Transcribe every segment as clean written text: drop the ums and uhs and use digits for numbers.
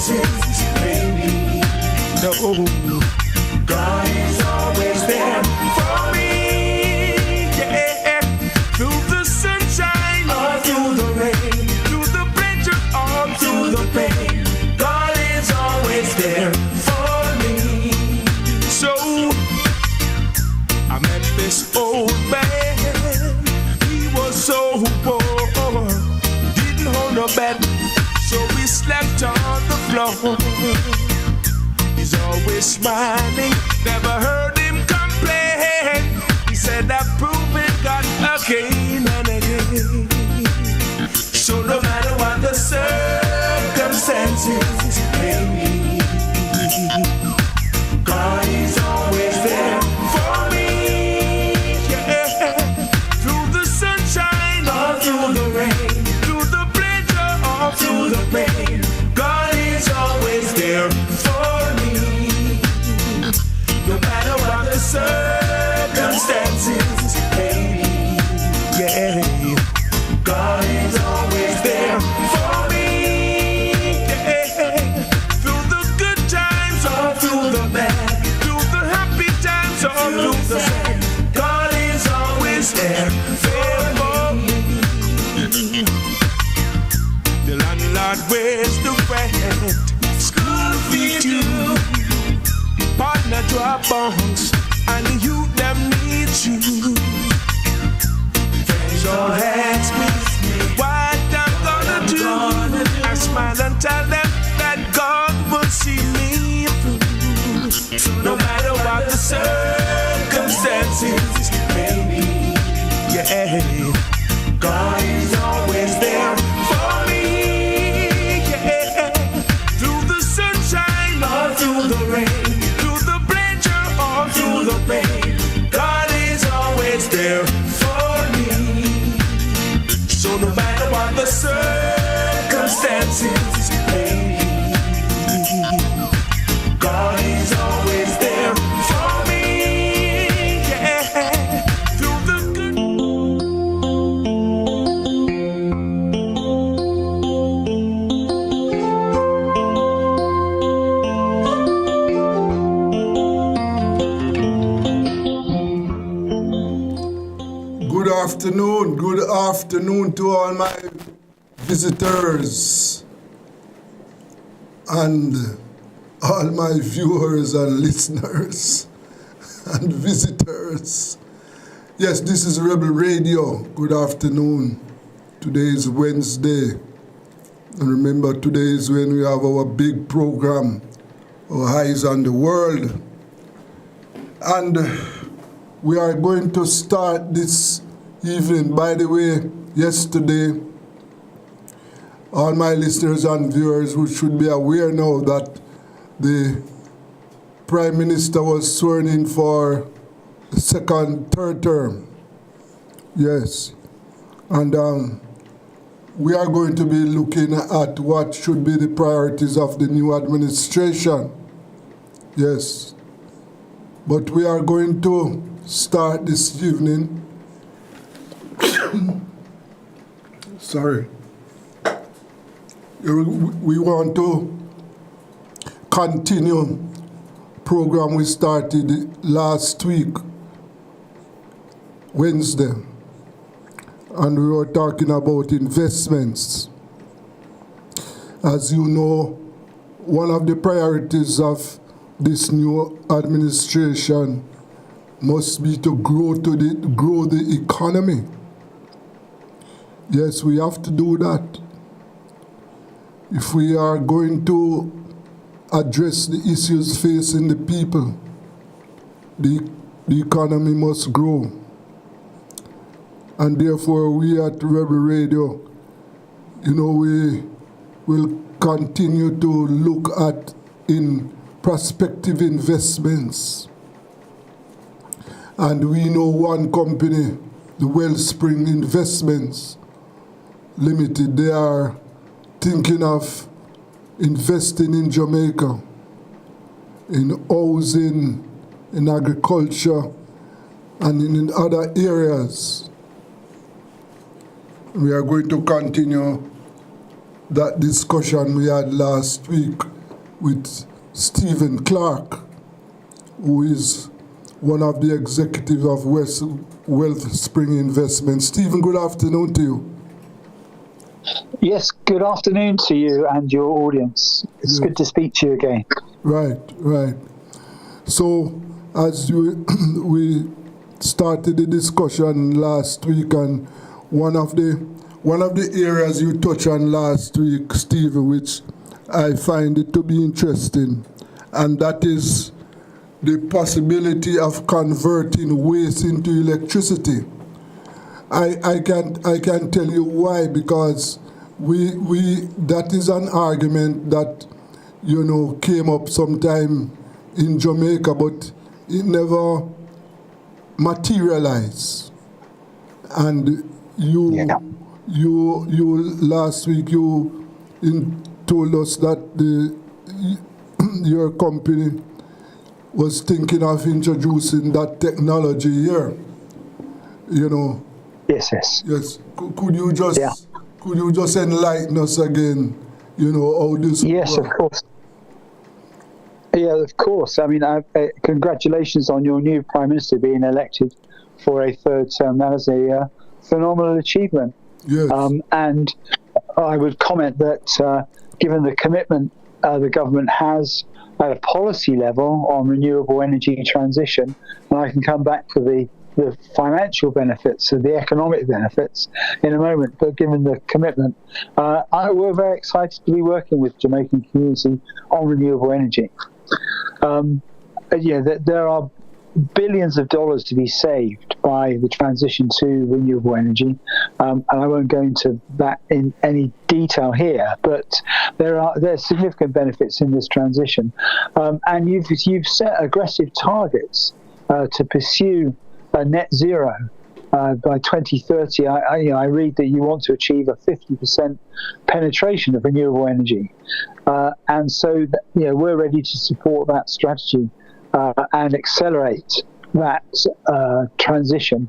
circumstances, maybe. No, God is always there for me. Yeah, through the sunshine or through the rain, through the pleasure or through the pain, God is always there for me. So I met this old man. He was so poor, didn't hold no bed, so we slept on the floor. He's always smiling, never heard him complain. He said I've proven God again and again. So no matter what the circumstances may be, God is always there for me. Yeah. Through the sunshine or through the rain, through the pleasure or through the pain, God is always there for me. No matter what the circumstances may be, yeah, God is always there for me. Yeah. Through the good times or through the bad, through the happy times or through the sad, God is always there for me. The landlord wears the rent, school fee due, partner drop bombs, and the youth them need you. Friends all ask me what I'm gonna do. I smile and tell them that God will see me through. So no matter what the circumstances may be, yeah, God is always there for me. Yeah, through the sunshine or through the rain, through the pain, God is always there for me. So no matter what the circumstances may be, God is always there for me. Yeah, through the good. Good afternoon to all my visitors and all my viewers and listeners and visitors. Yes, this is Rebel Radio. Good afternoon. Today is Wednesday. And remember, today is when we have our big program, our Eyes on the World. And we are going to start this evening. By the way, yesterday, all my listeners and viewers who should be aware now that the Prime Minister was sworn in for the third term. Yes. And we are going to be looking at what should be the priorities of the new administration. Yes. But we are going to start this evening. Sorry. We want to continue program we started last week, Wednesday, and we were talking about investments. As you know, one of the priorities of this new administration must be to grow the economy. Yes, we have to do that. If we are going to address the issues facing the people, the economy must grow. And therefore, we at Rebel Radio, we will continue to look at in prospective investments. And we know one company, the Wellspring Investments Limited, they are thinking of investing in Jamaica, in housing, in agriculture, and in other areas. We are going to continue that discussion we had last week with Stephen Clark, who is one of the executives of Wealth Spring Investments. Stephen, good afternoon to you. Yes, good afternoon to you and your audience. It's good to speak to you again. Right. So, as we started the discussion last week, and one of the areas you touched on last week, Stephen, which I find it to be interesting, and that is the possibility of converting waste into electricity. I can tell you why, because we that is an argument that came up sometime in Jamaica, but it never materialized. And you last week told us that your company was thinking of introducing that technology here. Yes. Could you just enlighten us again? How this? Yes, of course. Yeah, of course. I mean, congratulations on your new Prime Minister being elected for a third term. That is a phenomenal achievement. Yes. And I would comment that given the commitment the government has at a policy level on renewable energy transition, and I can come back to the financial benefits, the economic benefits in a moment, but given the commitment, we're very excited to be working with Jamaican community on renewable energy. There are billions of dollars to be saved by the transition to renewable energy, and I won't go into that in any detail here, but there's significant benefits in this transition, and you've set aggressive targets to pursue a net zero by 2030. I read that you want to achieve a 50% penetration of renewable energy, and so we're ready to support that strategy and accelerate that transition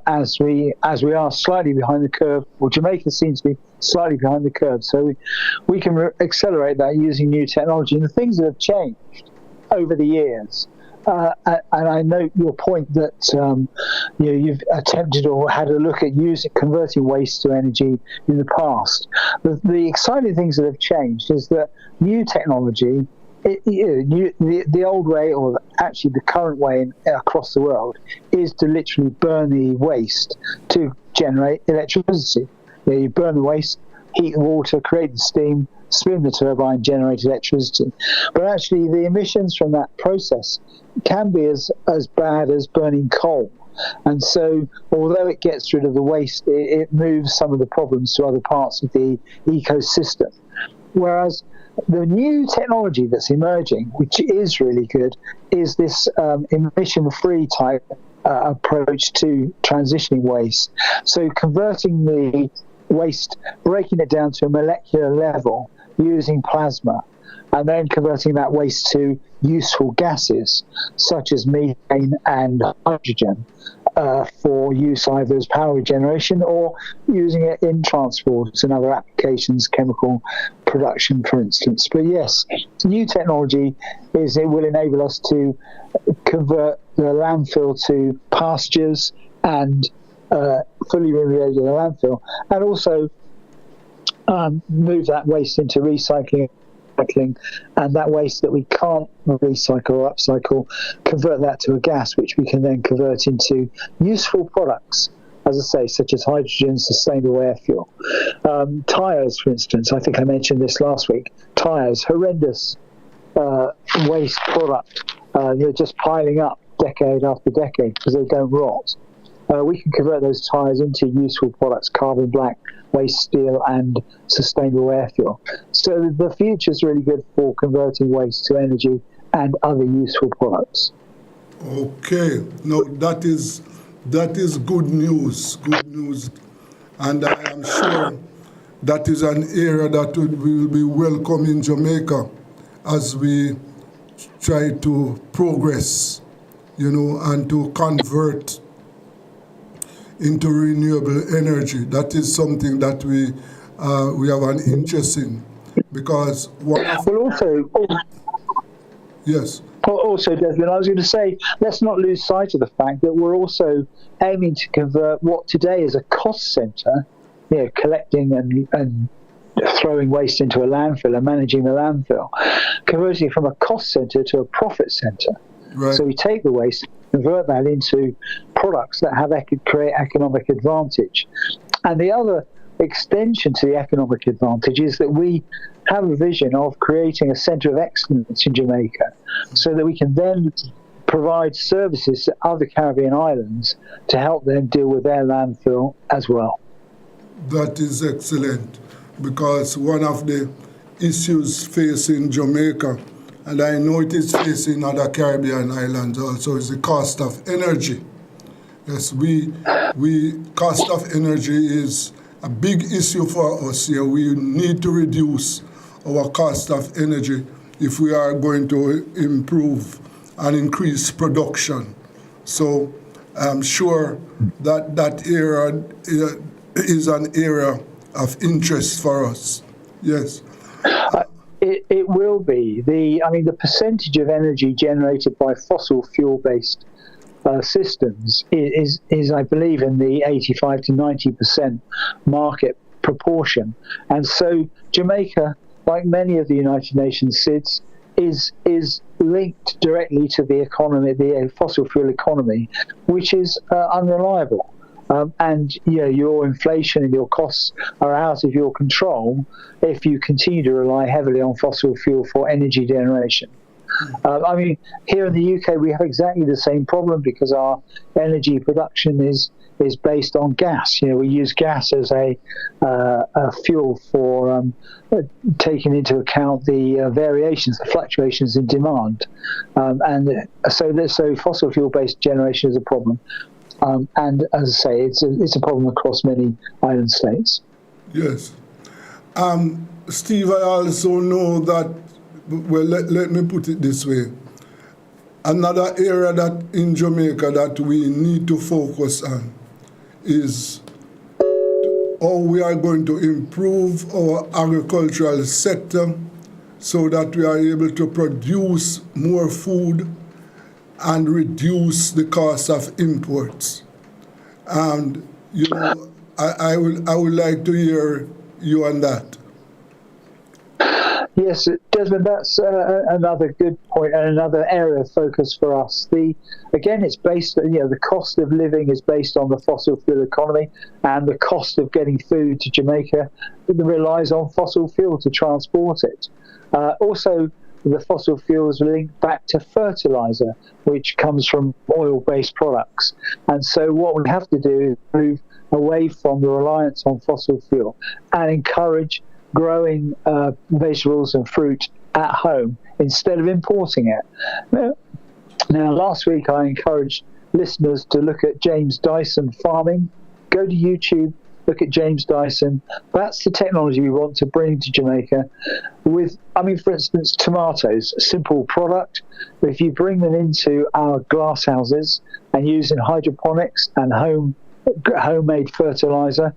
as we are slightly behind the curve. Well, Jamaica seems to be slightly behind the curve, so we can accelerate that using new technology and the things that have changed over the years. And I note your point that you've attempted or had a look at converting waste to energy in the past. The exciting things that have changed is that new technology, the old way, or actually the current way across the world, is to literally burn the waste to generate electricity. You burn the waste, heat the water, create the steam, spin the turbine, generate electricity. But actually the emissions from that process can be as bad as burning coal. And so although it gets rid of the waste, it moves some of the problems to other parts of the ecosystem. Whereas the new technology that's emerging, which is really good, is this emission-free type approach to transitioning waste. So converting the waste, breaking it down to a molecular level using plasma, and then converting that waste to useful gases such as methane and hydrogen for use either as power generation or using it in transport and other applications, chemical production, for instance. But yes, new technology will enable us to convert the landfill to pastures and fully remediate the landfill, and also move that waste into recycling, and that waste that we can't recycle or upcycle, convert that to a gas which we can then convert into useful products, as I say, such as hydrogen, sustainable air fuel. Tyres, for instance, I think I mentioned this last week. Tyres, horrendous waste product. They're just piling up decade after decade because they don't rot. We can convert those tyres into useful products, carbon black, waste steel, and sustainable air fuel. So the future is really good for converting waste to energy and other useful products. Okay, no, that is good news. Good news, and I am sure that is an area that will be welcome in Jamaica as we try to progress, and to convert into renewable energy. That is something that we we have an interest in, because one of Well, yes, also, Desmond, I was going to say, let's not lose sight of the fact that we're also aiming to convert what today is a cost centre, collecting and throwing waste into a landfill and managing the landfill, converting it from a cost centre to a profit centre. right. So we take the waste, convert that into products that create economic advantage. And the other extension to the economic advantage is that we have a vision of creating a centre of excellence in Jamaica, so that we can then provide services to other Caribbean islands to help them deal with their landfill as well. That is excellent, because one of the issues facing Jamaica, and I know it is facing other Caribbean islands also, is the cost of energy. Yes, cost of energy is a big issue for us here. We need to reduce our cost of energy if we are going to improve and increase production. So I'm sure that area is an area of interest for us. Yes. It will be. The percentage of energy generated by fossil fuel-based systems is, I believe, in the 85 to 90% market proportion. And so Jamaica, like many of the United Nations SIDS, is linked directly to the economy, the fossil fuel economy, which is unreliable. And your inflation and your costs are out of your control if you continue to rely heavily on fossil fuel for energy generation. Here in the UK, we have exactly the same problem, because our energy production is based on gas. We use gas as a fuel for taking into account the variations, the fluctuations in demand, and so fossil fuel-based generation is a problem. And as I say, it's a problem across many island states. Yes. Steve, I also know that, well, let me put it this way. Another area that in Jamaica that we need to focus on is how we are going to improve our agricultural sector so that we are able to produce more food and reduce the cost of imports. And I would like to hear you on that. Yes, Desmond, that's another good point and another area of focus for us. It's based, the cost of living is based on the fossil fuel economy, and the cost of getting food to Jamaica relies on fossil fuel to transport it. Also, the fossil fuels link back to fertilizer, which comes from oil-based products. And so what we have to do is move away from the reliance on fossil fuel and encourage growing vegetables and fruit at home instead of importing it. Now, last week I encouraged listeners to look at James Dyson farming. Go to YouTube, look at James Dyson. That's the technology we want to bring to Jamaica with, for instance, tomatoes, simple product. But if you bring them into our glass houses and using hydroponics and homemade fertilizer,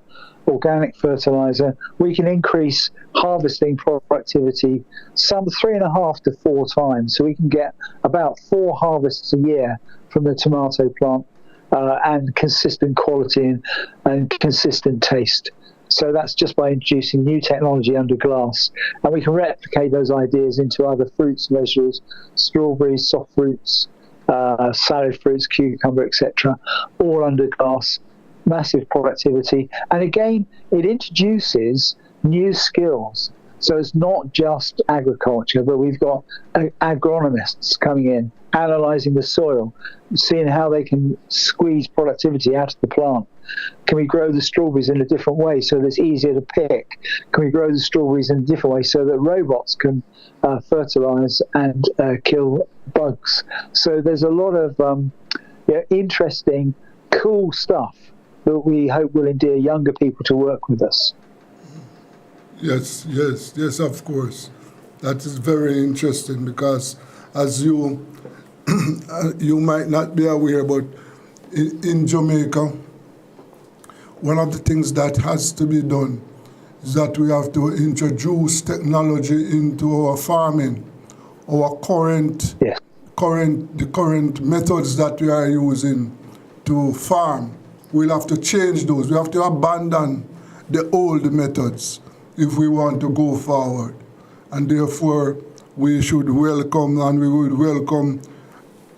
organic fertilizer, we can increase harvesting productivity some 3.5 to 4 times. So we can get about 4 harvests a year from the tomato plant, and consistent quality and consistent taste. So that's just by introducing new technology under glass. And we can replicate those ideas into other fruits, vegetables, strawberries, soft fruits, salad fruits, cucumber, etc., all under glass. Massive productivity. And again, it introduces new skills. So it's not just agriculture, but we've got agronomists coming in, analysing the soil, seeing how they can squeeze productivity out of the plant. Can we grow the strawberries in a different way so that it's easier to pick? Can we grow the strawberries in a different way so that robots can fertilise and kill bugs? So there's a lot of interesting, cool stuff that we hope will endear younger people to work with us. Yes, of course. That is very interesting, because as you you might not be aware, but in Jamaica, one of the things that has to be done is that we have to introduce technology into our farming. Our current methods that we are using to farm, we'll have to change those. We have to abandon the old methods if we want to go forward. And therefore, we should welcome, and we would welcome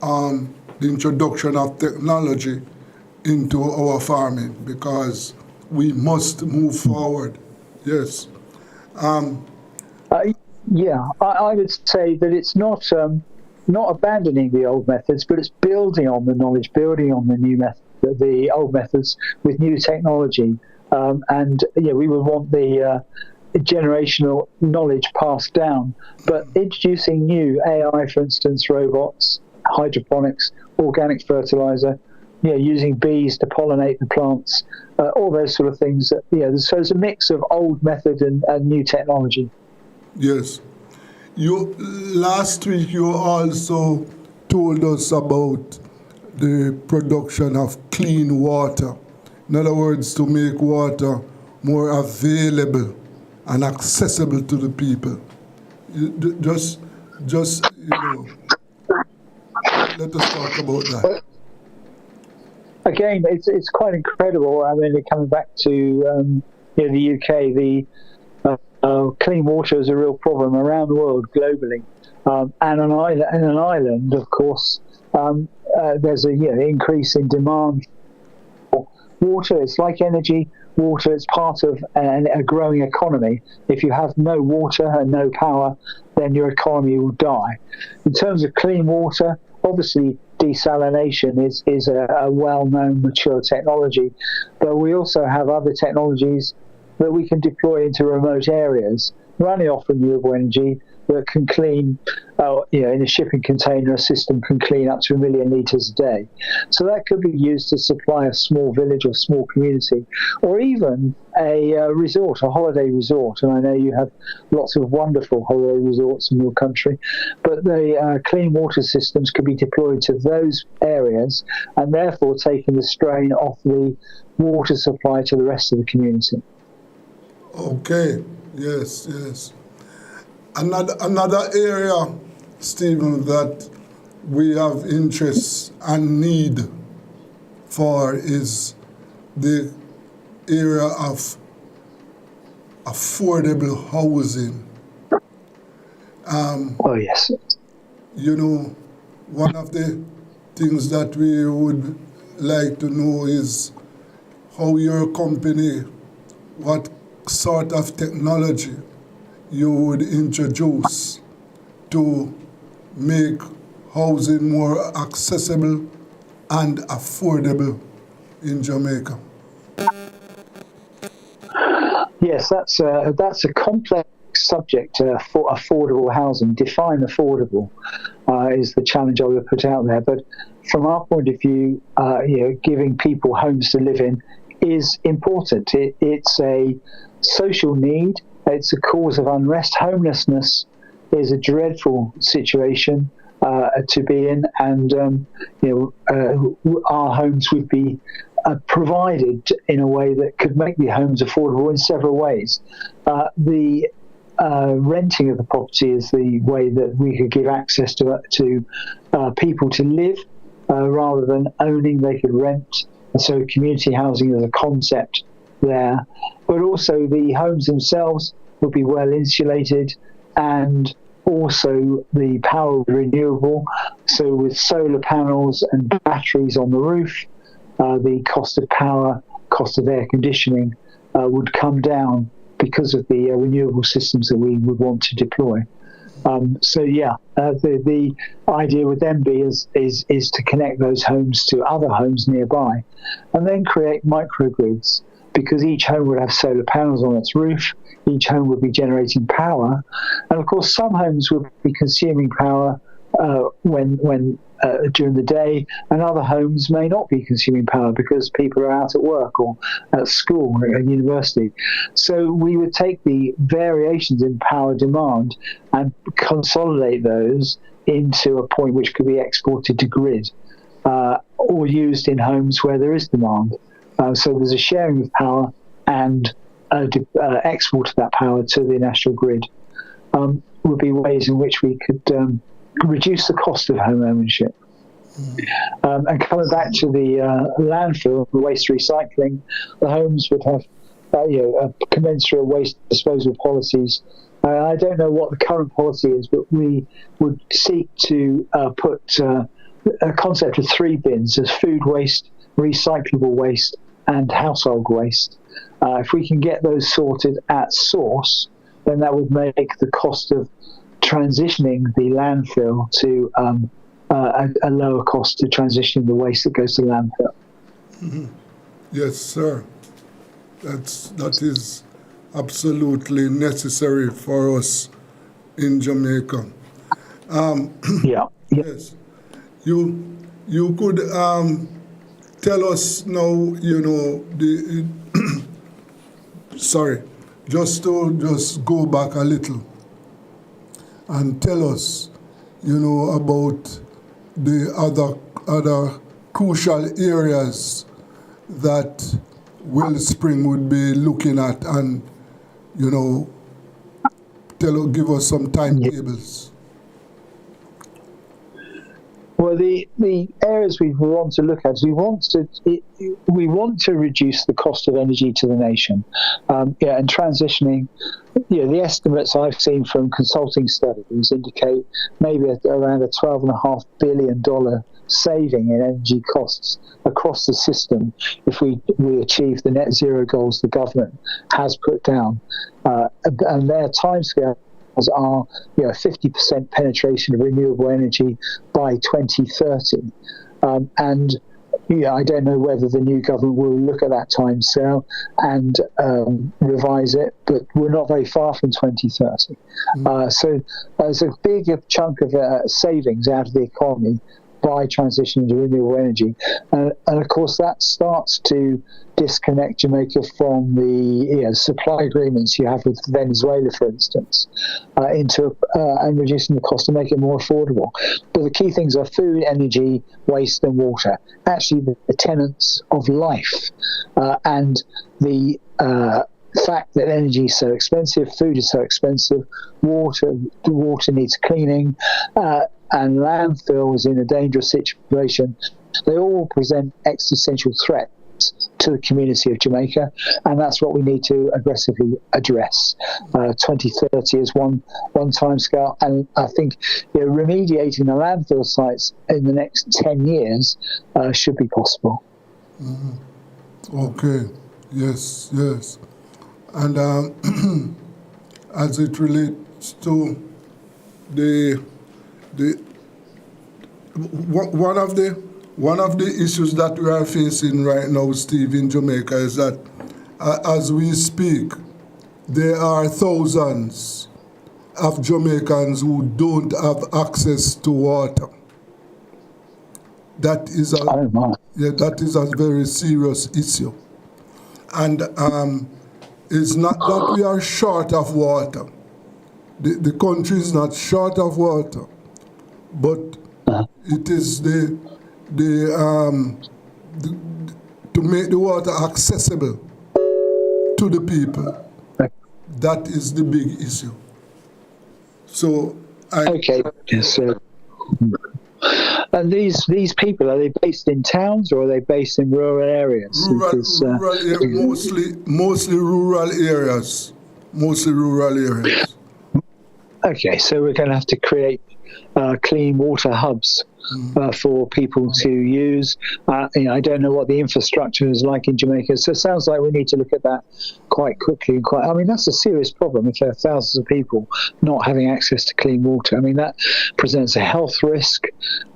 the introduction of technology into our farming, because we must move forward. Yes. Yeah, I would say that it's not abandoning the old methods, but it's building on the knowledge, building on the new the old methods with new technology. And yeah, we would want the generational knowledge passed down, but introducing new AI, for instance, robots, hydroponics, organic fertilizer, using bees to pollinate the plants, all those sort of things. So it's a mix of old method and new technology. Yes. Last week you also told us about the production of clean water. In other words, to make water more available and accessible to the people. Just let us talk about that. Again, it's quite incredible. I mean, coming back to the UK, clean water is a real problem around the world globally, and an island, of course. There's an increase in demand for water. It's like energy. Water is part of a growing economy. If you have no water and no power, then your economy will die. In terms of clean water, obviously desalination is a well-known mature technology, but we also have other technologies that we can deploy into remote areas, running off renewable energy, that can clean, in a shipping container, a system can clean up to 1 million litres a day. So that could be used to supply a small village or small community, or even a resort, a holiday resort. And I know you have lots of wonderful holiday resorts in your country, but the clean water systems could be deployed to those areas, and therefore taking the strain off the water supply to the rest of the community. Okay, yes. Another area, Stephen, that we have interest and need for is the area of affordable housing. Yes. One of the things that we would like to know is how your company, what sort of technology you would introduce to make housing more accessible and affordable in Jamaica. Yes, that's a complex subject for affordable housing. Define affordable is the challenge I would put out there. But from our point of view, giving people homes to live in is important. It's a social need. It's a cause of unrest. Homelessness is a dreadful situation to be in, and our homes would be provided in a way that could make the homes affordable in several ways. The renting of the property is the way that we could give access to people to live rather than owning. They could rent. And so community housing is a concept there, but also the homes themselves will be well insulated, and also the power will be renewable. So with solar panels and batteries on the roof, the cost of power, cost of air conditioning would come down because of the renewable systems that we would want to deploy. The idea would then be is to connect those homes to other homes nearby, and then create microgrids, because each home would have solar panels on its roof, each home would be generating power, and of course some homes would be consuming power when during the day, and other homes may not be consuming power because people are out at work or at school or at university. So we would take the variations in power demand and consolidate those into a point which could be exported to grid or used in homes where there is demand. So there's a sharing of power and export of that power to the national grid would be ways in which we could reduce the cost of home ownership. And coming back to the landfill, the waste recycling, the homes would have commensurate waste disposal policies. I don't know what the current policy is, but we would seek to put a concept of 3 bins as food waste, recyclable waste, and household waste. If we can get those sorted at source, then that would make the cost of transitioning the landfill to a lower cost to transitioning the waste that goes to landfill. Mm-hmm. Yes, sir. That is absolutely necessary for us in Jamaica. Yeah. Yes. You could tell us now, sorry, just go back a little and tell us, about the other crucial areas that Wellspring would be looking at, and give us some timetables. Well, the areas we want to look at is we want to reduce the cost of energy to the nation, and transitioning. The estimates I've seen from consulting studies indicate maybe around a $12.5 billion saving in energy costs across the system if we achieve the net zero goals the government has put down, and their timescale are 50% penetration of renewable energy by 2030, and I don't know whether the new government will look at that timescale and revise it, but we're not very far from 2030. So there's a big chunk of savings out of the economy by transitioning to renewable energy, and of course that starts to disconnect Jamaica from the supply agreements you have with Venezuela, for instance, and reducing the cost to make it more affordable. But the key things are food, energy, waste, and water. Actually, the tenets of life, and the fact that energy is so expensive, food is so expensive, the water needs cleaning, and landfill is in a dangerous situation. They all present existential threats to the community of Jamaica, and that's what we need to aggressively address. 2030 is one timescale, and I think remediating the landfill sites in the next 10 years should be possible. Mm-hmm. Okay, yes. And as it relates to one of the issues that we are facing right now, Steve, in Jamaica is that as we speak, there are thousands of Jamaicans who don't have access to water. That is a very serious issue. And it's not that we are short of water. The country is not short of water, but it is to make the water accessible to the people. That is the big issue. So and these people, are they based in towns or are they based in rural areas? Mostly rural areas. Okay, so we're going to have to create clean water hubs for people to use. I don't know what the infrastructure is like in Jamaica, so it sounds like we need to look at that quite quickly. That's a serious problem if there are thousands of people not having access to clean water. That presents a health risk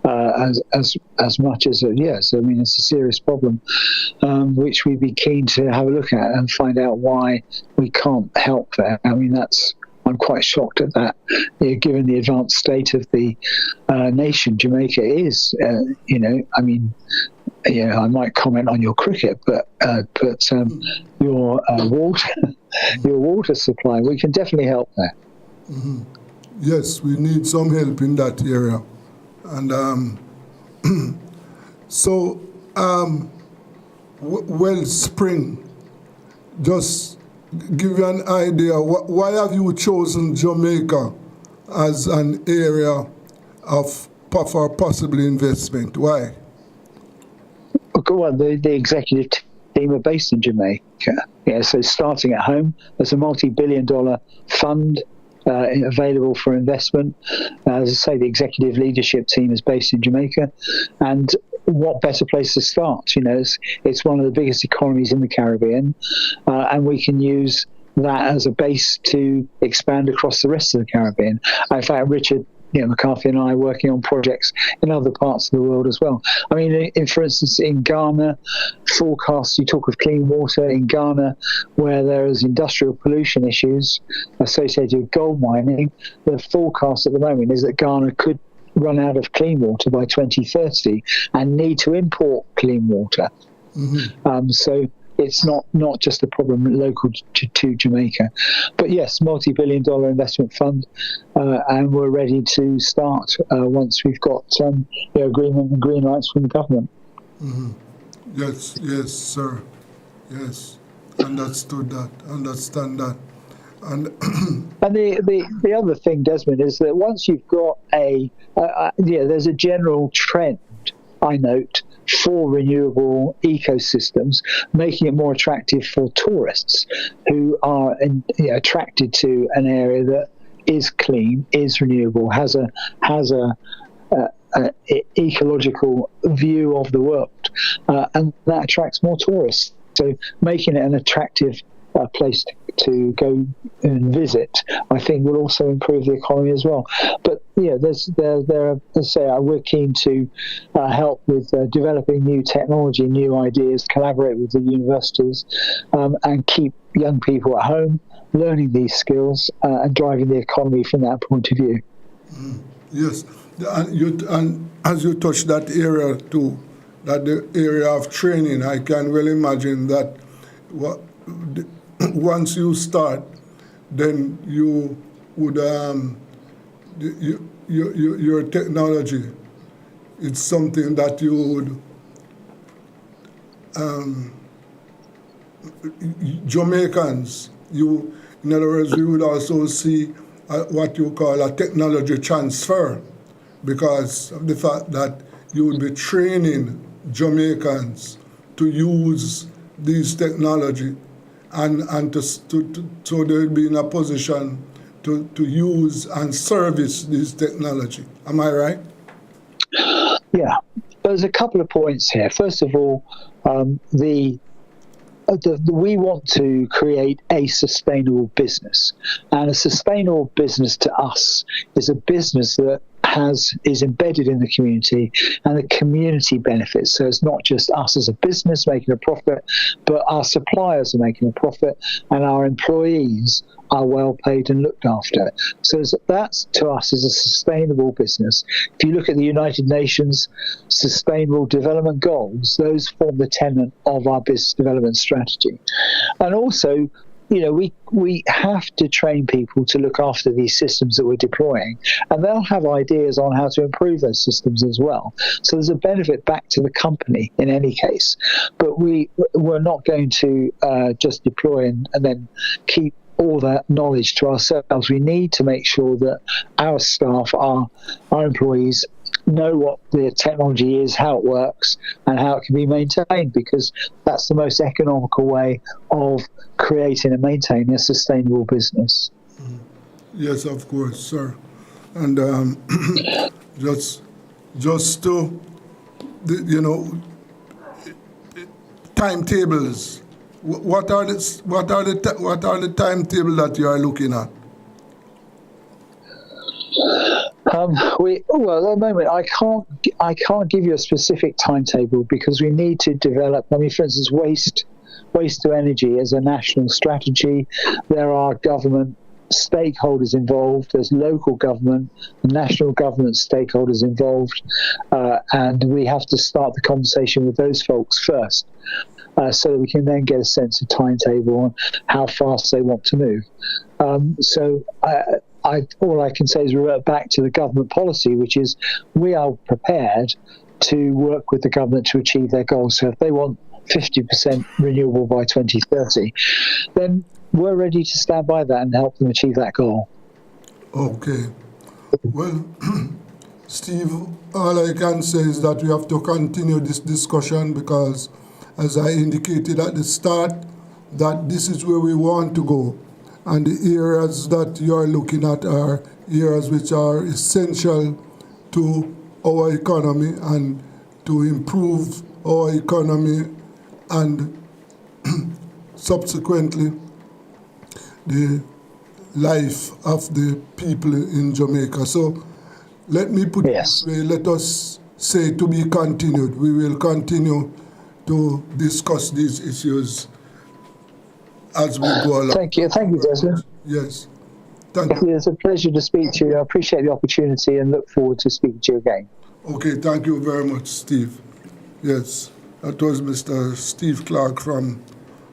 as much as it's a serious problem, which we'd be keen to have a look at and find out why we can't help there. I'm quite shocked at that, given the advanced state of the nation Jamaica is. I might comment on your cricket, but your water supply, we can definitely help there. Mm-hmm. Yes, we need some help in that area, and Wellspring, just give you an idea, why have you chosen Jamaica as an area of for possible investment? Why? Well, the executive team are based in Jamaica. Yeah, so starting at home, there's a multi-billion-dollar fund available for investment. As I say, the executive leadership team is based in Jamaica, and what better place to start? You know, it's one of the biggest economies in the Caribbean, and we can use that as a base to expand across the rest of the Caribbean. In fact, Richard McCarthy and I are working on projects in other parts of the world as well. I mean, for instance, in Ghana, forecasts, you talk of clean water in Ghana, where there is industrial pollution issues associated with gold mining. The forecast at the moment is that Ghana could run out of clean water by 2030 and need to import clean water. So it's not just a problem local to Jamaica. But yes, multi-billion-dollar investment fund, and we're ready to start once we've got agreement and green lights from the government. Yes, sir. Yes, understand that. And the other thing, Desmond, is that once you've got there's a general trend, I note, for renewable ecosystems, making it more attractive for tourists who are attracted to an area that is clean, is renewable, has a ecological view of the world, and that attracts more tourists. So making it an attractive place to go and visit, I think, will also improve the economy as well. But we're keen to help with developing new technology, new ideas, collaborate with the universities, and keep young people at home learning these skills and driving the economy from that point of view. Yes, and as you touch that area too, that the area of training, I can well imagine that once you start, then you would your technology, it's something that you would Jamaicans, in other words, you would also see what you call a technology transfer, because of the fact that you would be training Jamaicans to use these technology and so they'll be in a position to use and service this technology. Am I right? Yeah. There's a couple of points here. First of all, we want to create a sustainable business. And a sustainable business to us is a business that is embedded in the community, and the community benefits. So it's not just us as a business making a profit, but our suppliers are making a profit, and our employees are well paid and looked after. So that to us is a sustainable business. If you look at the United Nations Sustainable Development Goals, those form the tenet of our business development strategy. And also, we have to train people to look after these systems that we're deploying, and they'll have ideas on how to improve those systems as well. So there's a benefit back to the company in any case. But we're not going to just deploy and then keep all that knowledge to ourselves. We need to make sure that our staff, our employees, know what the technology is, how it works, and how it can be maintained, because that's the most economical way of creating and maintaining a sustainable business. Yes, of course, sir. And just to, timetables. What are the timetable that you are looking at? Well, at the moment, I can't give you a specific timetable, because we need to develop. For instance, waste to energy as a national strategy. There are government stakeholders involved. There's local government, national government stakeholders involved, and we have to start the conversation with those folks first, so that we can then get a sense of timetable on how fast they want to move. All I can say is revert back to the government policy, which is we are prepared to work with the government to achieve their goals. So if they want 50% renewable by 2030, then we're ready to stand by that and help them achieve that goal. Okay. Well, Steve, all I can say is that we have to continue this discussion because, as I indicated at the start, that this is where we want to go. And the areas that you are looking at are areas which are essential to our economy and to improve our economy and subsequently the life of the people in Jamaica. So let me put it this way, let us say to be continued. We will continue to discuss these issues as we go along. Thank you, Desmond. Yes, thank you. It's a pleasure to speak to you. I appreciate the opportunity and look forward to speaking to you again. Okay, thank you very much, Steve. Yes, that was Mr. Steve Clark from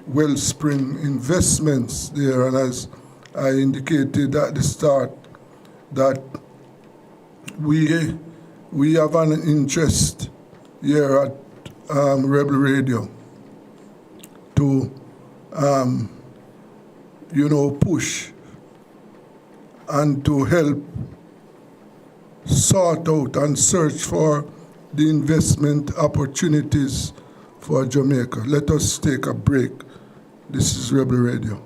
Wellspring Investments there, and as I indicated at the start, that we have an interest here at Rebel Radio to push and to help sort out and search for the investment opportunities for Jamaica. Let us take a break. This is Rebel Radio.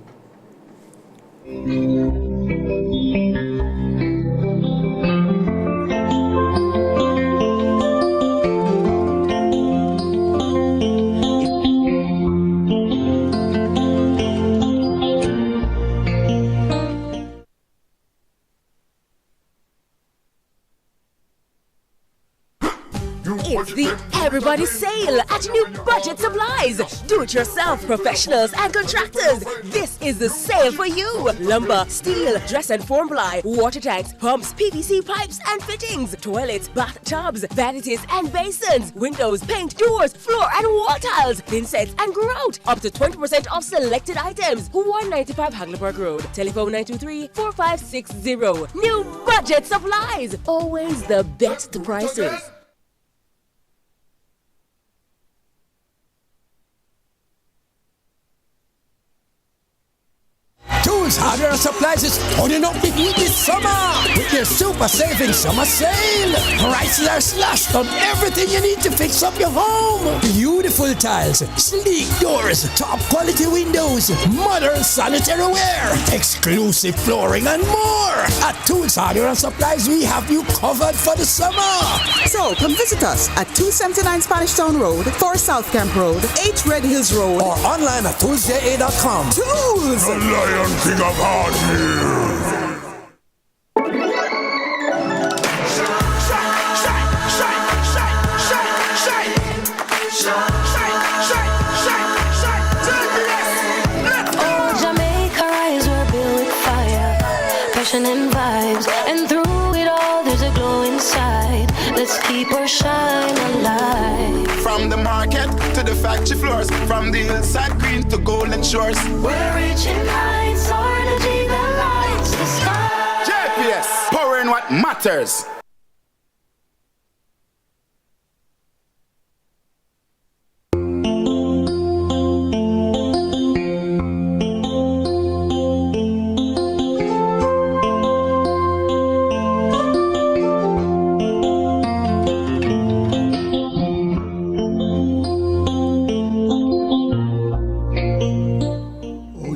It's the Everybody Sale at New Budget Supplies. Do-it-yourself professionals and contractors. This is the sale for you. Lumber, steel, dress and form ply, water tanks, pumps, PVC pipes and fittings, toilets, bathtubs, vanities and basins, windows, paint, doors, floor and wall tiles, thin sets and grout. Up to 20% off selected items. 195 Hagleyburg Road. Telephone 923-4560. New Budget Supplies. Always the best prices. Tools, hardware, and supplies is turning up the heat this summer with their super saving summer sale. Prices are slashed on everything you need to fix up your home. Beautiful tiles, sleek doors, top quality windows, modern sanitary ware, exclusive flooring, and more. At Tools, hardware, and supplies, we have you covered for the summer. So come visit us at 279 Spanish Town Road, 4 South Camp Road, 8 Red Hills Road, or online at toolsja.com. Tools! The Lion King of Hardware. Oh, Jamaica rise, we're built with fire, passion and vibes, and through it all, there's a glow inside. Let's keep our shine alive. From the market to the factory floors, from the hillside green to golden shores, we're reaching heights, our energy that lights the sky. JPS, powering what matters.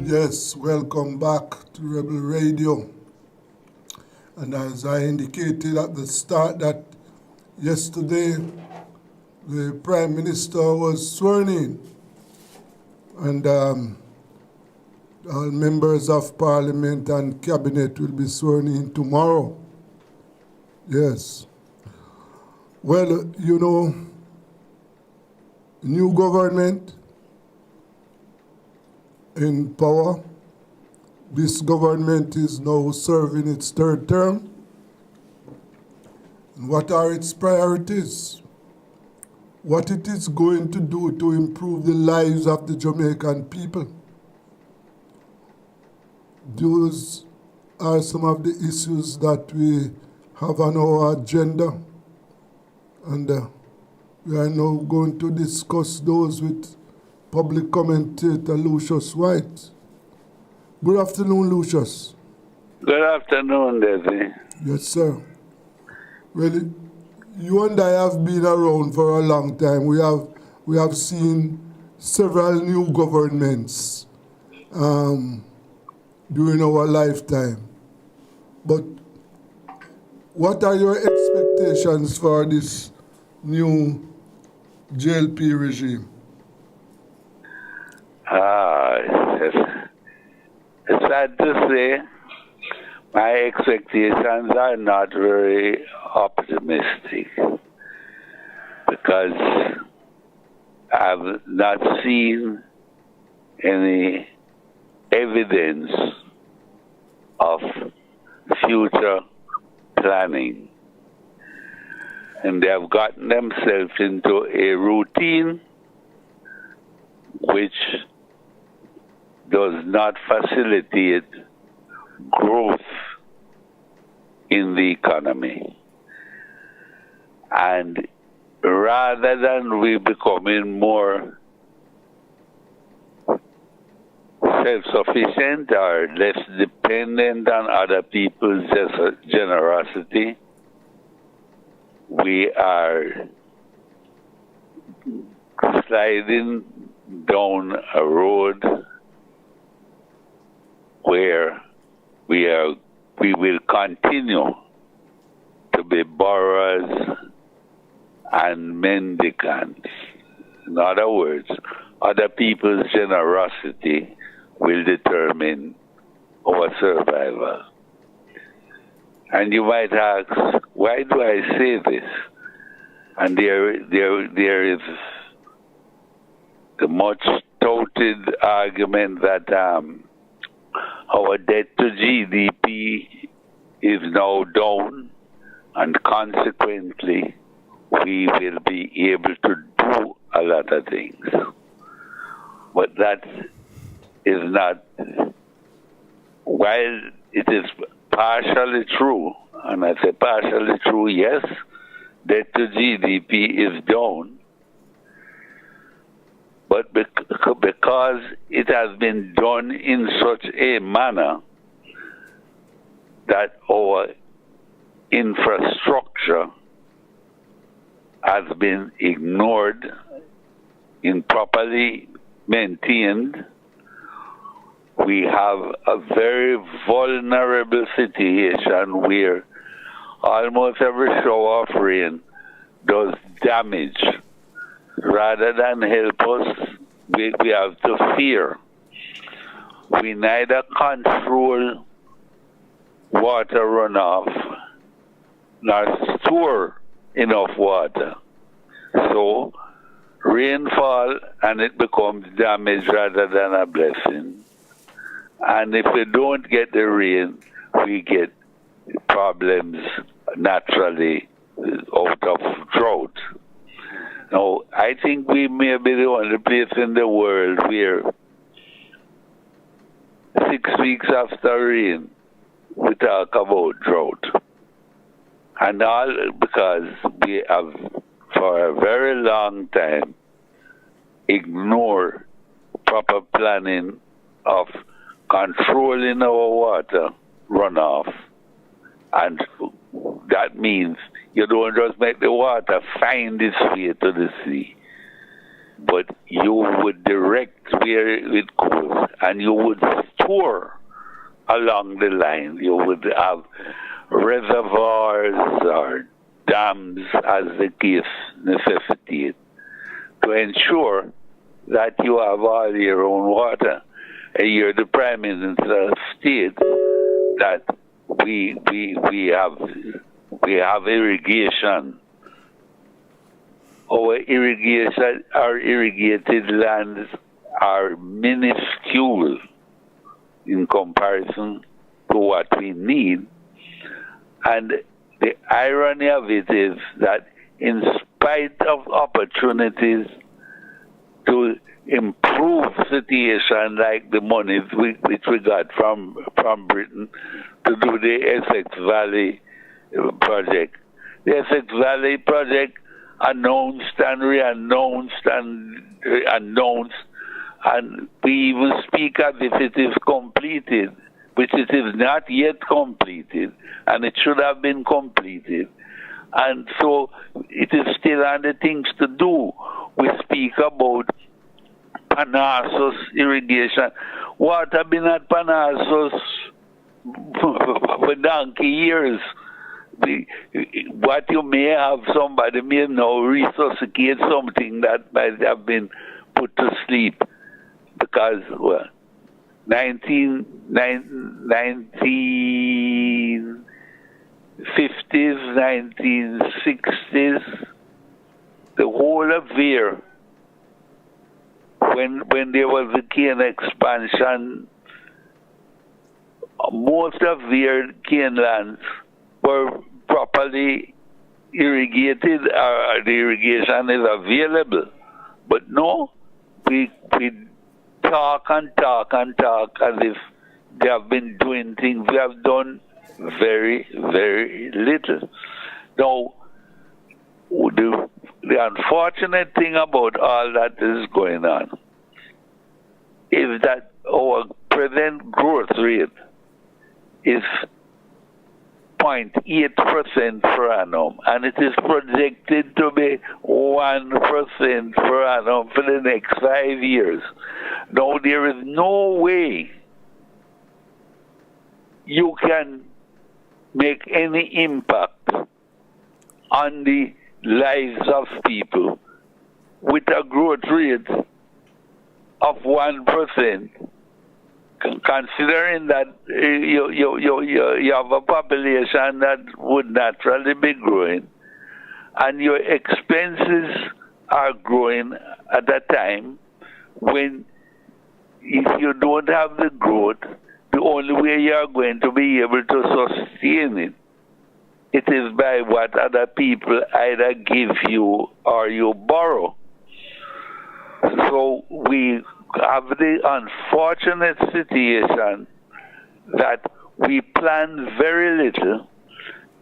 Yes, welcome back to Rebel Radio. And as I indicated at the start that yesterday the Prime Minister was sworn in and all members of Parliament and Cabinet will be sworn in tomorrow. Yes. Well, you know, new government in power. This government is now serving its third term. And what are its priorities? What it is going to do to improve the lives of the Jamaican people? Those are some of the issues that we have on our agenda. And we are now going to discuss those with public commentator Lucius White. Good afternoon, Lucius. Good afternoon, Desi. Yes, sir. Well, you and I have been around for a long time. We have seen several new governments during our lifetime. But what are your expectations for this new JLP regime? It's sad to say my expectations are not very optimistic because I've not seen any evidence of future planning. And they have gotten themselves into a routine which does not facilitate growth in the economy. And rather than we becoming more self-sufficient or less dependent on other people's generosity, we are sliding down a road where we will continue to be borrowers and mendicants. In other words, other people's generosity will determine our survival. And you might ask, why do I say this? And there is the much touted argument that our debt to GDP is now down, and consequently, we will be able to do a lot of things. But that is not, while it is partially true, and I say partially true, yes, debt to GDP is down, but because it has been done in such a manner that our infrastructure has been ignored, improperly maintained, we have a very vulnerable situation where almost every shower of rain does damage. Rather than help us, we have to fear. We neither control water runoff nor store enough water. So rainfall and it becomes damage rather than a blessing. And if we don't get the rain, we get problems naturally out of drought. Now, I think we may be the only place in the world where 6 weeks after rain, we talk about drought. And all because we have, for a very long time, ignored proper planning of controlling our water runoff. And that means you don't just make the water find its way to the sea, but you would direct where it goes, and you would store along the line. You would have reservoirs or dams, as the case necessitates, to ensure that you have all your own water. And you're the Prime Minister of State that we have irrigation. Our irrigated lands are minuscule in comparison to what we need. And the irony of it is that in spite of opportunities to improve situation like the monies which we got from Britain to do the Essex Valley project. The Essex Valley project announced and re-announced and announced, And we even speak as if it is completed, which it is not yet completed, and it should have been completed. And so it is still under things to do. We speak about Panassus irrigation. Water been at Panassus for donkey years. What you may have, somebody may now resuscitate something that might have been put to sleep. Because 1950s, 1960s, the whole of here, when there was the cane expansion, most of their cane lands were properly irrigated, the irrigation is available. But no, we talk and talk and talk as if they have been doing things. We have done very, very little. Now, the unfortunate thing about all that is going on is that our present growth rate is 0.8% per annum, and it is projected to be 1% per annum for the next 5 years. Now, there is no way you can make any impact on the lives of people with a growth rate of 1%. Considering that you have a population that would naturally be growing, and your expenses are growing at a time when, if you don't have the growth, the only way you are going to be able to sustain it is by what other people either give you or you borrow. So we have the unfortunate situation that we plan very little.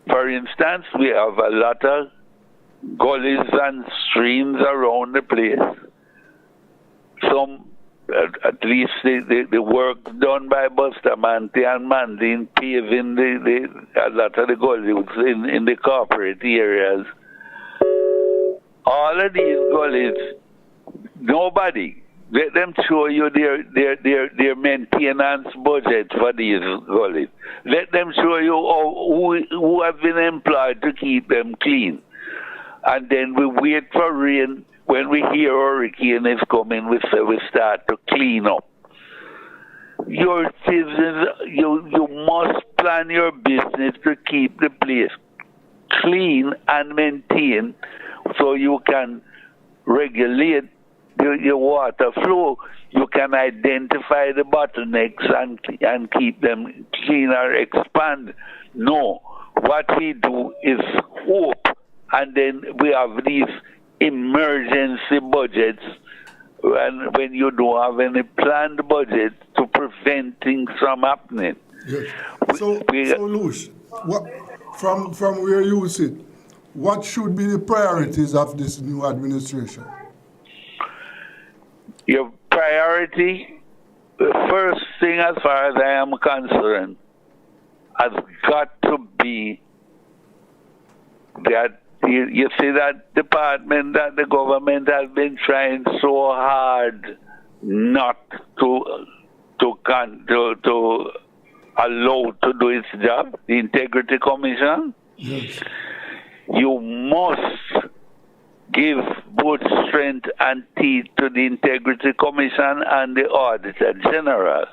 For instance, we have a lot of gullies and streams around the place. Some, at least the work done by Bustamante and Mandy paving a lot of the gullies in the corporate areas. All of these gullies, nobody. Let them show you their maintenance budget for these gullies. Let them show you who have been employed to keep them clean. And then we wait for rain. When we hear hurricane is coming, we start to clean up. Your business, you must plan your business to keep the place clean and maintained so you can regulate your water flow. You can identify the bottlenecks and keep them clean or expand. No, what we do is hope, and then we have these emergency budgets when you don't have any planned budget to prevent things from happening. Yes. So Lush, from where you sit, what should be the priorities of this new administration? Your priority, the first thing as far as I am concerned, has got to be that you see that department that the government has been trying so hard not to allow to do its job, the Integrity Commission. Yes. You must give both strength and teeth to the Integrity Commission and the Auditor General,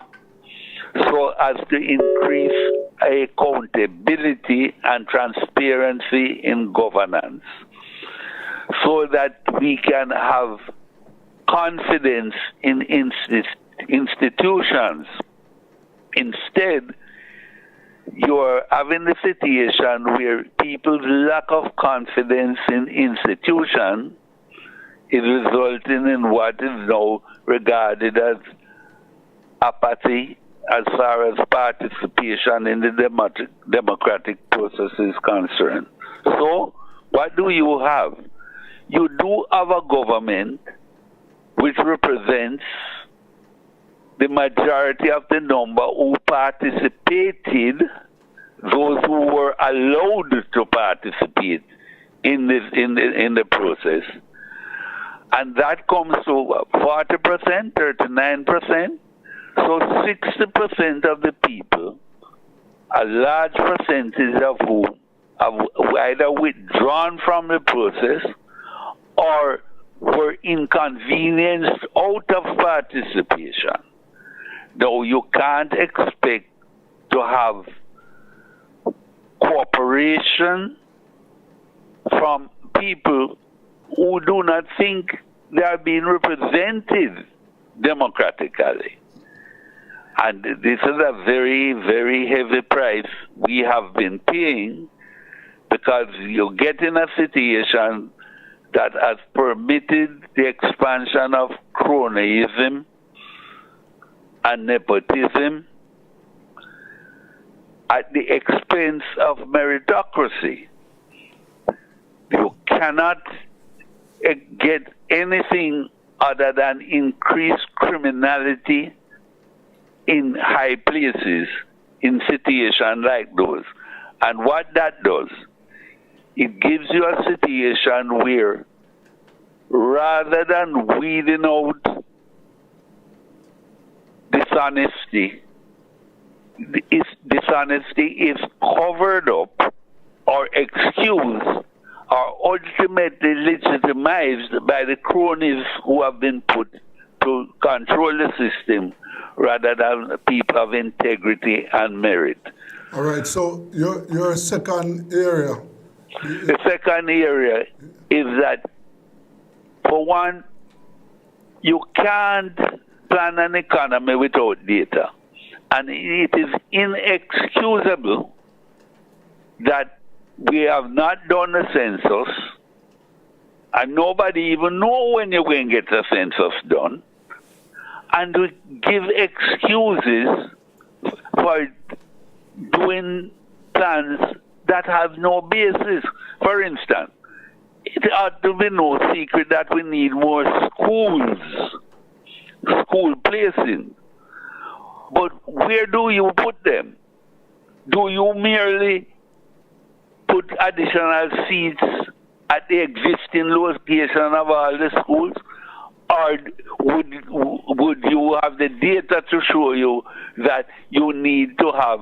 so as to increase accountability and transparency in governance, so that we can have confidence in institutions. Instead, you're having the situation where people's lack of confidence in institutions is resulting in what is now regarded as apathy as far as participation in the democratic process is concerned. So, what do you have? You do have a government which represents the majority of the number who participated, those who were allowed to participate in the process, and that comes to 40%, 39%. So 60% of the people, a large percentage of whom have either withdrawn from the process or were inconvenienced out of participation. Though you can't expect to have cooperation from people who do not think they are being represented democratically. And this is a very, very heavy price we have been paying, because you get in a situation that has permitted the expansion of cronyism and nepotism at the expense of meritocracy. You cannot get anything other than increased criminality in high places in situations like those. And what that does, it gives you a situation where, rather than weeding out dishonesty, dishonesty is covered up or excused or ultimately legitimized by the cronies who have been put to control the system, rather than people of integrity and merit. All right, so your second area. The second area is that, for one, you can't plan an economy without data. And it is inexcusable that we have not done a census, and nobody even know when you're going to get the census done, and we give excuses for doing plans that have no basis. For instance, it ought to be no secret that we need more schools, school placing. But where do you put them? Do you merely put additional seats at the existing location of all the schools? Or would you have the data to show you that you need to have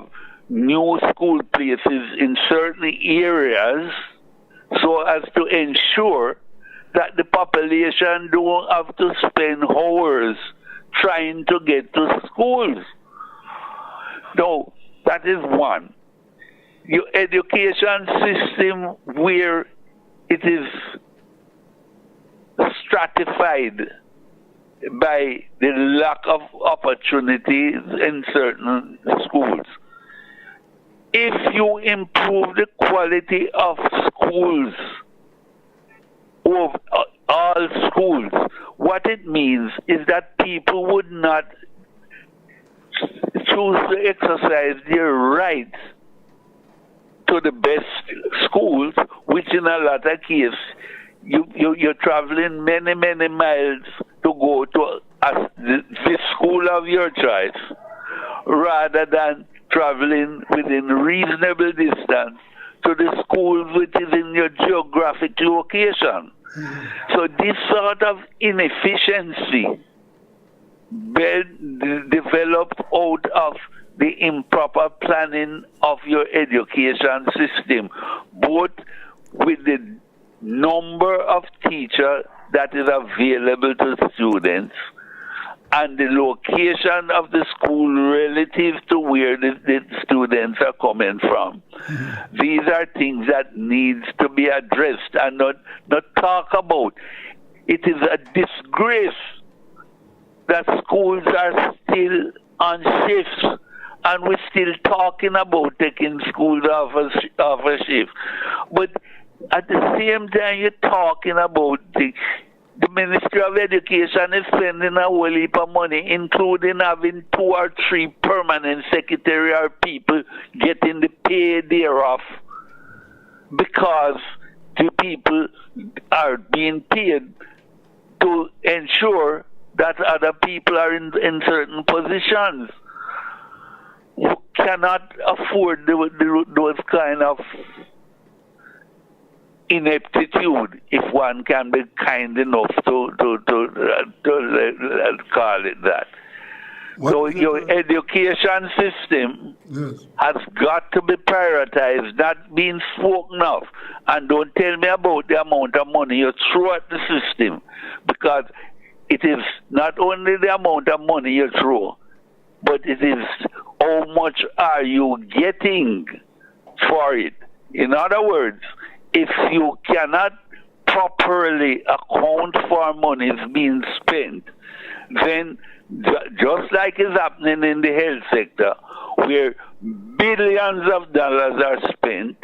new school places in certain areas so as to ensure that the population don't have to spend hours trying to get to schools? No, that is one. Your education system, where it is stratified by the lack of opportunities in certain schools. If you improve the quality of schools, of all schools, what it means is that people would not choose to exercise their right to the best schools, which in a lot of cases, you're traveling many, many miles to go to the school of your choice, rather than traveling within reasonable distance to the school which is in your geographic location. So this sort of inefficiency developed out of the improper planning of your education system, both with the number of teachers that is available to students and the location of the school relative to where the students are coming from. These are things that needs to be addressed and not talk about. It is a disgrace that schools are still on shifts, and we're still talking about taking schools off a shift. But at the same time, you're talking about the Ministry of Education is spending a whole heap of money, including having 2 or 3 permanent secretarial people getting the pay thereof, because the people are being paid to ensure that other people are in certain positions. You cannot afford those kind of ineptitude if one can be kind enough to call it that. So your education system has got to be prioritized, not being spoken of. And don't tell me about the amount of money you throw at the system, because it is not only the amount of money you throw, but it is how much are you getting for it. In other words, if you cannot properly account for monies being spent, then just like is happening in the health sector, where billions of dollars are spent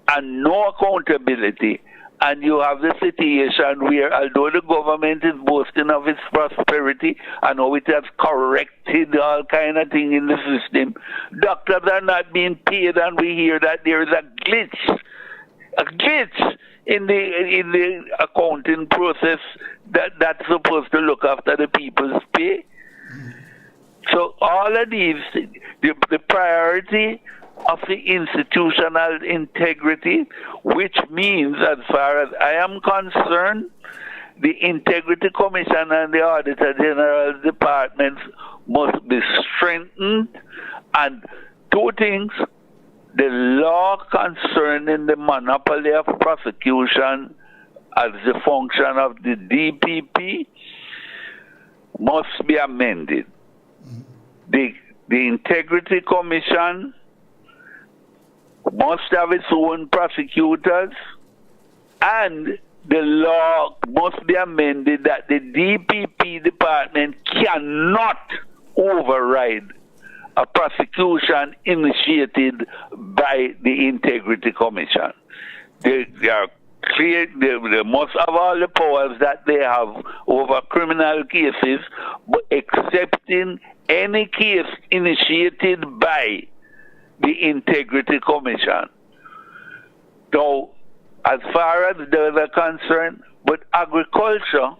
and no accountability, and you have the situation where, although the government is boasting of its prosperity and how it has corrected all kind of things in the system, doctors are not being paid, and we hear that there is a glitch in the accounting process that's supposed to look after the people's pay. So all of these, the priority of the institutional integrity, which means, as far as I am concerned, the Integrity Commission and the Auditor General's departments must be strengthened. And two things: the law concerning the monopoly of prosecution as the function of the DPP must be amended. The Integrity Commission must have its own prosecutors, and the law must be amended that the DPP department cannot override a prosecution initiated by the Integrity Commission. They are clear, they must have all the powers that they have over criminal cases, but excepting any case initiated by the Integrity Commission. So, as far as those are concerned, but agriculture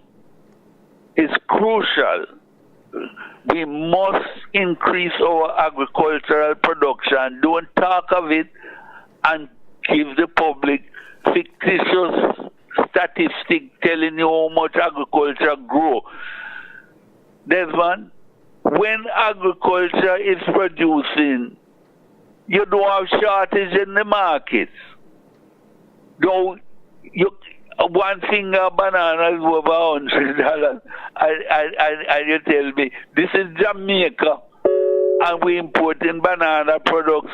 is crucial. We must increase our agricultural production. Don't talk of it and give the public fictitious statistics telling you how much agriculture grow. Desmond, when agriculture is producing, you don't have shortage in the markets. Though one finger of banana is over $100, and you tell me this is Jamaica, and we importing banana products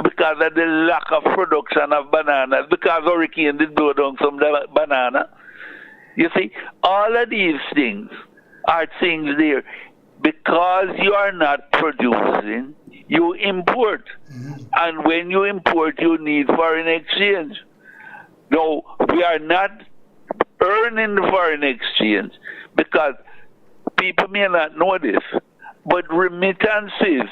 because of the lack of production of bananas, because hurricane did blow down some banana. You see, all of these things are things there. Because you are not producing, you import. And when you import, you need foreign exchange. No, we are not earning the foreign exchange, because people may not know this, but remittances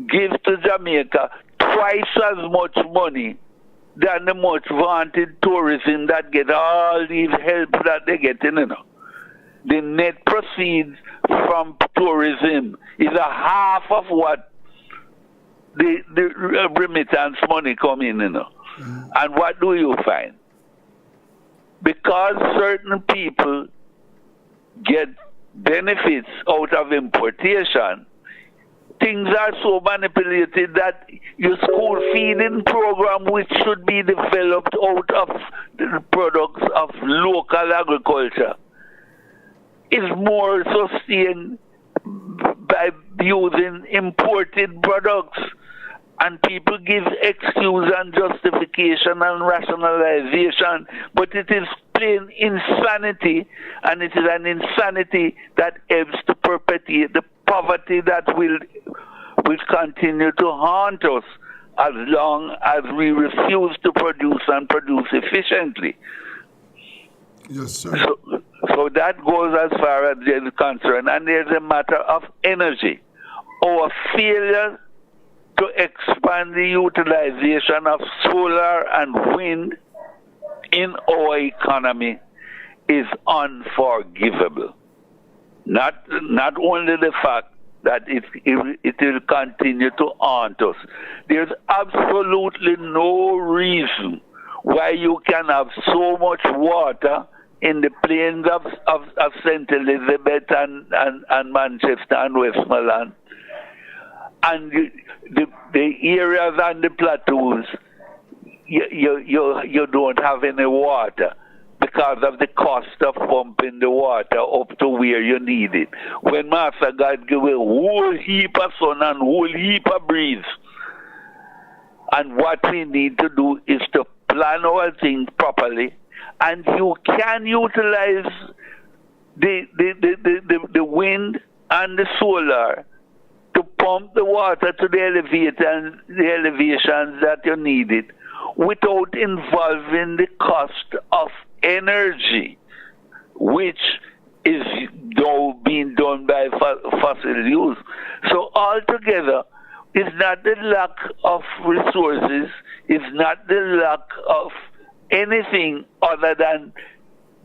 give to Jamaica twice as much money than the much vaunted tourism that get all these help that they get in. The net proceeds from tourism is a half of what the remittance money come in. And what do you find? Because certain people get benefits out of importation, things are so manipulated that your school feeding program, which should be developed out of the products of local agriculture, is more sustained by using imported products. And people give excuse and justification and rationalization, but it is plain insanity, and it is an insanity that helps to perpetuate the poverty that will continue to haunt us as long as we refuse to produce and produce efficiently. Yes, sir. So that goes as far as there is concerned. And there's a matter of energy. Our failure to expand the utilization of solar and wind in our economy is unforgivable. Not only the fact that it will continue to haunt us. There's absolutely no reason why you can have so much water in the plains of St. Elizabeth and Manchester and Westmoreland, and the areas and the plateaus, you don't have any water because of the cost of pumping the water up to where you need it. When Master God give a whole heap of sun and whole heap of breeze, and what we need to do is to plan our things properly, and you can utilize the wind and the solar to pump the water to the elevations that you need it without involving the cost of energy, which is now being done by fossil use. So altogether, it's not the lack of resources, it's not the lack of anything other than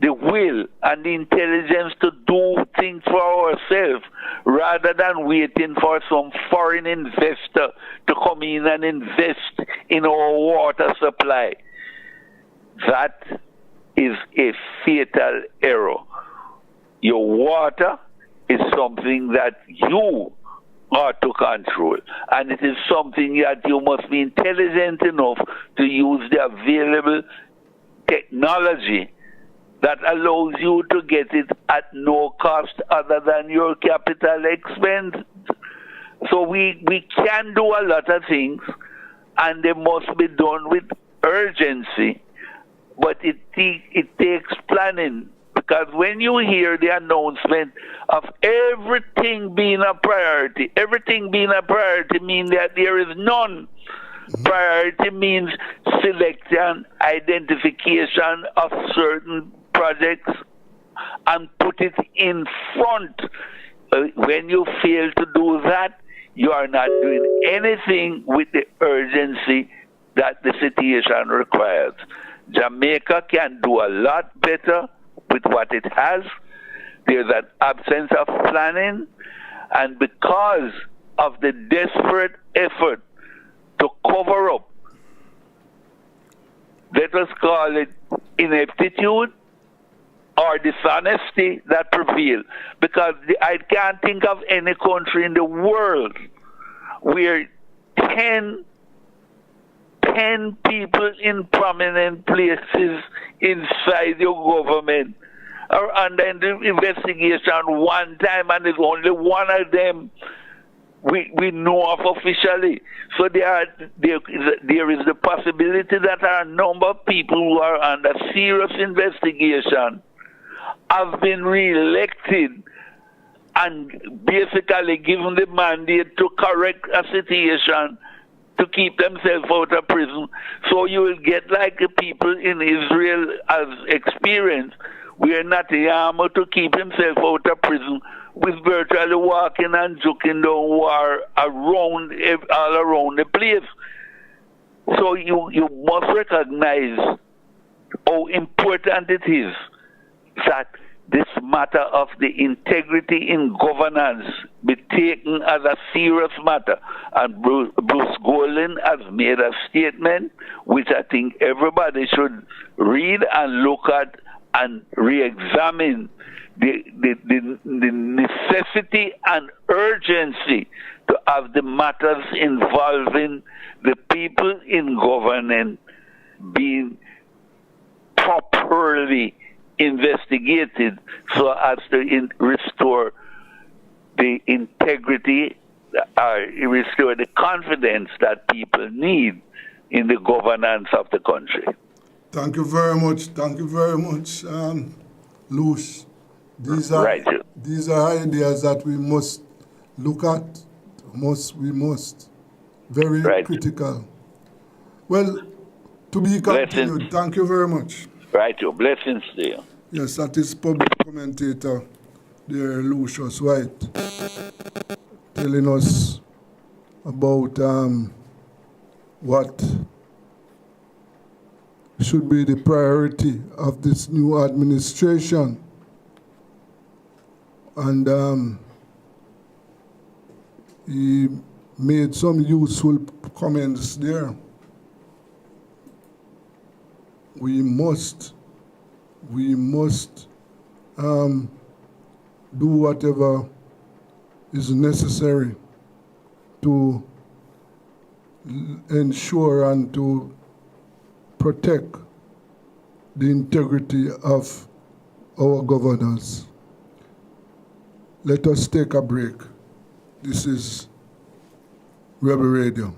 the will and the intelligence to do things for ourselves rather than waiting for some foreign investor to come in and invest in our water supply. That is a fatal error. Your water is something that you are to control, and it is something that you must be intelligent enough to use the available technology that allows you to get it at no cost other than your capital expense. So we can do a lot of things, and they must be done with urgency, but it takes planning. Because when you hear the announcement of everything being a priority means that there is none. Priority means selection, identification of certain projects, and put it in front. When you fail to do that, you are not doing anything with the urgency that the situation requires. Jamaica can do a lot better with what it has. There's an absence of planning, and because of the desperate effort to cover up, let us call it ineptitude or dishonesty that prevail. Because I can't think of any country in the world where 10 people in prominent places inside your government are under investigation one time, and there's only one of them we know of officially. So there is the possibility that a number of people who are under serious investigation have been re-elected and basically given the mandate to correct a situation to keep themselves out of prison. So you will get like the people in Israel has experienced, where Netanyahu to keep himself out of prison with virtually walking and joking down war all around the place. So you must recognize how important it is that this matter of the integrity in governance be taken as a serious matter. And Bruce Golding has made a statement which I think everybody should read and look at and re-examine the necessity and urgency to have the matters involving the people in governance being properly investigated so as to restore the integrity, restore the confidence that people need in the governance of the country. Thank you very much. Thank you very much, Lush. These are ideas that we must look at. We must. Very critical. Well, to be continued. Blessings. Thank you very much. Right, your blessings to you. Yes, that is public commentator, dear Lucius White, telling us about what should be the priority of this new administration. And he made some useful comments there. We must do whatever is necessary to ensure and to protect the integrity of our governors. Let us take a break. This is Rebel Radio.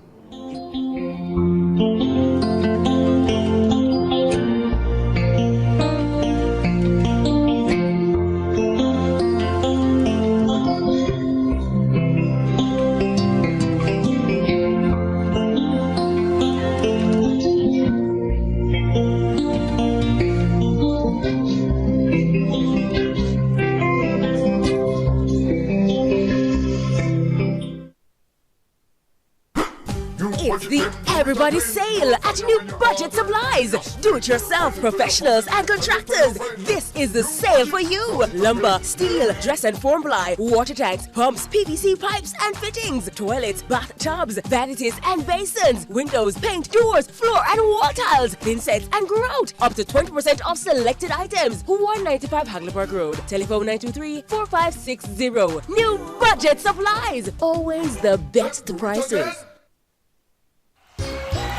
It's the Everybody Sale at New Budget Supplies. Do-it-yourself professionals and contractors. This is the sale for you. Lumber, steel, dress and form ply, water tanks, pumps, PVC pipes and fittings, toilets, bathtubs, vanities and basins, windows, paint, doors, floor and wall tiles, thin sets and grout. Up to 20% off selected items. 195 Hagleyburg Road. Telephone 923-4560. New Budget Supplies. Always the best prices.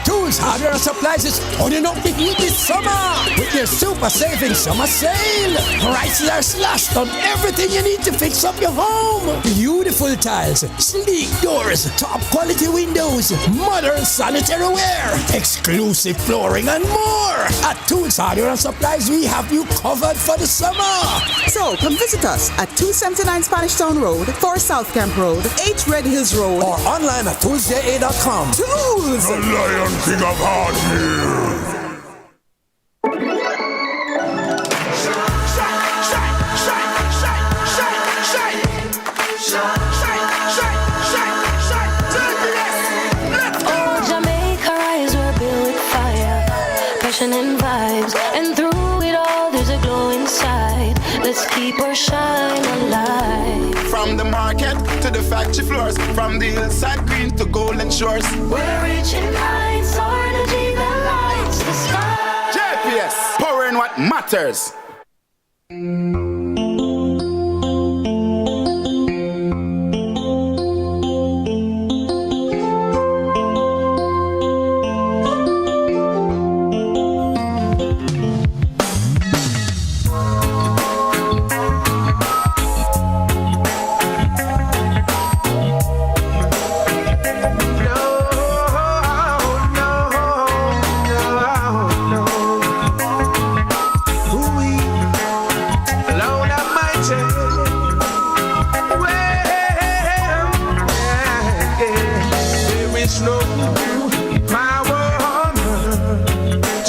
Tools, hardware, and supplies is turning up the heat this summer with their super saving summer sale. Prices are slashed on everything you need to fix up your home. Beautiful tiles, sleek doors, top quality windows, modern sanitary ware, exclusive flooring, and more. At Tools, hardware, and supplies, we have you covered for the summer. So come visit us at 279 Spanish Town Road, 4 South Camp Road, 8 Red Hills Road, or online at toolsja.com. Tools! The Lion King of Hardware. And vibes, and through it all there's a glow inside. Let's keep our shine alive. From the market to the factory floors, from the hillside green to golden shores, we're reaching heights, our energy that lights the sky. JPS, power in what matters.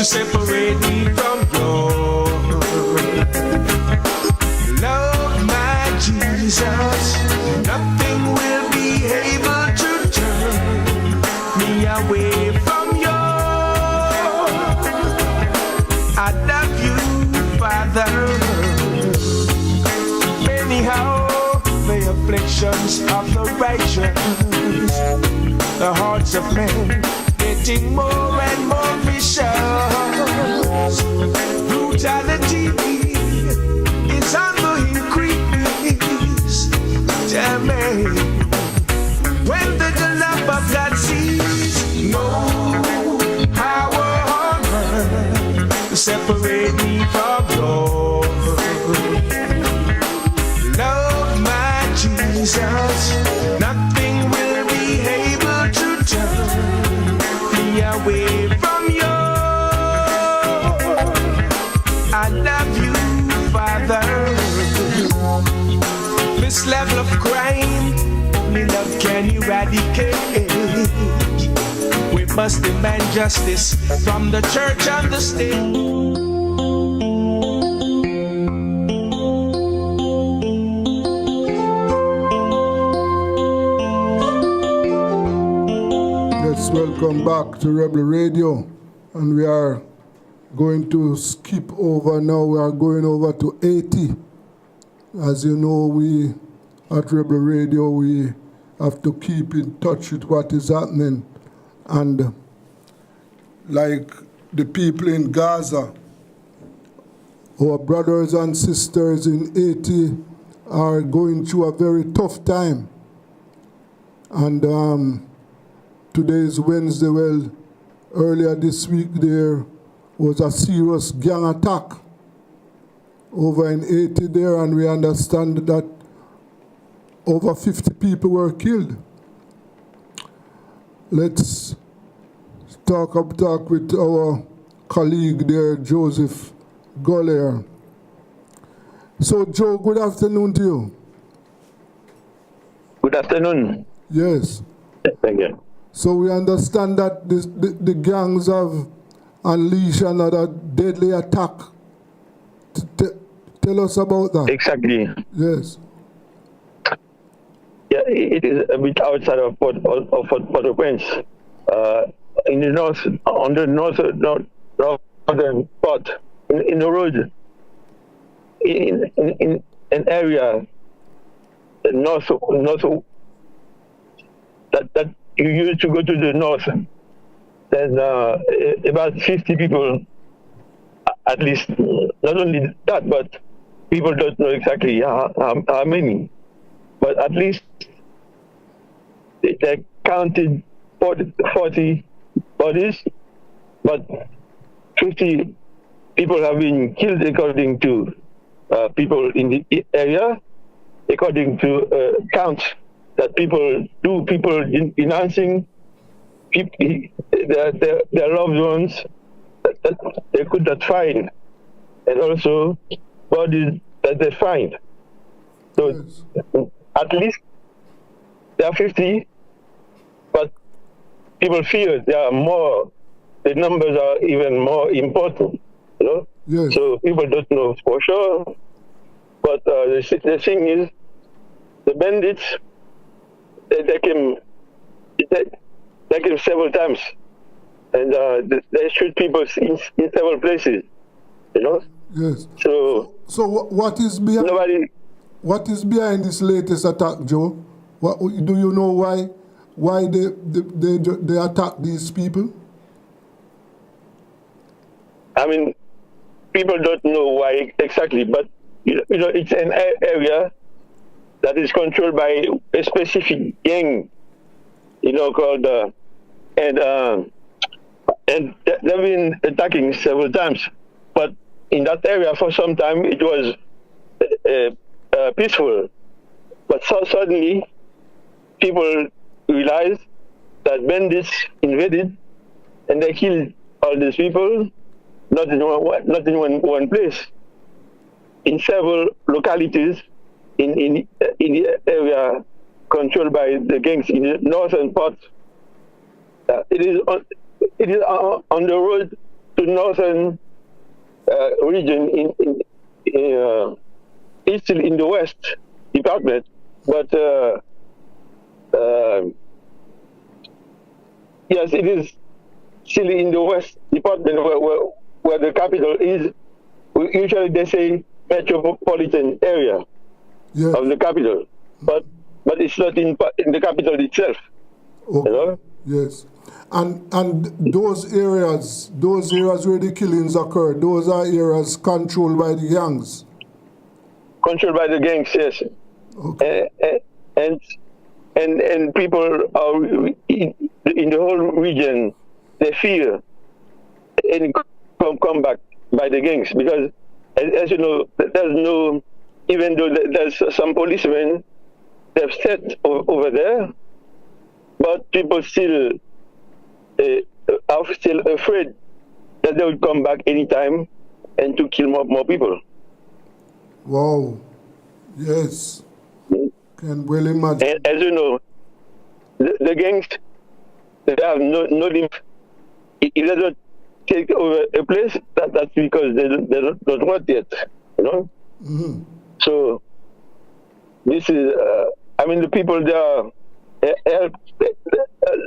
Separate me from your love, my Jesus. Nothing will be able to turn me away from you. I love you, Father. Anyhow, the afflictions of the righteous, the hearts of men getting more and more vicious. Brutality is on the increase. Tell me, when the love of God sees no power on earth to separate me from your love, my Jesus, nothing will be able to turn away from you. I love you, Father. This level of crime, only love can eradicate. We must demand justice from the church and the state. Welcome back to Rebel Radio, and we are going to skip over now. We are going over to 80 As you know, we at Rebel Radio, we have to keep in touch with what is happening. And like the people in Gaza, our brothers and sisters in Haiti are going through a very tough time. And today is Wednesday. Well, earlier this week there was a serious gang attack over in Haiti there, and we understand that over 50 people were killed. Let's talk with our colleague there, Joseph Goller. So, Joe, good afternoon to you. Good afternoon. Yes. Thank you. So we understand that the gangs have unleashed another deadly attack. Tell us about that. Exactly. Yes. Yeah, it is a bit outside of Port-au-Prince. In the north, on the northern part, in the road, in an area north that you used to go to the north, then about 50 people, at least, not only that, but people don't know exactly how many, but at least they counted 40 bodies, but 50 people have been killed according to people in the area, according to counts that people denouncing their loved ones that they could not find, and also bodies that they find. So yes. At least there are 50, but people fear there are more. The numbers are even more important, you know. Yes. So people don't know for sure. But the thing is, the bandits, they came several times, and they shoot people in several places, you know. Yes. So what is behind? What is behind this latest attack, Joe? What do you know? Why they attack these people? I mean, people don't know why exactly, but you know, it's an area that is controlled by a specific gang, you know, called and they've been attacking several times. But in that area for some time it was peaceful. But so suddenly people realized that bandits invaded and they killed all these people, not in one place, in several localities in the area controlled by the gangs in the northern part. It is on the road to northern region it's still in the west department, but yes, it is still in the west department where the capital is. Usually they say metropolitan area. Yes. Of the capital, but it's not in the capital itself. Okay. You know? Yes, and those areas where the killings occur, those are areas controlled by the gangs. Controlled by the gangs, yes. Okay. And people are in the whole region. They fear any comeback by the gangs because, as you know, there's no. Even though there's some policemen they've set over there, but people still are still afraid that they will come back anytime and to kill more people. Wow. Yes. Can well imagine. And as you know, the gangs, they have no limit. If they don't take over a place, that's because they don't want yet, you know? Mm-hmm. So this is, I mean, the people there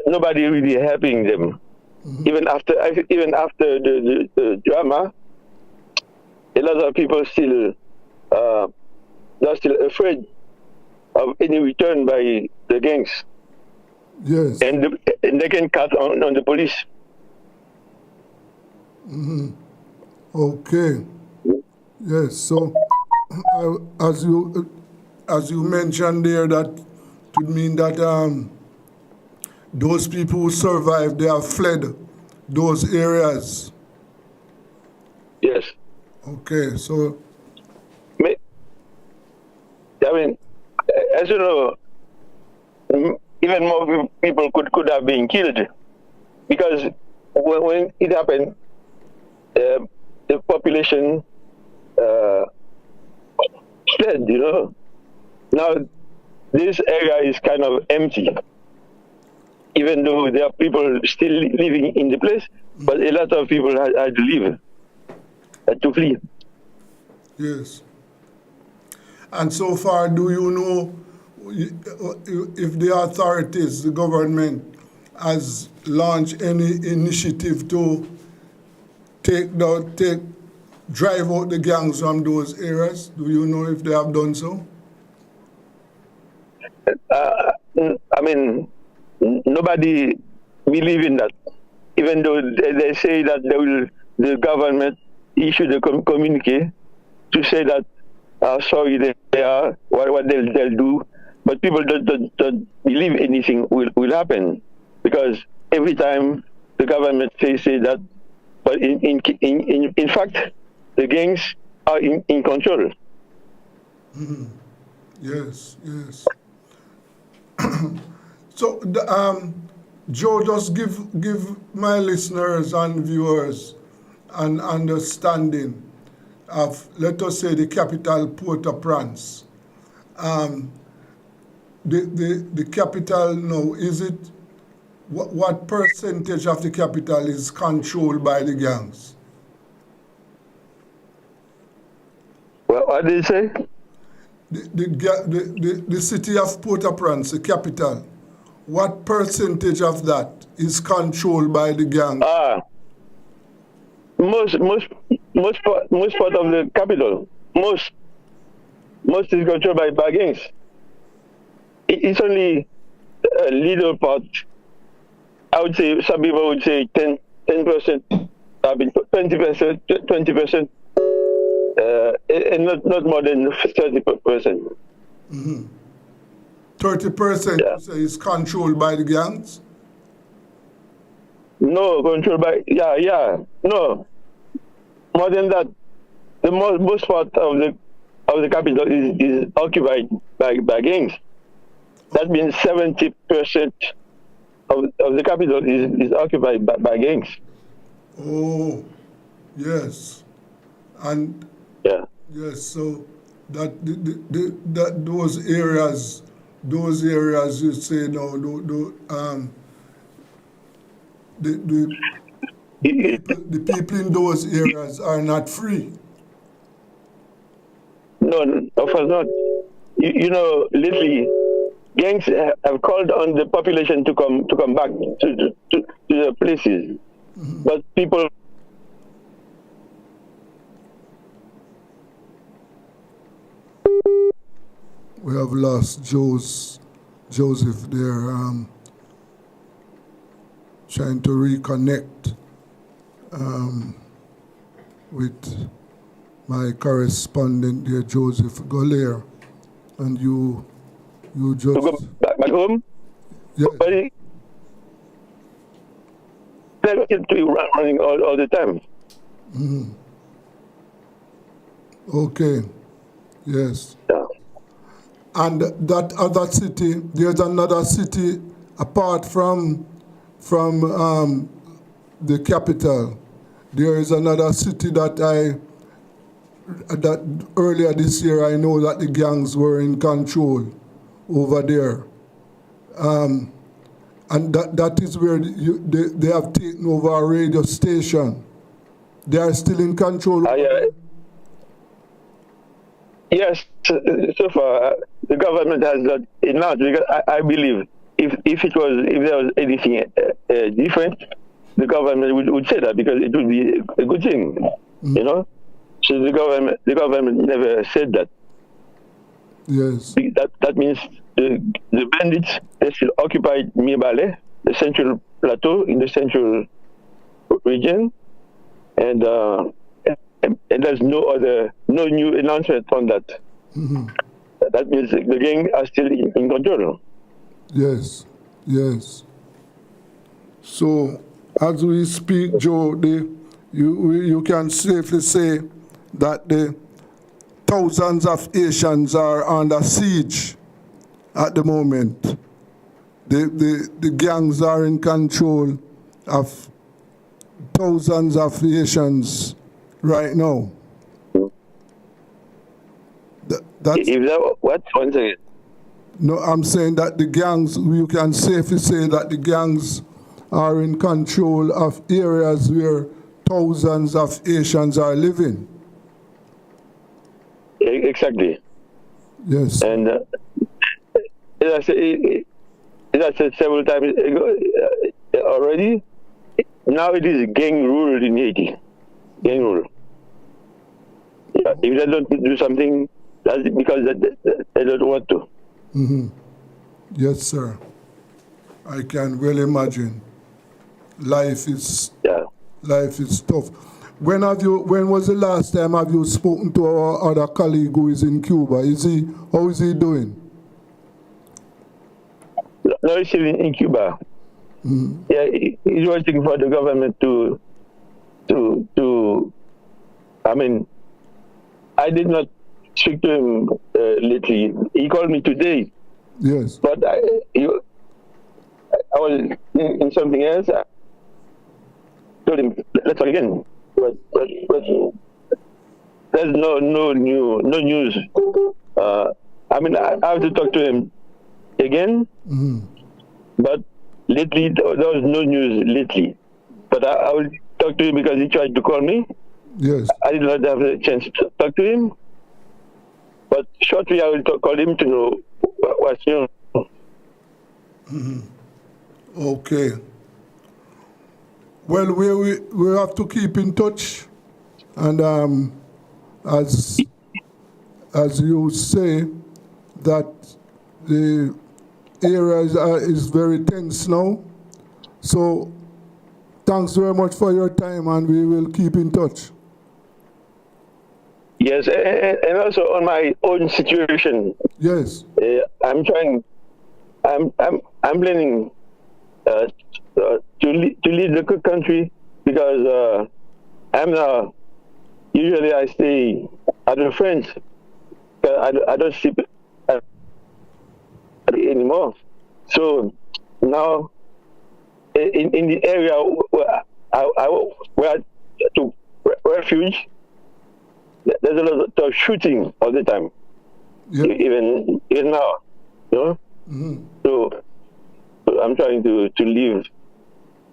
nobody really helping them. Mm-hmm. Even after the drama, a lot of people still they're still afraid of any return by the gangs. Yes. And they can cut on the police. Okay. Yes. So, as you mentioned there, that would mean that those people who survived, they have fled those areas. Yes. Okay. So. I mean, as you know, even more people could have been killed, because when it happened, the population fled. You know, now this area is kind of empty, even though there are people still living in the place, but a lot of people had to leave, had to flee. Yes. And so far, do you know if the authorities, the government, has launched any initiative to drive out the gangs from those areas? Do you know if they have done so? I mean, nobody believes in that, even though they say that the government issued a communique to say that sorry they are, what they'll do, but people don't believe anything will happen, because every time the government say that, but in fact the gangs are in control. Mm-hmm. Yes. So Joe, just give my listeners and viewers an understanding of, let us say, the capital, Port-au-Prince. The capital now, is it, what percentage of the capital is controlled by the gangs? Well, what did you say? The city of Port-au-Prince, the capital, what percentage of that is controlled by the gangs? Most part of the capital, most is controlled by gangs. It's only a little part. I would say, some people would say 10%, 20%, 20%, and not more than 30%. Mm-hmm. 30% you say is controlled by the gangs? No, controlled by, no. More than that, the most part of the capital is occupied by gangs. That means 70% of the capital is occupied by gangs. Oh, yes. And yes, so that those areas you say now, the people in those areas are not free. No, of course not. You know, lately, gangs have called on the population to come back to the places, but people. We have lost Joseph there, trying to reconnect with my correspondent there, Joseph Golair, and you just... To go back home? Yes. But they're to be running all the time. Mm-hmm. Okay, yes. Yeah. And that other city, there's another city apart from the capital. There is another city that earlier this year I know that the gangs were in control over there. And that is where they have taken over a radio station. They are still in control. Yes, so far the government has not enough, because I believe if there was anything different, the government would say that, because it would be a good thing, you know. So the government never said that. Yes. That means the bandits, they still occupy Mibale, the central plateau in the central region, and there's no new announcement on that. Mm-hmm. That means the gang are still in control. Yes, yes. So, as we speak, Joe, you can safely say that the thousands of Haitians are under siege at the moment. The gangs are in control of thousands of Haitians right now. If that, what? Once again. No, I'm saying that the gangs, you can safely say that the gangs are in control of areas where thousands of Haitians are living. Exactly. Yes. And as I said several times ago, already, now it is gang rule in Haiti. Gang rule. Yeah, if they don't do something, that's because they don't want to. Mm-hmm. Yes, sir. I can well imagine. Life is tough. When was the last time have you spoken to our other colleague who is in Cuba? How is he doing? No, he's still in Cuba. Mm-hmm. Yeah, he's waiting for the government to. I mean, I did not speak to him lately. He called me today. Yes. But I was in something else. I told him, let's talk again. But there's no news. I mean, I have to talk to him again. Mm-hmm. But lately, there was no news lately. But I will talk to him because he tried to call me. Yes. I did not have a chance to talk to him. But shortly, I will call him to know what's new. Mm-hmm. Okay. Well, we have to keep in touch, and as you say, that the area is very tense now. So, thanks very much for your time, and we will keep in touch. Yes, and also on my own situation. Yes. I'm planning to leave the country because usually I stay at a friend's. I don't sleep anymore. So now in the area where I took refuge, there's a lot of shooting all the time. Yep. Even now, you know. Mm-hmm. So I'm trying to leave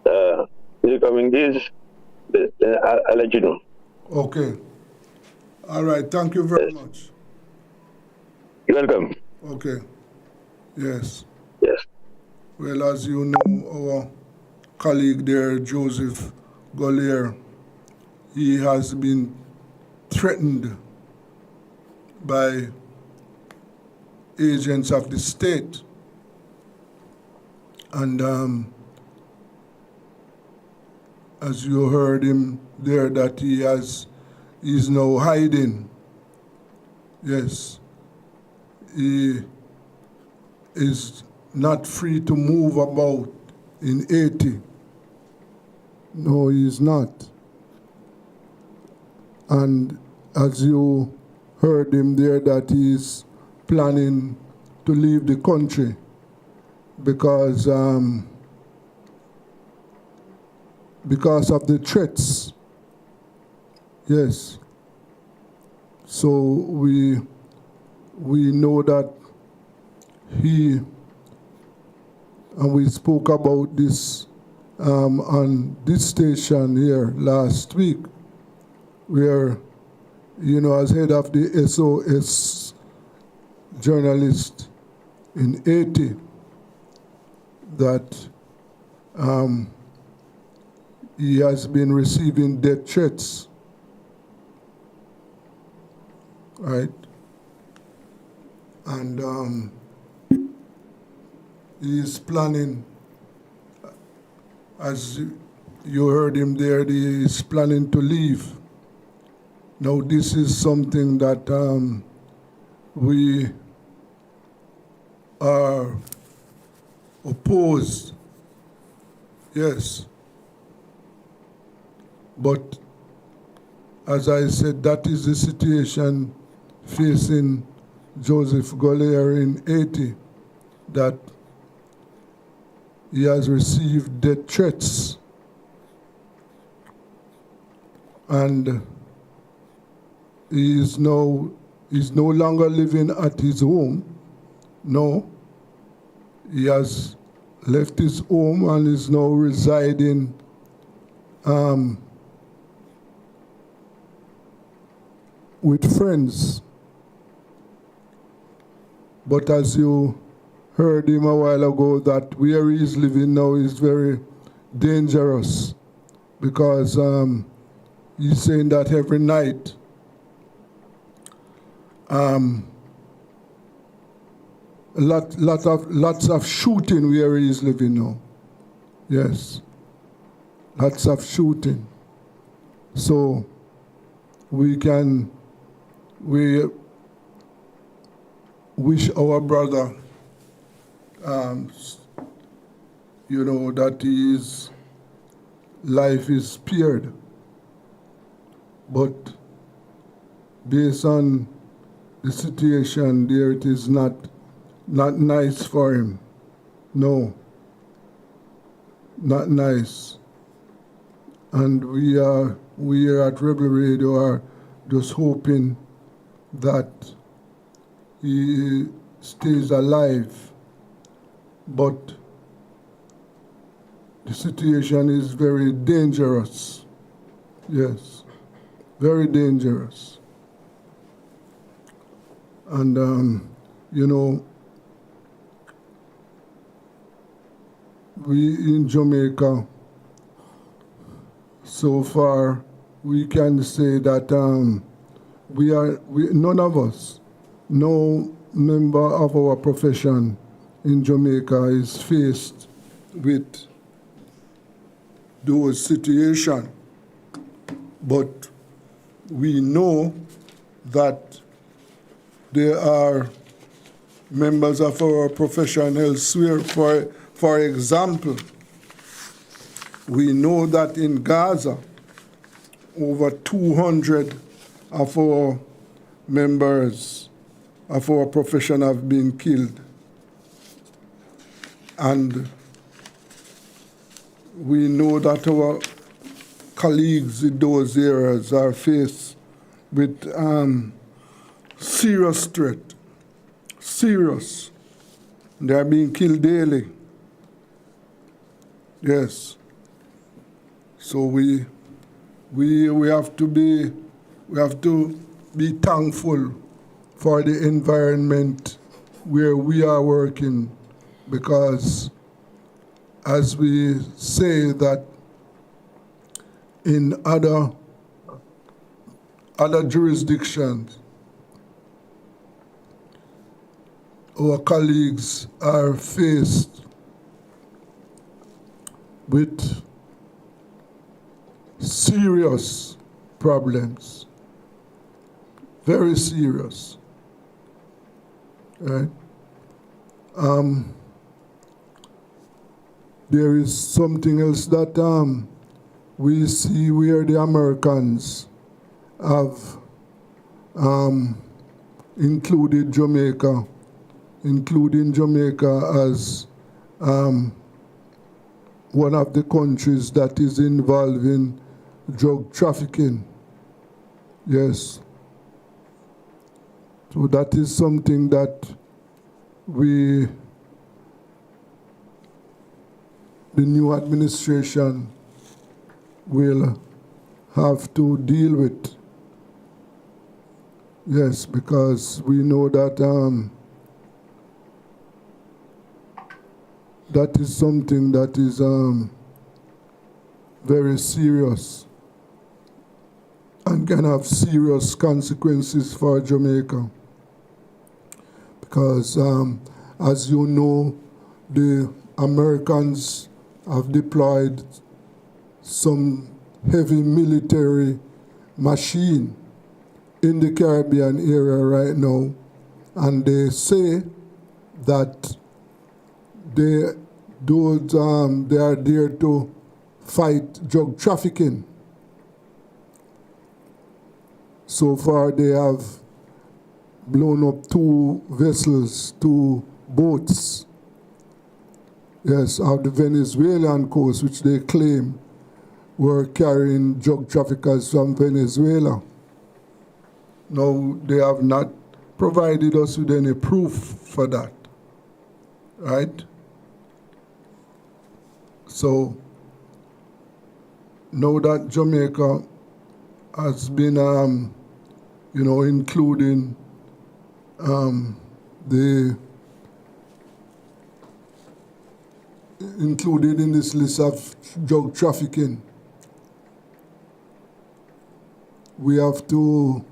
in the coming days. I'll let you know. Okay. All right. Thank you very much. You're welcome. Okay. Yes. Yes. Well, as you know, our colleague there, Joseph Gollier, he has been threatened by agents of the state. And as you heard him there, that he's now hiding. Yes. He is not free to move about in Haiti. No, he is not. And as you heard him there, that he is planning to leave the country because of the threats. Yes. So we know that and we spoke about this on this station here last week, where, as head of the SOS journalist in Haiti, that he has been receiving death threats, right? and he is planning, as you heard him there, he is planning to leave. Now this is something that we are opposed, yes. But as I said, that is the situation facing Joseph Golier in Haiti, that he has received death threats. And he is no longer living at his home. No, he has left his home and is now residing with friends. But as you heard him a while ago, that where he is living now is very dangerous, because he's saying that every night lots of shooting where he is living now. Yes, lots of shooting. So we wish our brother, that his life is spared. But based on the situation there, it is not nice for him. No, not nice. And we here at Rebel Radio are just hoping that he stays alive. But the situation is very dangerous. Yes, very dangerous. And, we in Jamaica, so far, we can say that none of us, no member of our profession in Jamaica is faced with those situations. But we know that there are members of our profession elsewhere. For example, we know that in Gaza, over 200 of our members of our profession have been killed. And we know that our colleagues in those areas are faced with serious threat, serious. They are being killed daily. Yes. So we have to be thankful for the environment where we are working, because as we say that in other jurisdictions, our colleagues are faced with serious problems, very serious, right? There is something else that we see where the Americans have including Jamaica as one of the countries that is involved in drug trafficking. Yes. So that is something that the new administration will have to deal with. Yes, because we know that that is something that is very serious and can have serious consequences for Jamaica. because as you know, the Americans have deployed some heavy military machine in the Caribbean area right now, and they say that they are there to fight drug trafficking. So far they have blown up 2 vessels, 2 boats, yes, of the Venezuelan coast, which they claim were carrying drug traffickers from Venezuela. Now, they have not provided us with any proof for that, right? So, now that Jamaica has been, including included in this list of drug trafficking, we have to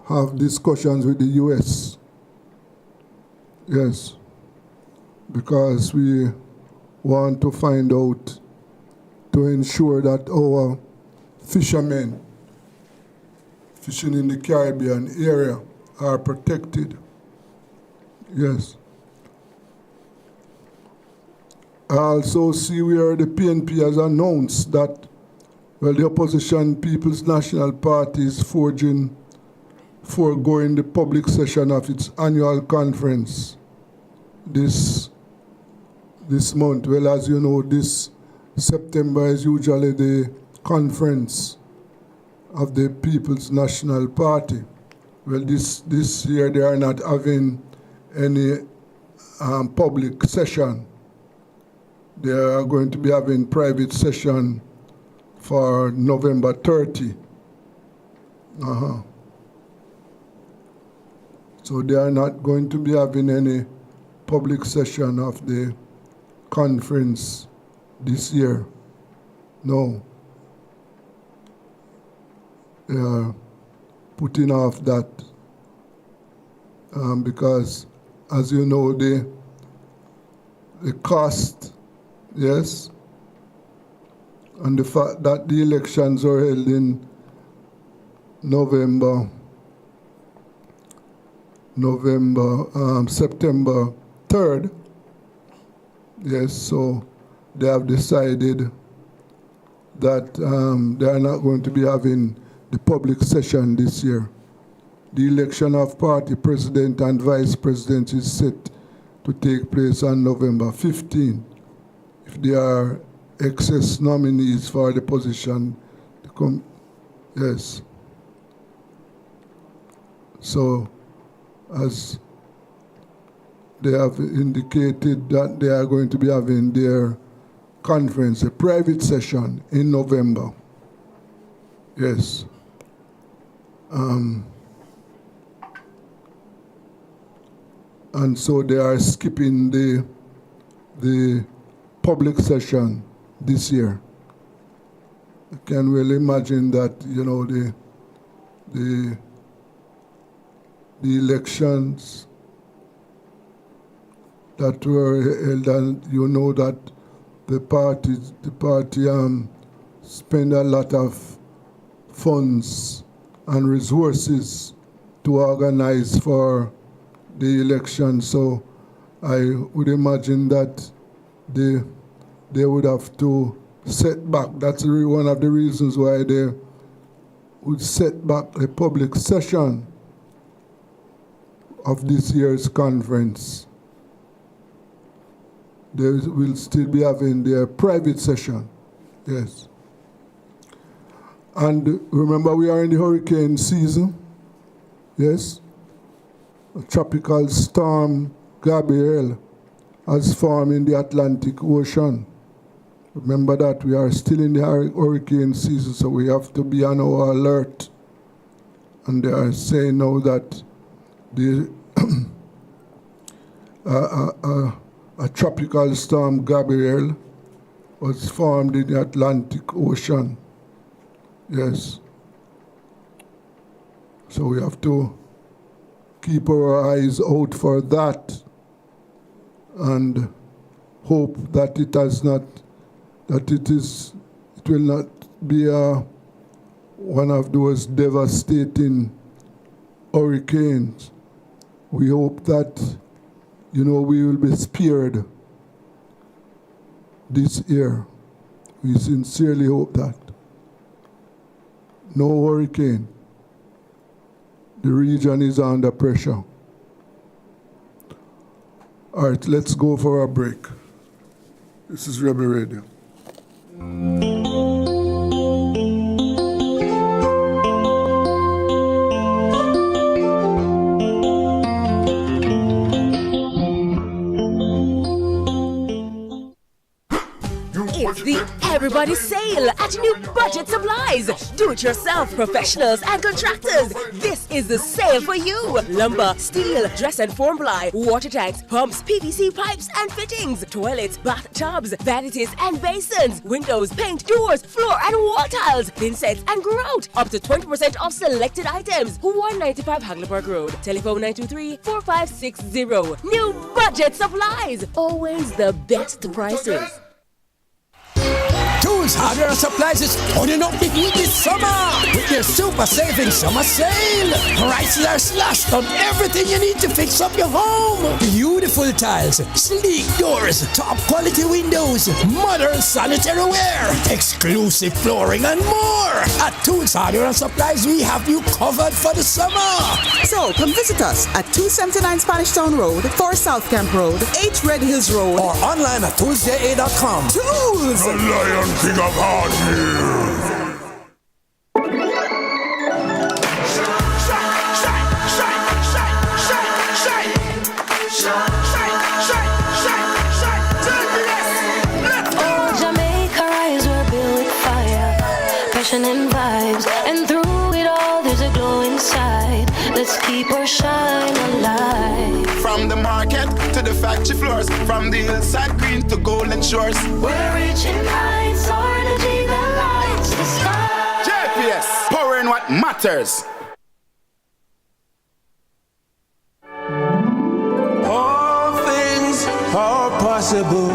have discussions with the US. Yes, because we want to find out, to ensure that our fishermen fishing in the Caribbean area are protected. Yes. I also see where the PNP has announced that, well, the opposition People's National Party is foregoing the public session of its annual conference this month. Well, as you know, this September is usually the conference of the People's National Party. Well, this year they are not having any public session. They are going to be having private session for November 30. So they are not going to be having any public session of the conference this year. No. They are putting off that because, as you know, the cost, yes, and the fact that the elections are held in September 3rd, yes, so they have decided that they are not going to be having the public session this year. The election of party president and vice president is set to take place on November 15. If there are excess nominees for the position to come, yes. So, as they have indicated that they are going to be having their conference, a private session in November. Yes. And so they are skipping the public session this year. You can well imagine that, you know, the elections that were held, and you know that the party spend a lot of funds and resources to organize for the election. So I would imagine that they would have to set back. That's one of the reasons why they would set back a public session of this year's conference. They will still be having their private session, yes. And remember, we are in the hurricane season, yes? A tropical storm, Gabrielle, has formed in the Atlantic Ocean. Remember that we are still in the hurricane season, so we have to be on our alert. And they are saying now that the a tropical storm, Gabrielle, was formed in the Atlantic Ocean. Yes. So we have to keep our eyes out for that and hope that it will not be one of those devastating hurricanes. We hope that, we will be spared this year. We sincerely hope that. No hurricane. The region is under pressure. All right, let's go for a break. This is Rebel Radio. It's the Everybody Sale at New Budget Supplies. Do-it-yourself professionals and contractors. This is the sale for you. Lumber, steel, dress and form ply, water tanks, pumps, PVC pipes and fittings, toilets, bathtubs, vanities and basins, windows, paint, doors, floor and wall tiles, thin sets and grout. Up to 20% off selected items. 195 Hagleyburg Road. Telephone 923-4560. New Budget Supplies. Always the best prices. Tools, hardware, and supplies is turning up the heat this summer with their super saving summer sale. Prices are slashed on everything you need to fix up your home. Beautiful tiles, sleek doors, top quality windows, modern sanitary ware, exclusive flooring, and more. At Tools, hardware, and supplies, we have you covered for the summer. So come visit us at 279 Spanish Town Road, 4 South Camp Road, 8 Red Hills Road, or online at toolsja.com. Tools! The Lion King of Hard Hills. Jamaica eyes were built with fire, passion and vibes, and through it all there's a glow inside. Let's keep our shine alive. From the market to the factory floors, from the hillside green to golden shores. We're reaching heights, our energy that lights the sky. JPS, powering what matters. All things are possible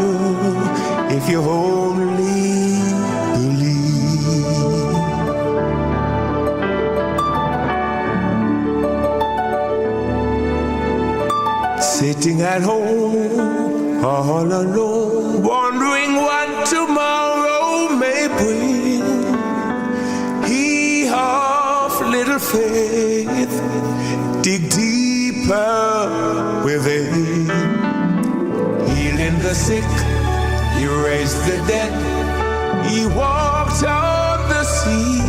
if you only believe. Sitting at home, all alone, wondering what tomorrow may bring. He of little faith, dig deeper within. Healing the sick, he raised the dead, he walked on the sea.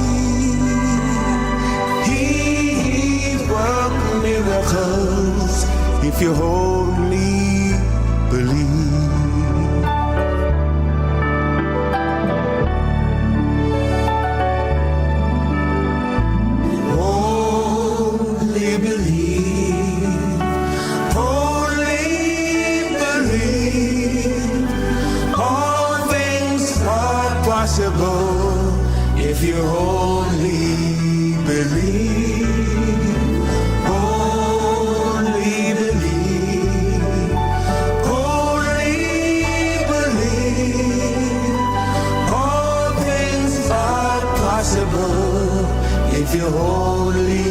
He worked miracles if you only believe. Only believe, only believe. All things are possible if you only believe. Only believe, only believe. All things are possible if you only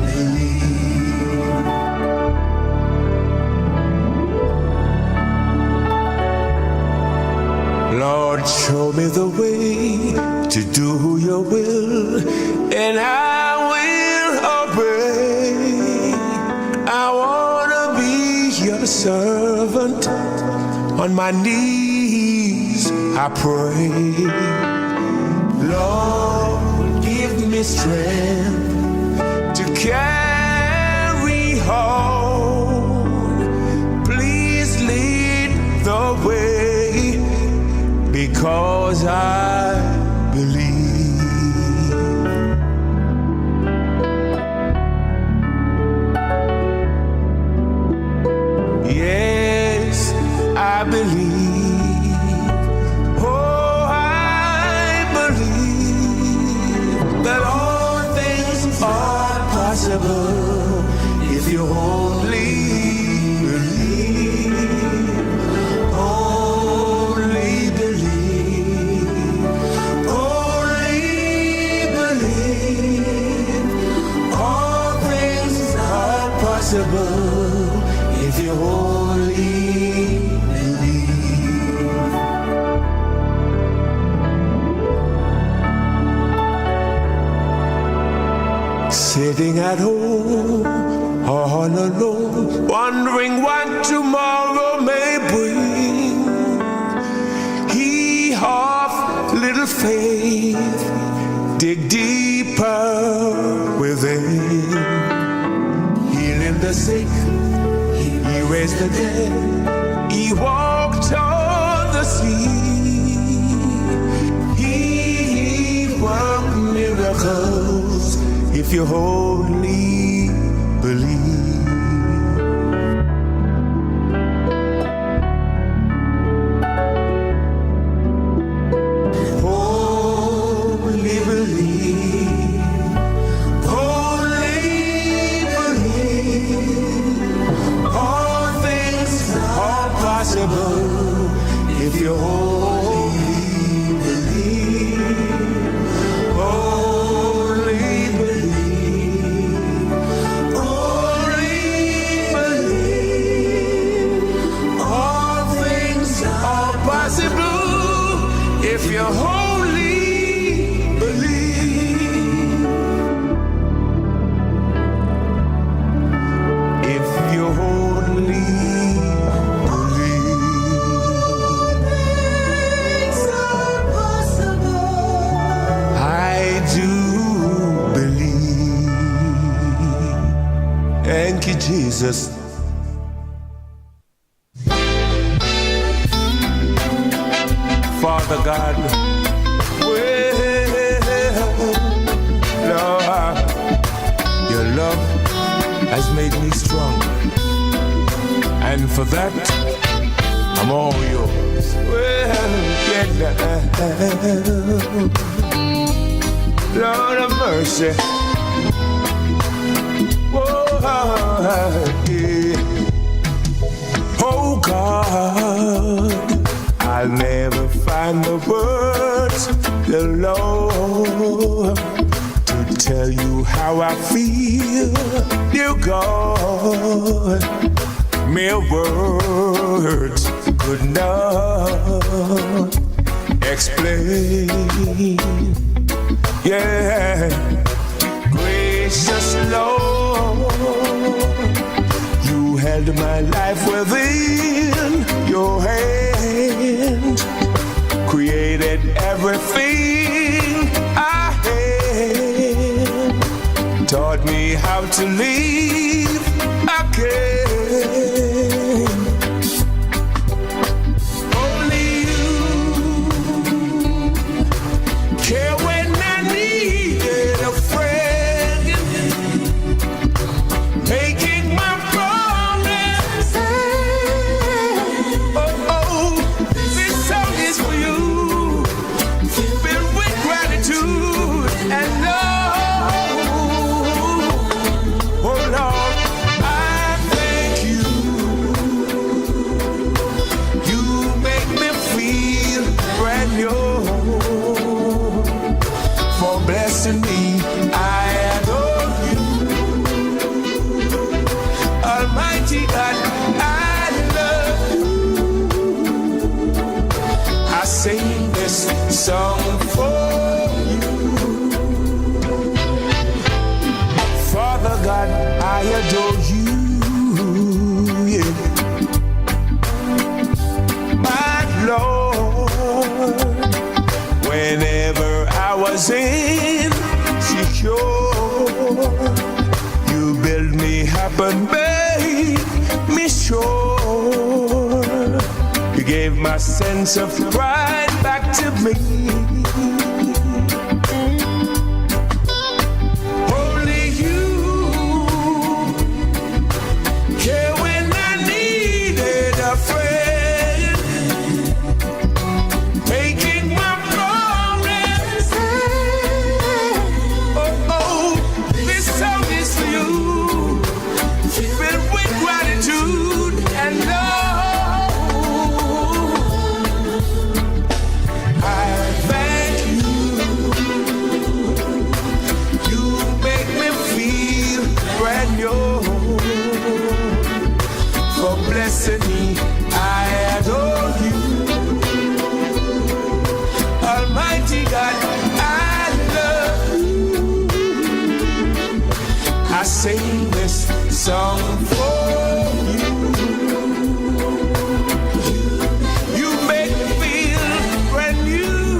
believe. Lord, show me the way to do your will, and I will obey. I wanna be your servant. On my knees I pray. Lord, give me strength to carry on. Please lead the way, because I believe. Yes, I believe. Oh, I believe that all things are possible if you only believe, only believe, only believe. All things are possible if you only believe. Sitting at home all alone, wondering what tomorrow may bring. He of little faith, dig deeper within. Healing the sick, he raised the dead, he walked on the sea. He worked miracles if you only believe. Only believe, only believe. All things are possible if you only believe. Only believe, only believe. All things are possible if you only believe. If you only thank you, Jesus. Father God, Lord, your love has made me strong, and for that, I'm all yours. Lord of mercy. Oh God, I'll never find the words, the Lord, to tell you how I feel, dear God. Mere words could not explain. Yeah, gracious Lord, you held my life within your hand, created everything I had, taught me how to live again. Only you care when I needed a friend, making my promise. Oh, this song is for you, filled with gratitude and love. Oh Lord, I thank you. You make me feel brand new. For blessing me, I adore you. Almighty God, I love you. I sing this song for you. Father God, I adore you. Yeah. My Lord, whenever I was insecure, you build me up and made me sure. You gave my sense of pride back to me. Only you care when I needed a friend, making my promise. Oh, this song is for you, destiny. I adore you, Almighty God. I love you. I sing this song for you. You make me feel brand new.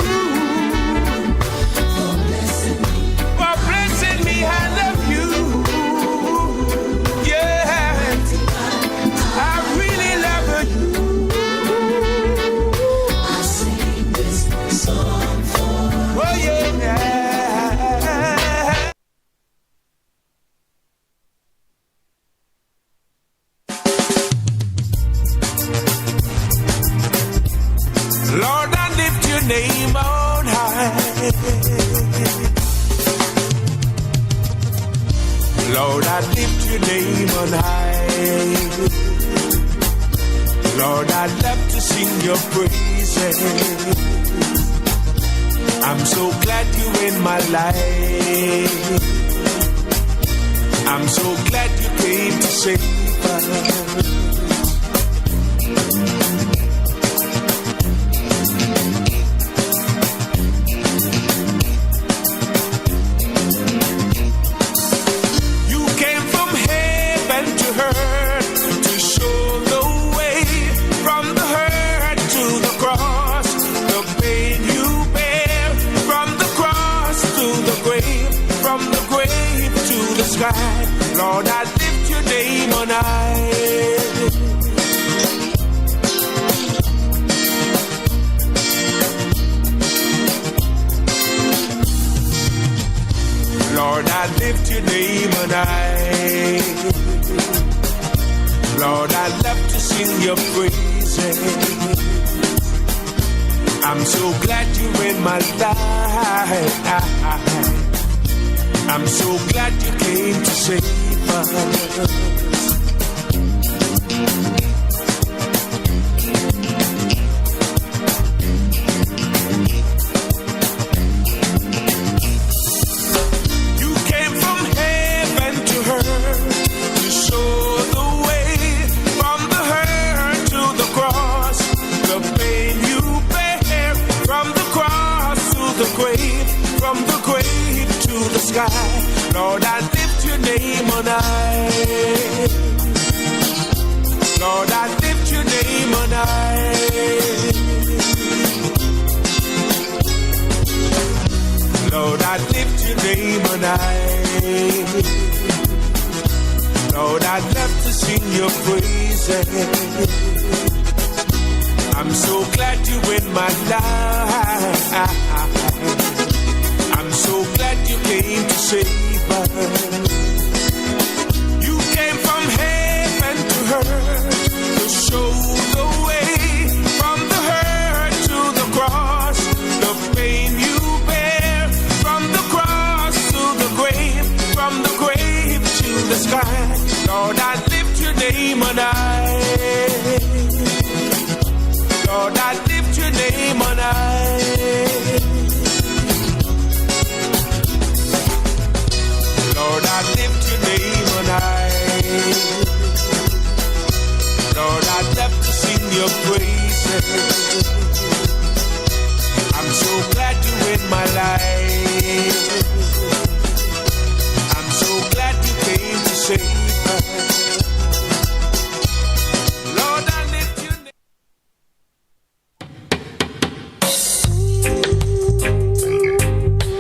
For blessing me, I love you. Yeah, I really love you. I sing this song for you. Oh yeah. Lord, I lift your name on high. Lord, I lift your name on high. Lord, I love to sing your praises. I'm so glad you're in my life. I'm so glad you came to save us. Lord, I lift your name on high. Lord, I lift your name on high. Lord, I love to sing your praises. I'm so glad you're in my life. I'm so glad you came to save us. You came from heaven to earth to show the way, from the hurt to the cross, the pain you bear, from the cross to the grave, from the grave to the sky. Lord, I lift your name on high. Lord, I lift your name on high. Lord, I lift your name on high. Lord, I love to sing your praises. I'm so glad you're in my life. I'm so glad you came to save us. You came from heaven to earth to show the way, from the hurt to the cross, the pain you bear, from the cross to the grave, from the grave to the sky. Lord, I lift your name on high. Lord, I lift your name on high. Lord, I lift your name on high. Lord, I love to sing your praises. I'm so glad you're in my life. I'm so glad you came to save us. Lord, I lift your name.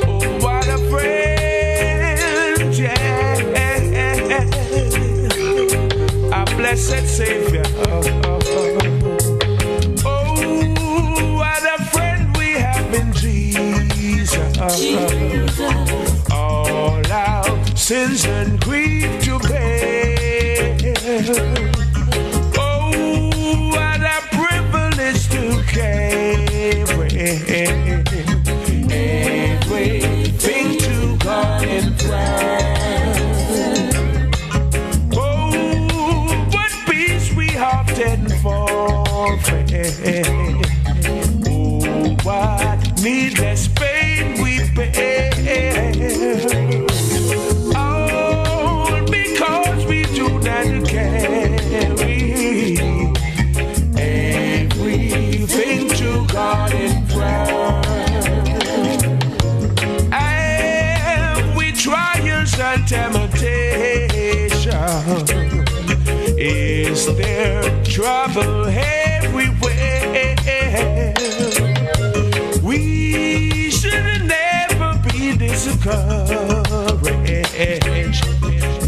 Oh, what a friend, yeah. Our blessed Savior. Oh, what a friend we have in Jesus. All our sins and grief to bear. Oh, what a privilege to carry everything to God in prayer. Oh, what peace we often forfeit. Oh, what needless pain we bear. All because we do not carry and temptation. Is there trouble everywhere? We should never be discouraged.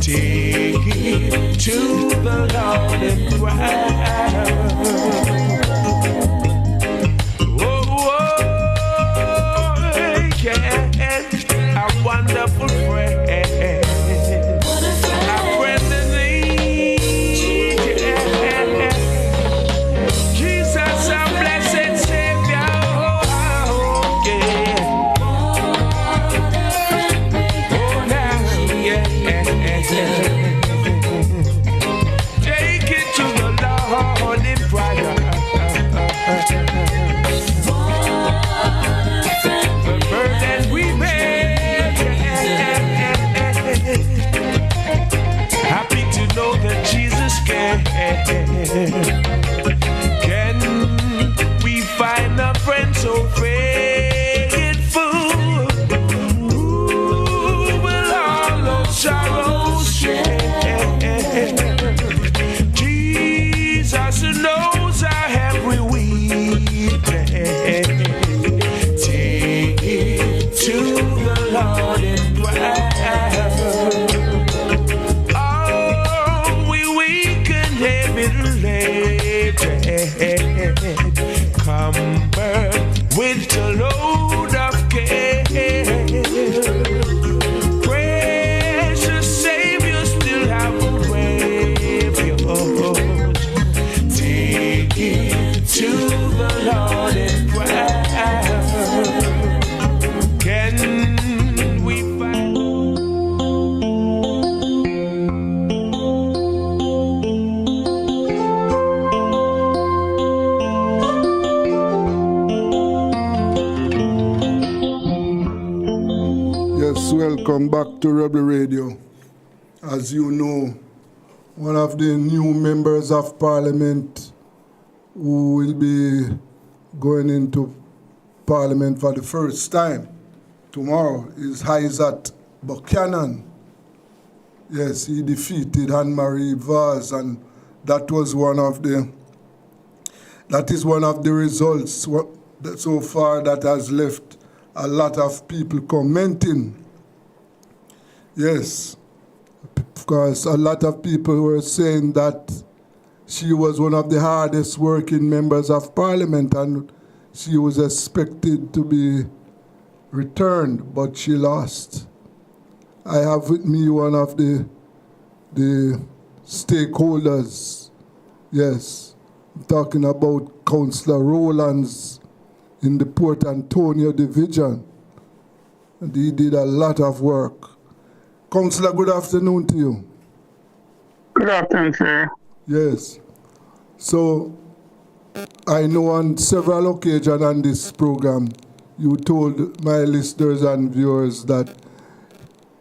Take it to the Lord in prayer. A wonderful friend, a friend in need. Jesus, our blessed Savior. Take it to the Lord in prayer. The burden we bear. Happy to know that Jesus cares. Can we find a friend so faithful who will all those sorrows share? Jesus knows our every weakness. Take it to the Lord in prayer. Oh, we weak and heavy laden, cumbered with the load of care. Precious Savior, still have a refuge. Take it to the Lord in prayer. Can we find? Yes, welcome back to Rebel Radio. As you know, one of the new members of Parliament who will be going into Parliament for the first time tomorrow is Isaac Buchanan. Yes, he defeated Anne-Marie Vaz, and that is one of the results so far that has left a lot of people commenting. Yes, because a lot of people were saying that she was one of the hardest working members of Parliament and she was expected to be returned, but she lost. I have with me one of the stakeholders. Yes, I'm talking about Councillor Rowlands in the Port Antonio division. And he did a lot of work. Councillor, good afternoon to you. Good afternoon, sir. Yes. So, I know on several occasions on this program, you told my listeners and viewers that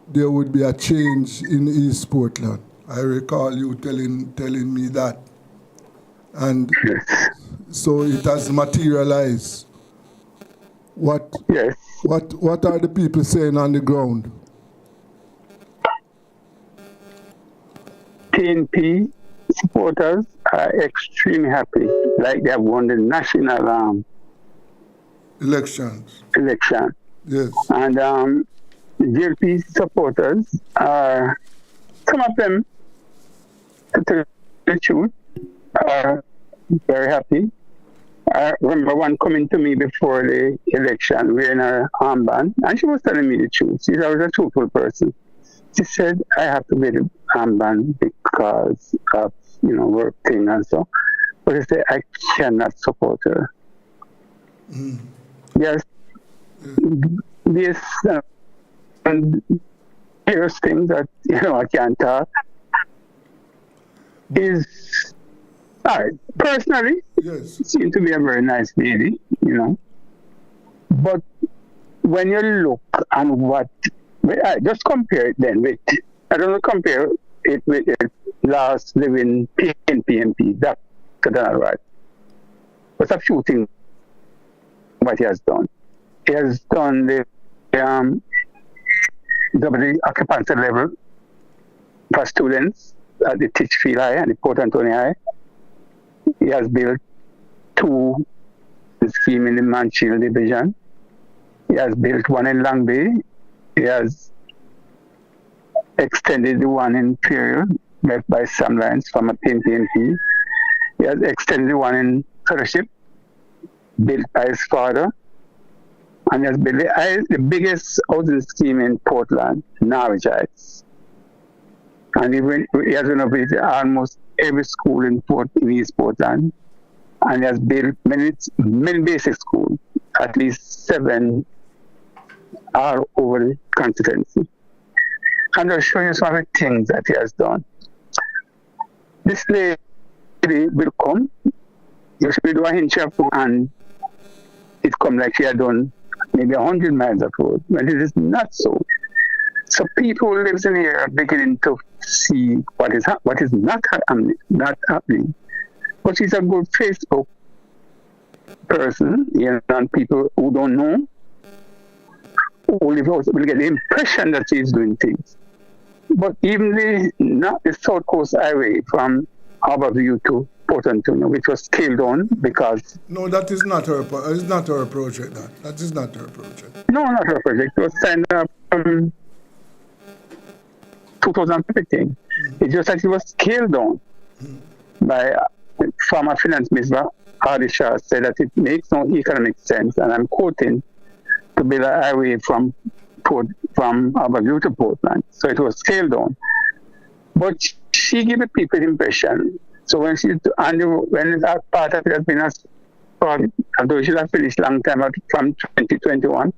there would be a change in East Portland. I recall you telling me that. And so it has materialized. What are the people saying on the ground? TNP supporters are extremely happy, like they have won the national election. Yes. And the JLP supporters are, some of them, to tell the truth, are very happy. I remember one coming to me before the election wearing her armband, and she was telling me the truth. She said I was a truthful person. She said I have to wear the armband because of, work thing and so. But I said I cannot support her. Mm. Yes, and here's things that I can't talk. Is all right. Personally, yes, she seems to be a very nice lady, But when you look and just compare it then with, I don't want to compare it with the last living PNP. That's all right. But a few things what he has done. He has done double the occupancy level for students at the Titchfield High and the Port Antonio High. He has built 2 scheme in the Manchill division. He has built 1 in Long Bay. He has extended the one in Imperial, led by Sam Lyons from a PNP. He has extended the one in Fellowship, built by his father. And he has built the biggest housing scheme in Portland, Norwich Heights. And he has renovated almost every school in East Portland. And he has built many basic schools, at least 7 all over the constituency. And I'll show you some of the things that he has done. This lady will come, you should do a hinge up, and it come like she had done maybe 100 miles of road. But it is not so. So people who live in here are beginning to see what is not happening. But she's a good Facebook person, and people who don't know, who live out, will get the impression that she's doing things. But even not the South Coast Highway from Harborview to Port Antonio, which was scaled on because... No, that is not her. It's not her project. That is not her project. No, not her project. It was signed up 2015. It's just that it was scaled down by former finance minister Hardy Shah said that it makes no economic sense, and I'm quoting, to build a highway from Harborview to Portland. So it was scaled down. But she gave the people the impression. So when that part of it has been although she have finished long time from 2021,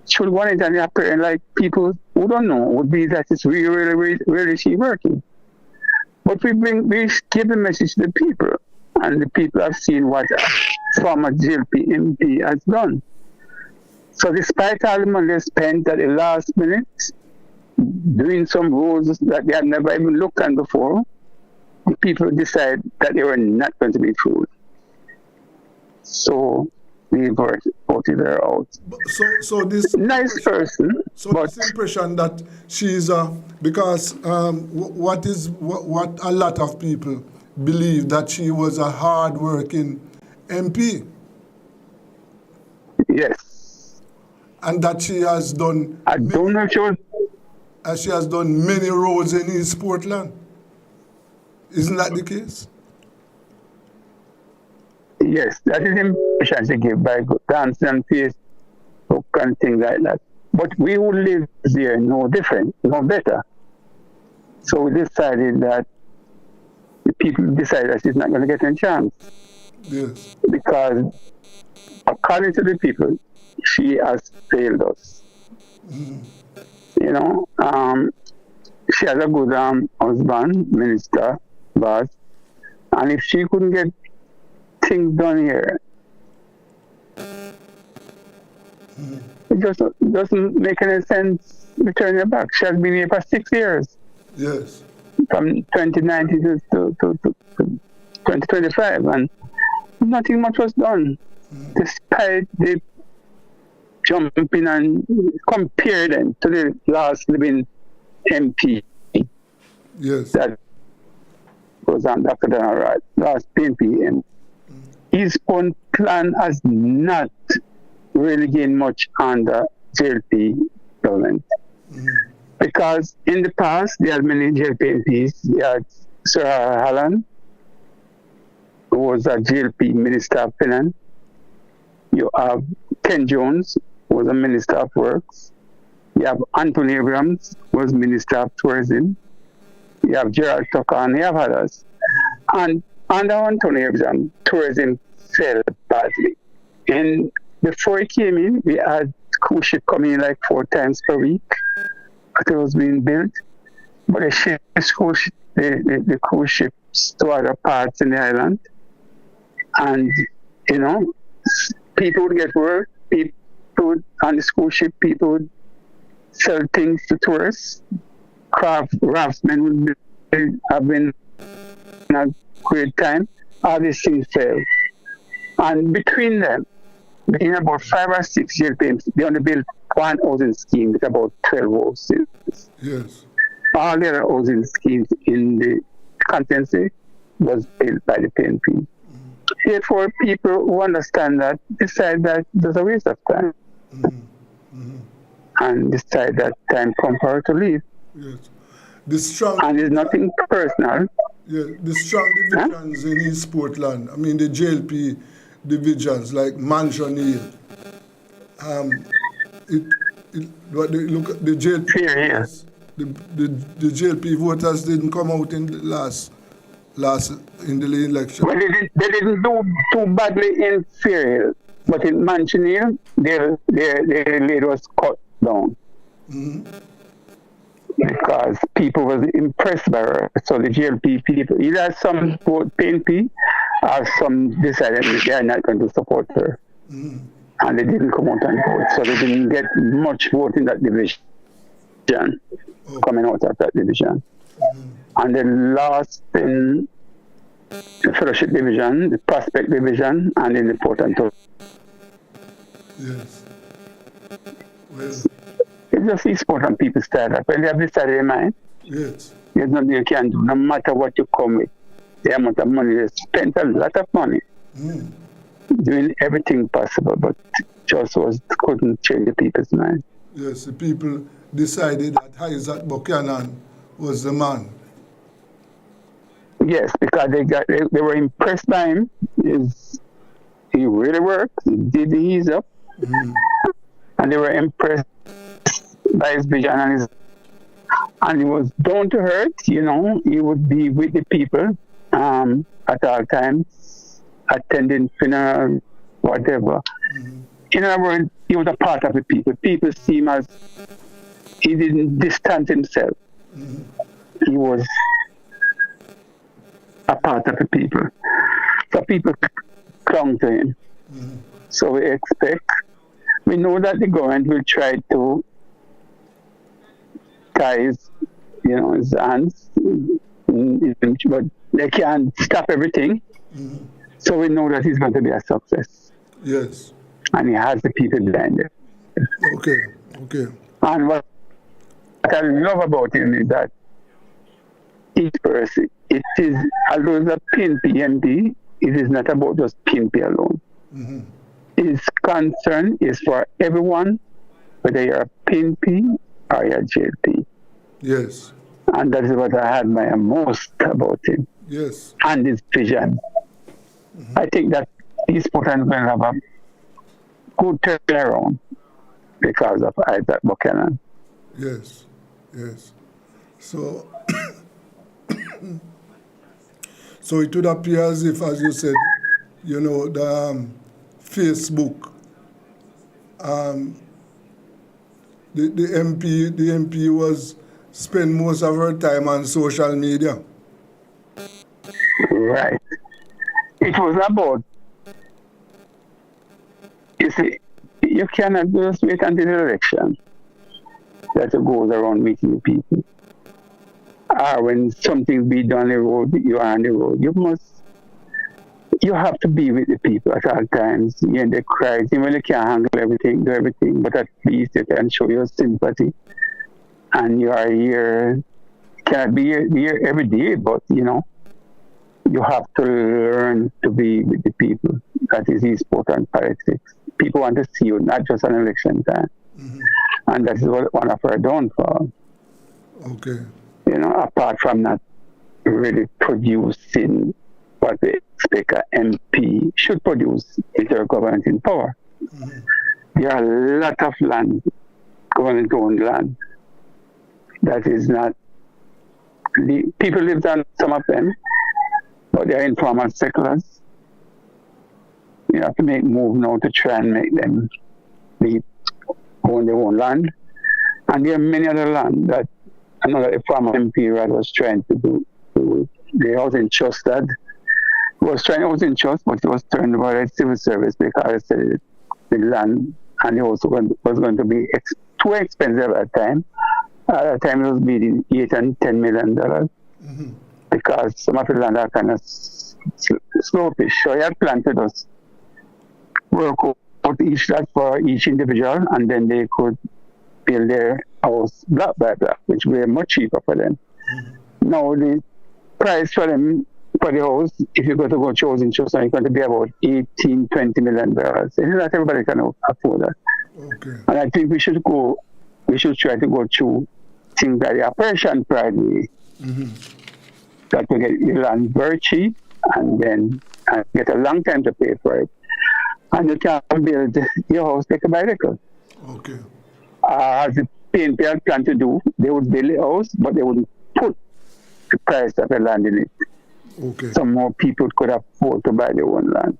she would want it and appearing like people who don't know would be that it's really she working. But we give the message to the people, and the people have seen what former GLP MP has done. So despite all the money they spent at the last minute, doing some roads that they had never even looked at before, the people decided that they were not going to be fooled. So we voted her out. So this nice person. So this impression that she's because what a lot of people believe that she was a hard-working MP. Yes. And that she has done. I don't know if she was. She has done many roads in East Portland. Isn't that the case? Yes, that is the impression she gave by dancing and Facebook and things like that. But we who live there know different, know better. So we decided that the people decided that she's not going to get a chance. Yes. Because according to the people, she has failed us. Mm. She has a good husband, minister, boss, and if she couldn't get things done here, it just doesn't make any sense returning her back. She has been here for 6 years. Yes. From 2019 to 2025, and nothing much was done, despite the jumping and compare them to the last living MP. Yes. That was on Dr. Donald Wright, last PNP. His own plan has not really gained much under JLP government. Because in the past, there are many JLP MPs. You had Sir Halland, who was a JLP Minister of Finance. You have Ken Jones, who was a Minister of Works. You have Anthony Abrams, who was Minister of Tourism. You have Gerald Tucker, and you have others. And under Anthony Abrams, tourism fell badly. And before he came in, we had cruise ship coming in like 4 times per week. It was being built, but they shipped the cruise ships to other parts in the island, and people would get work. People would, on the cruise ship, people would sell things to tourists. Craftsmen would have been a great time. All these things failed, and between them, in about 5 or 6 years, they only built one housing scheme with about 12 houses. Yes. All the other housing schemes in the constituency was built by the PNP. Therefore, people who understand that decide that there's a waste of time. And decide that time come for her to leave. Yes. The strong and it's nothing personal. Yeah, the strong divisions in East Portland, I mean the JLP divisions like Mansion Hill. Look at the JLP the JLP voters didn't come out in the last in the election. Well, they didn't do too badly in Fair Hill, but in Mansion Hill, their lead was cut down. Because people was impressed by her. So the GLP people, either some vote PNP or some decided they are not going to support her. And they didn't come out and vote. So they didn't get much vote in that division, coming out of that division. And they lost in the Fellowship Division, the Prospect Division, and in the Port and Toll. Yes. Well, it's just East Portland people start up. When they have decided their mind, yes. There's nothing you can do, no matter what you come with. The amount of money, they spent a lot of money doing everything possible, but just couldn't change the people's mind. Yes, the people decided that Isaac Buchanan was the man. Yes, because they were impressed by him. He really worked, he did the ease up, and they were impressed by his vision and he was down to earth, he would be with the people at all times, attending funerals, whatever. In other words, he was a part of the people. People see him as he didn't distance himself. He was a part of the people. So people clung to him. So we know that the government will try to tie his hands, but they can't stop everything. So we know that he's going to be a success. Yes. And he has the people behind it. Okay. And what I love about him is that each person, it is, although it's a PNP, it is not about just PNP alone. His concern is for everyone, whether you're a PNP or you're a JLP. Yes. And that is what I admire most about him. Yes. And his vision. I think that East Portland will have a good turnaround because of Isaac Buchanan. Yes. So, so it would appear as if, as you said, the Facebook, the MP was spend most of her time on social media. Right. It was about, you see, you cannot just wait until the election that you go around meeting people. Or when something be done on the road, you are on the road. You have to be with the people at all times. Yeah, they cry. Even when you can't handle everything, do everything, but at least you can show your sympathy. And you are here, cannot be here every day, but you have to learn to be with the people. That is East Portland politics. People want to see you, not just on election time. And that is one of our downfalls. Okay. Apart from not really producing what they expect an MP should produce if they're government in power. There are a lot of land, government-owned land, that is not, people live on some of them, but they are informal settlers. You have to make move now to try and make them own their own land. And there are many other land that another former MP was trying to do. The housing trust that was trying housing trust, but it was turned over a civil service because the land and the house was going to be too expensive at the time. At that time, it was between $8 and $10 million because some of the land are kind of slopish. So he had planned to just work put each lot for each individual, and then they could build their house block by block, which were much cheaper for them. Now the price for them for the house, if you go to choosing choose, it's going to be about $18-20 million. Not everybody can afford that. Okay. And I think we should try to go through things like the operation pride way. That to get your land very cheap and then get a long time to pay for it. And you can build your house like a bicycle. Okay. As the painter plan to do, they would build a house, but they wouldn't put the price of the land in it. Okay. So more people could afford to buy their own land.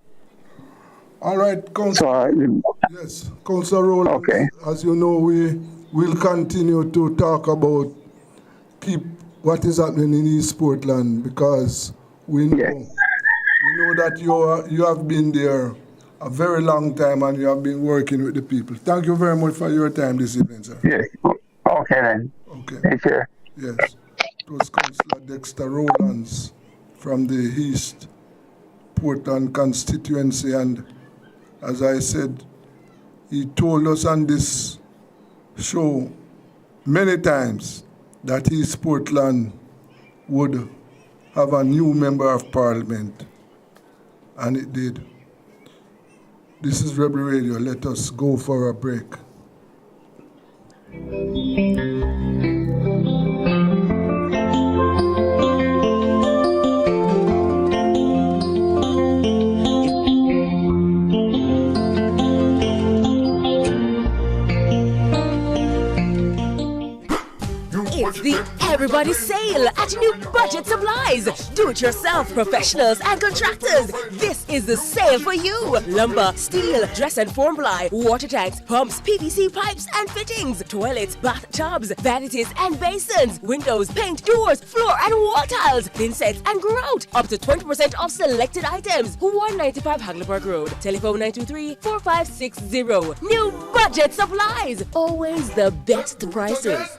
All right, Councillor. Yes, Councillor Roland. Okay. As you know, we will continue to talk about what is happening in East Portland, because we know that you have been there a very long time and you have been working with the people. Thank you very much for your time this evening, sir. Yes. Okay then. Okay. Take care. Yes. It was Councillor Dexter Rowlands from the East Portland constituency, and as I said, he told us on this show many times that East Portland would have a new member of parliament, and it did. This is Rebel Radio. Let us go for a break. It's the Everybody Sale at New Budget Supplies. Do-it-yourself professionals and contractors. This is the sale for you. Lumber, steel, dress and form ply, water tanks, pumps, PVC pipes and fittings, toilets, bathtubs, vanities and basins, windows, paint, doors, floor and wall tiles, thin sets and grout. Up to 20% off selected items. 195 Hagleyburg Road. Telephone 923-4560. New Budget Supplies. Always the best prices.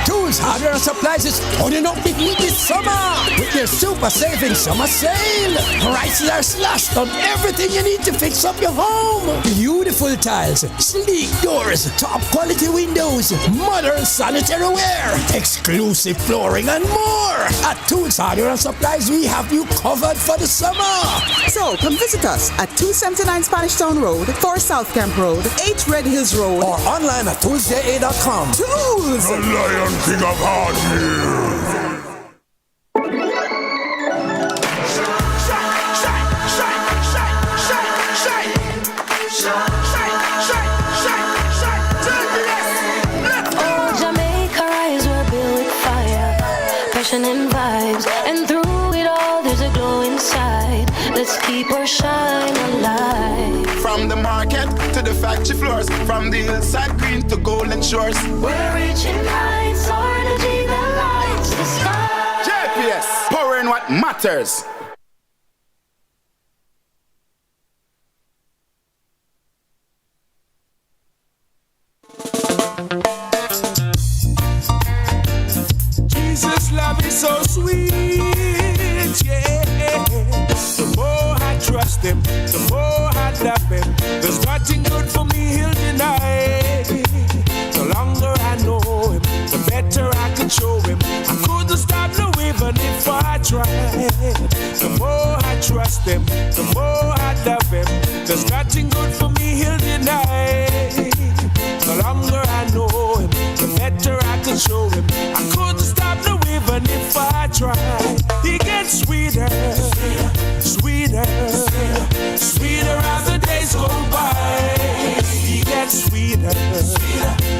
Tools, hardware and supplies is turning up the heat this summer with their super saving summer sale. Prices are slashed on everything you need to fix up your home. Beautiful tiles, sleek doors, top quality windows, modern sanitary ware, exclusive flooring and more. At Tools, hardware and supplies, we have you covered for the summer. So come visit us at 279 Spanish Town Road, 4 South Camp Road, 8 Red Hills Road, or online at toolsja.com. Tools! The Lion King of Hardware. Oh, Jamaica rise, we're built with fire, passion and vibes, and through it all there's a glow inside. Let's keep our shine alive. From the market to the factory floors, from the hillside green to golden shores. We're reaching heights, our energy that lights the sky. JPS, power in what matters. Jesus' love is so sweet, yeah. The more I trust him, the more I love him. There's nothing good for me he'll deny. The longer I know him, the better I can show him. I couldn't stop no even if I tried. The more I trust him, the more I love him. There's nothing good for me he'll deny. The longer I know him, the better I can show him. I couldn't stop no even if I tried. He gets sweeter, sweeter, sweeter as the days go by. He gets sweeter,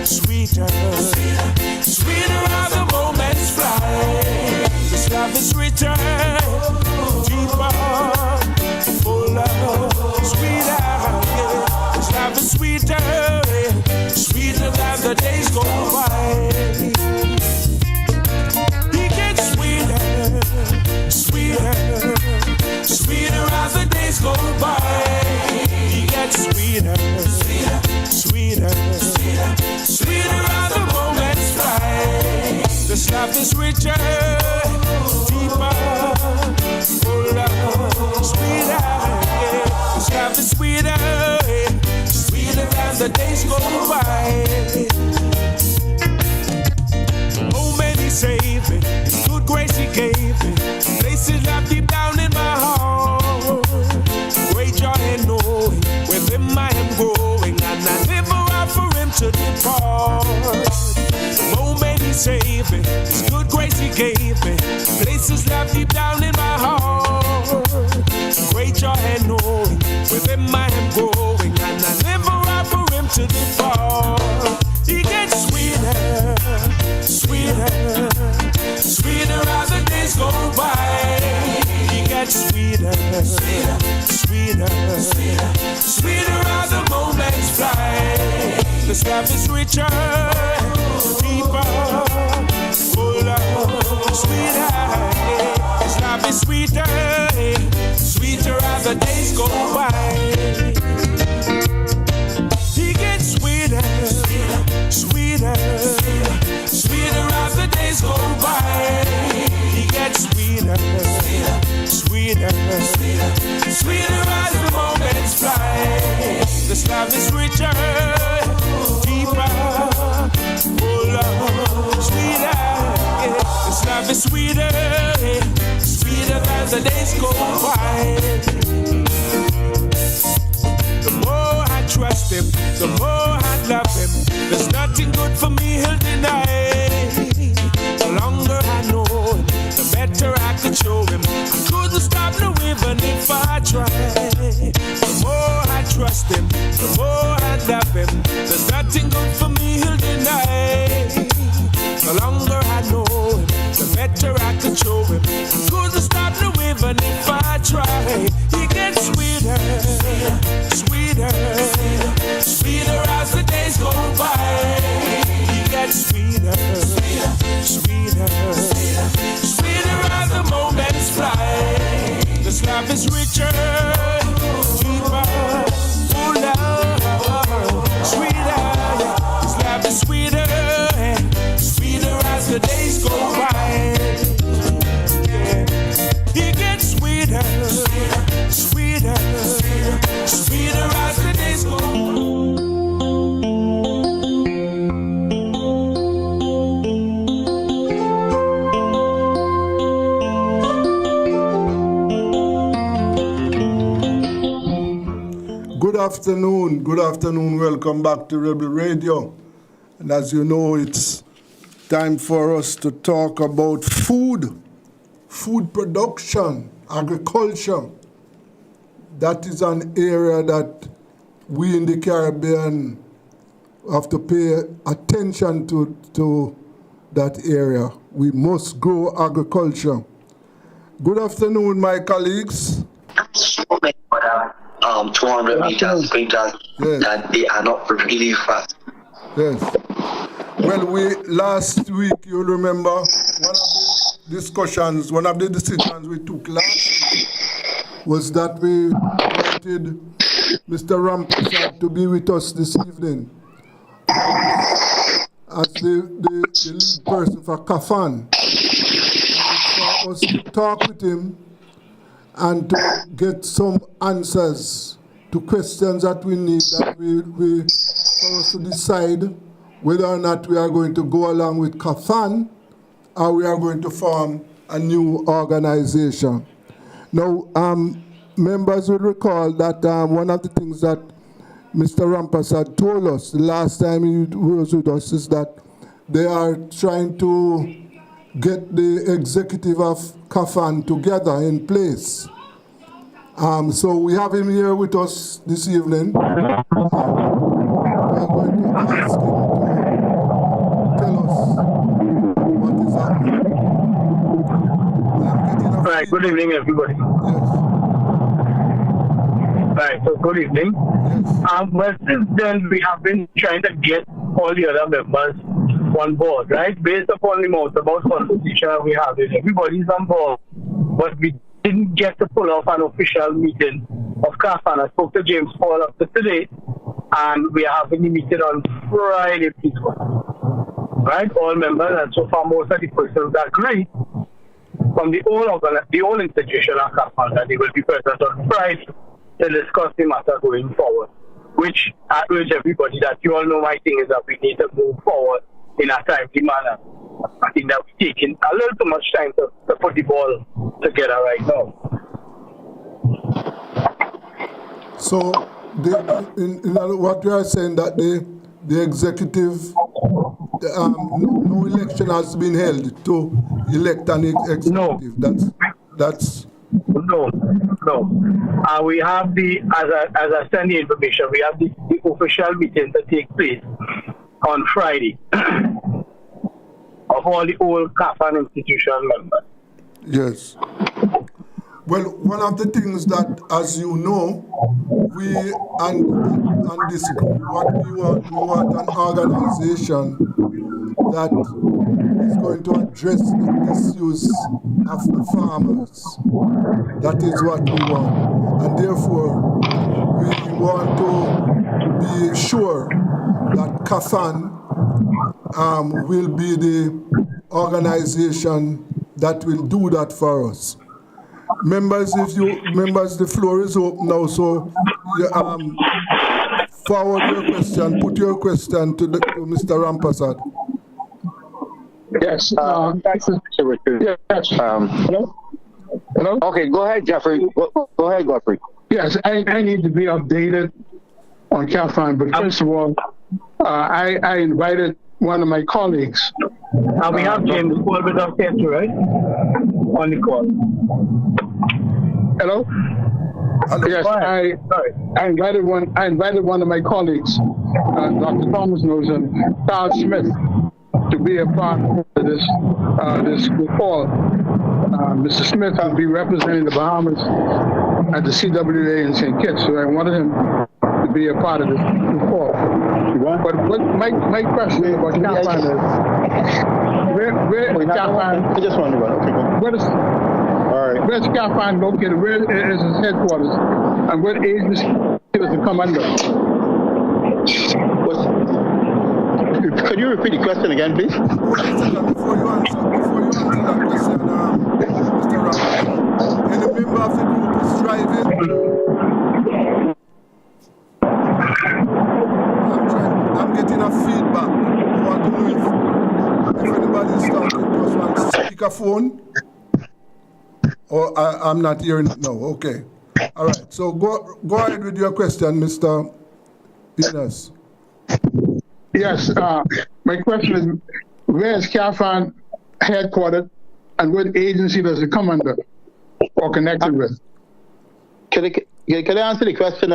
sweeter, sweeter as the moments fly. This love is richer, deeper, fuller, sweeter. Yeah. This love is sweeter, sweeter as the days go by. He gets sweeter, sweeter, sweeter as the days go by. He gets sweeter, sweeter, sweeter as the moments fly. This love is richer, deeper, fuller, sweeter. the days go by. Oh, man, he saved me. His good grace he gave me. Places left deep down in my heart. Great joy and knowing with him I am growing, and I never out for him to depart. The moment he saved me, his good grace he gave me. Places left deep down in my heart. Great joy and knowing with him I am growing, and I never out for him to depart. He gets sweeter, sweeter, sweeter as the days go by. He gets sweeter, sweeter, sweeter, sweeter, sweeter as the moments fly. This love is richer, deeper, fuller, sweeter. This love is sweeter, sweeter as the days go by. He gets sweeter, sweeter, sweeter as the days go by. He gets sweeter, sweeter, sweeter as the moments fly. This love is richer, deeper, fuller, sweeter. This love is sweeter, sweeter as the days go by. The more I trust him, the more I love him. There's nothing good for me he'll deny. The longer I know him, the better I could show him. I couldn't stop no even if I tried. The more I trust him, the more I love him. There's nothing good for me he'll deny. The longer I know him, the better I could show him. I couldn't stop no even if I tried. He gets sweeter, sweeter, sweeter as the days go by. He gets sweeter, sweeter, sweeter as the moments fly. This love is richer, deeper, fuller, sweeter. This love is sweeter, sweeter as the days go by. Yeah. He gets sweeter, sweeter, sweeter as the days go by. Good afternoon, welcome back to Rebel Radio. And as you know, it's time for us to talk about food production, agriculture. That is an area that we in the Caribbean have to pay attention to that area. We must grow agriculture. Good afternoon, my colleagues. 200 meters, sprinters, that they are not really fast. Yes. Well, last week, you'll remember, one of the decisions we took last week was that we wanted Mr. Rampasad to be with us this evening as the lead person for Kafan. For us to talk with him and to get some answers to questions that we need, that we for us to decide whether or not we are going to go along with Kafan or we are going to form a new organization. Now, members will recall that one of the things that Mr. Rampasad told us the last time he was with us is that they are trying to get the executive of Kafan together in place. So we have him here with us this evening. We are going to ask him to tell us what is happening. All right, good evening, everybody. Yes. All right, so good evening. Yes. Well, since then, we have been trying to get all the other members on board, right? Based upon the most about conversation we have, everybody's on board, but we didn't get to pull off an official meeting of Kafan. I spoke to James Paul after today, and we are having a meeting on Friday, right? All members, and so far most of the persons agree from the whole institution of Kafan that they will be present on Friday to discuss the matter going forward. which I urge everybody that you all know my thing is that we need to move forward in a timely manner. I think that we're taking a little too much time to put the ball together right now. So, what you are saying that the executive, no election has been held to elect an executive. No. That's no. We have as I send the information, we have the official meeting to take place on Friday of all the old CAFAN institution members. Yes. Well, one of the things that, as you know, we and this group, what we want an organization that is going to address the issues of the farmers. That is what we want. And therefore, we want to be sure that CAFAN will be the organization that will do that for us. Members, the floor is open now, so forward your question, put your question to Mr. Rampasad. Yes, thanks, Mr. Richard. Yes. Hello? Hello? Okay, go ahead, Jeffrey. Go ahead, Godfrey. Yes, I need to be updated on CAFAN, but first of all, I invited one of my colleagues. We have James Paul with us here too, right? On the call. Hello? Yes, I invited one of my colleagues, Dr. Thomas knows him, Charles Smith, to be a part of this call. Mr. Smith will be representing the Bahamas at the CWA in St. Kitts, so I wanted him to be a part of this call. But my question about CAFAN is, where is CAFAN? I just want to run. Okay, where's CAFAN located? Where is its headquarters? And what agency does it come under? Could you repeat the question again, please? Before you answer that question, Mr. Rampasad, any member of the group is driving? I'm getting a feedback. I want to know if anybody is talking to us on speakerphone. Or I'm not hearing it now. Okay. All right. So go ahead with your question, Mr. Enos. Yes. My question is, where is CAFAN headquartered, and what agency does it come under or connected with? Can I answer the question?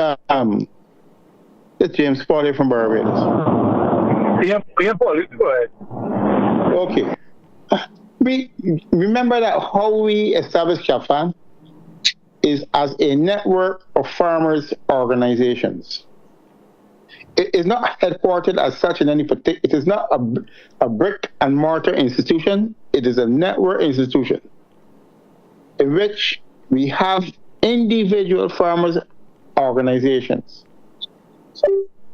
It's James Paul from Barbados. Yeah, Paul, go ahead. Okay. We remember that how we established CAFAN is as a network of farmers' organizations. It is not headquartered as such in any particular. It is not a brick and mortar institution. It is a network institution in which we have individual farmers' organizations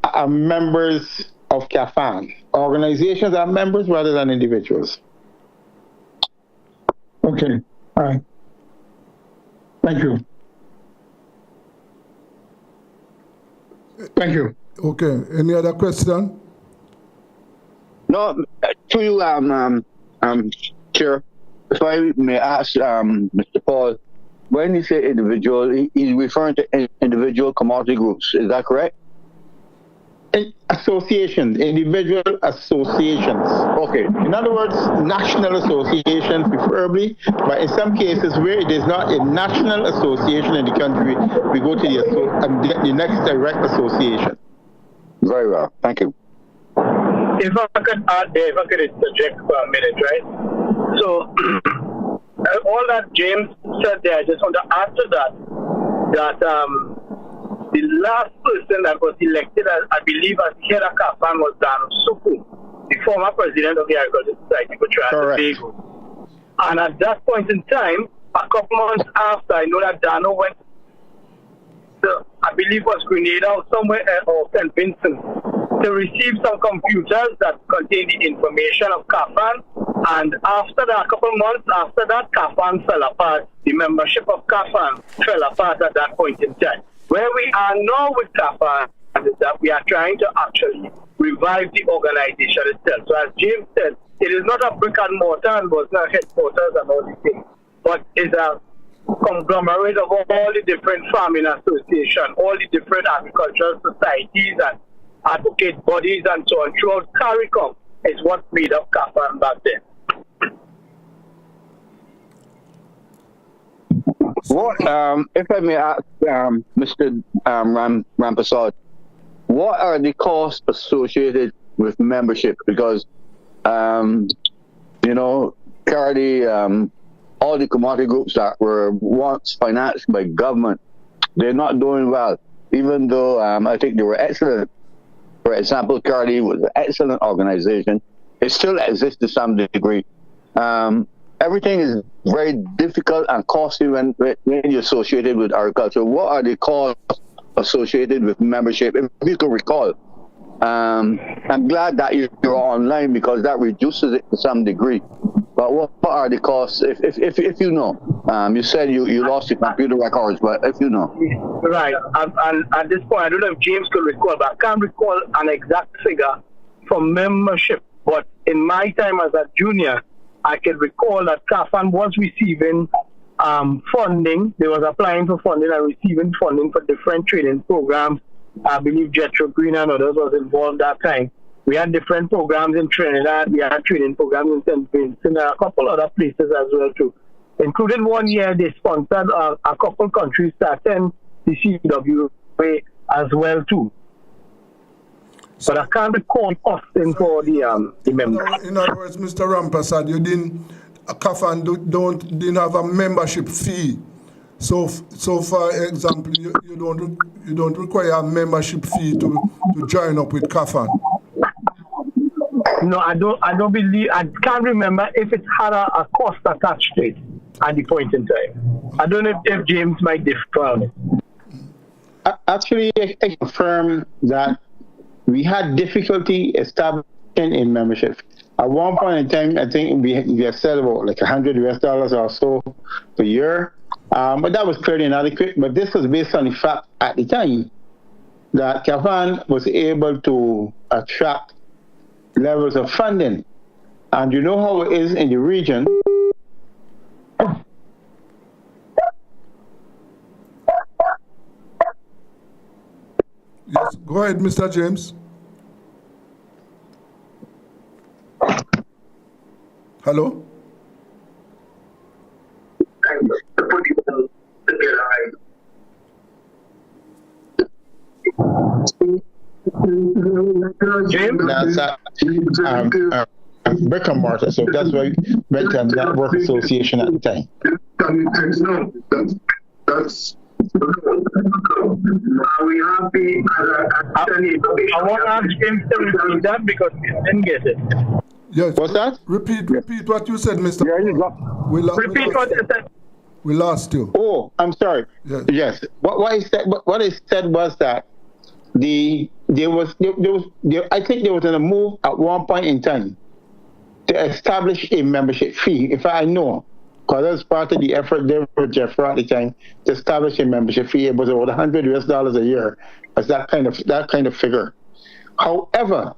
are members of CAFAN. Organizations are members rather than individuals. Okay. All right. Thank you. Thank you. Okay. Any other question? No. To you, Chair, if I may ask Mr. Paul, when you say individual, he's referring to individual commodity groups. Is that correct? Associations, individual associations. Okay. In other words, national associations preferably, but in some cases where it is not a national association in the country, we go to the next direct association. Very well. Thank you. If I could add there, if I could interject for a minute, right? So, all that James said there, I just want to add to that the last person that was elected, I believe, as head of CAFAN was Dan Suku, the former president of the Agricultural Society for Trinidad and Tobago. And at that point in time, a couple months after, I know that Dano went to, I believe, was Grenada or somewhere, or St. Vincent, to receive some computers that contain the information of CAFAN. And after that, a couple months after that, CAFAN fell apart. The membership of CAFAN fell apart at that point in time. Where we are now with CAFAN is that we are trying to actually revive the organization itself. So as James said, it is not a brick and mortar and was not headquarters and all these things, but it's a conglomerate of all the different farming associations, all the different agricultural societies and advocate bodies and so on throughout CARICOM is what made up CAFAN back then. What, if I may ask, Mr. Rampasad, what are the costs associated with membership? Because, you know, Cardi, all the commodity groups that were once financed by government, they're not doing well, even though I think they were excellent. For example, Cardi was an excellent organization. It still exists to some degree. Everything is very difficult and costly when you're associated with agriculture. What are the costs associated with membership, if you can recall? I'm glad that you're online because that reduces it to some degree. But what are the costs, if you know? You said you lost your computer records, but if you know. Right. And at this point, I don't know if James could recall, but I can't recall an exact figure for membership. But in my time as a junior, I can recall that CAFAN was receiving funding. They was applying for funding and receiving funding for different training programs. I believe Jetro Green and others was involved that time. We had different programs in Trinidad. We had training programs in St. Vincent and a couple other places as well too. Including one year they sponsored a couple countries to attend the CWA as well too. But I can't recall costing for the members. In other words, Mr. Rampasad, you CAFAN didn't have a membership fee. So for example, you don't require a membership fee to join up with CAFAN. No, I don't believe. I can't remember if it had a cost attached to it at the point in time. I don't know if James might differ on it. Actually, I confirm that we had difficulty establishing a membership. At one point in time, I think we had said about like $100 or so per year, but that was clearly inadequate. But this was based on the fact at the time that CAFAN was able to attract levels of funding, and you know how it is in the region. Yes, go ahead, Mr. James. Hello? That's brick and mortar, so that's why we went to Network Association at the time. That's we happy. I want to ask James to repeat that because we didn't get it. Yes. What's that? Repeat what you said, Mr. Yeah, you got. Repeat what you said. We lost you. Oh, I'm sorry. Yes. What I said was that I think there was a move at one point in time to establish a membership fee, if I know, because that was part of the effort there with Jeffrey at the time to establish a membership fee. It was about $100 a year, as that kind of figure. However,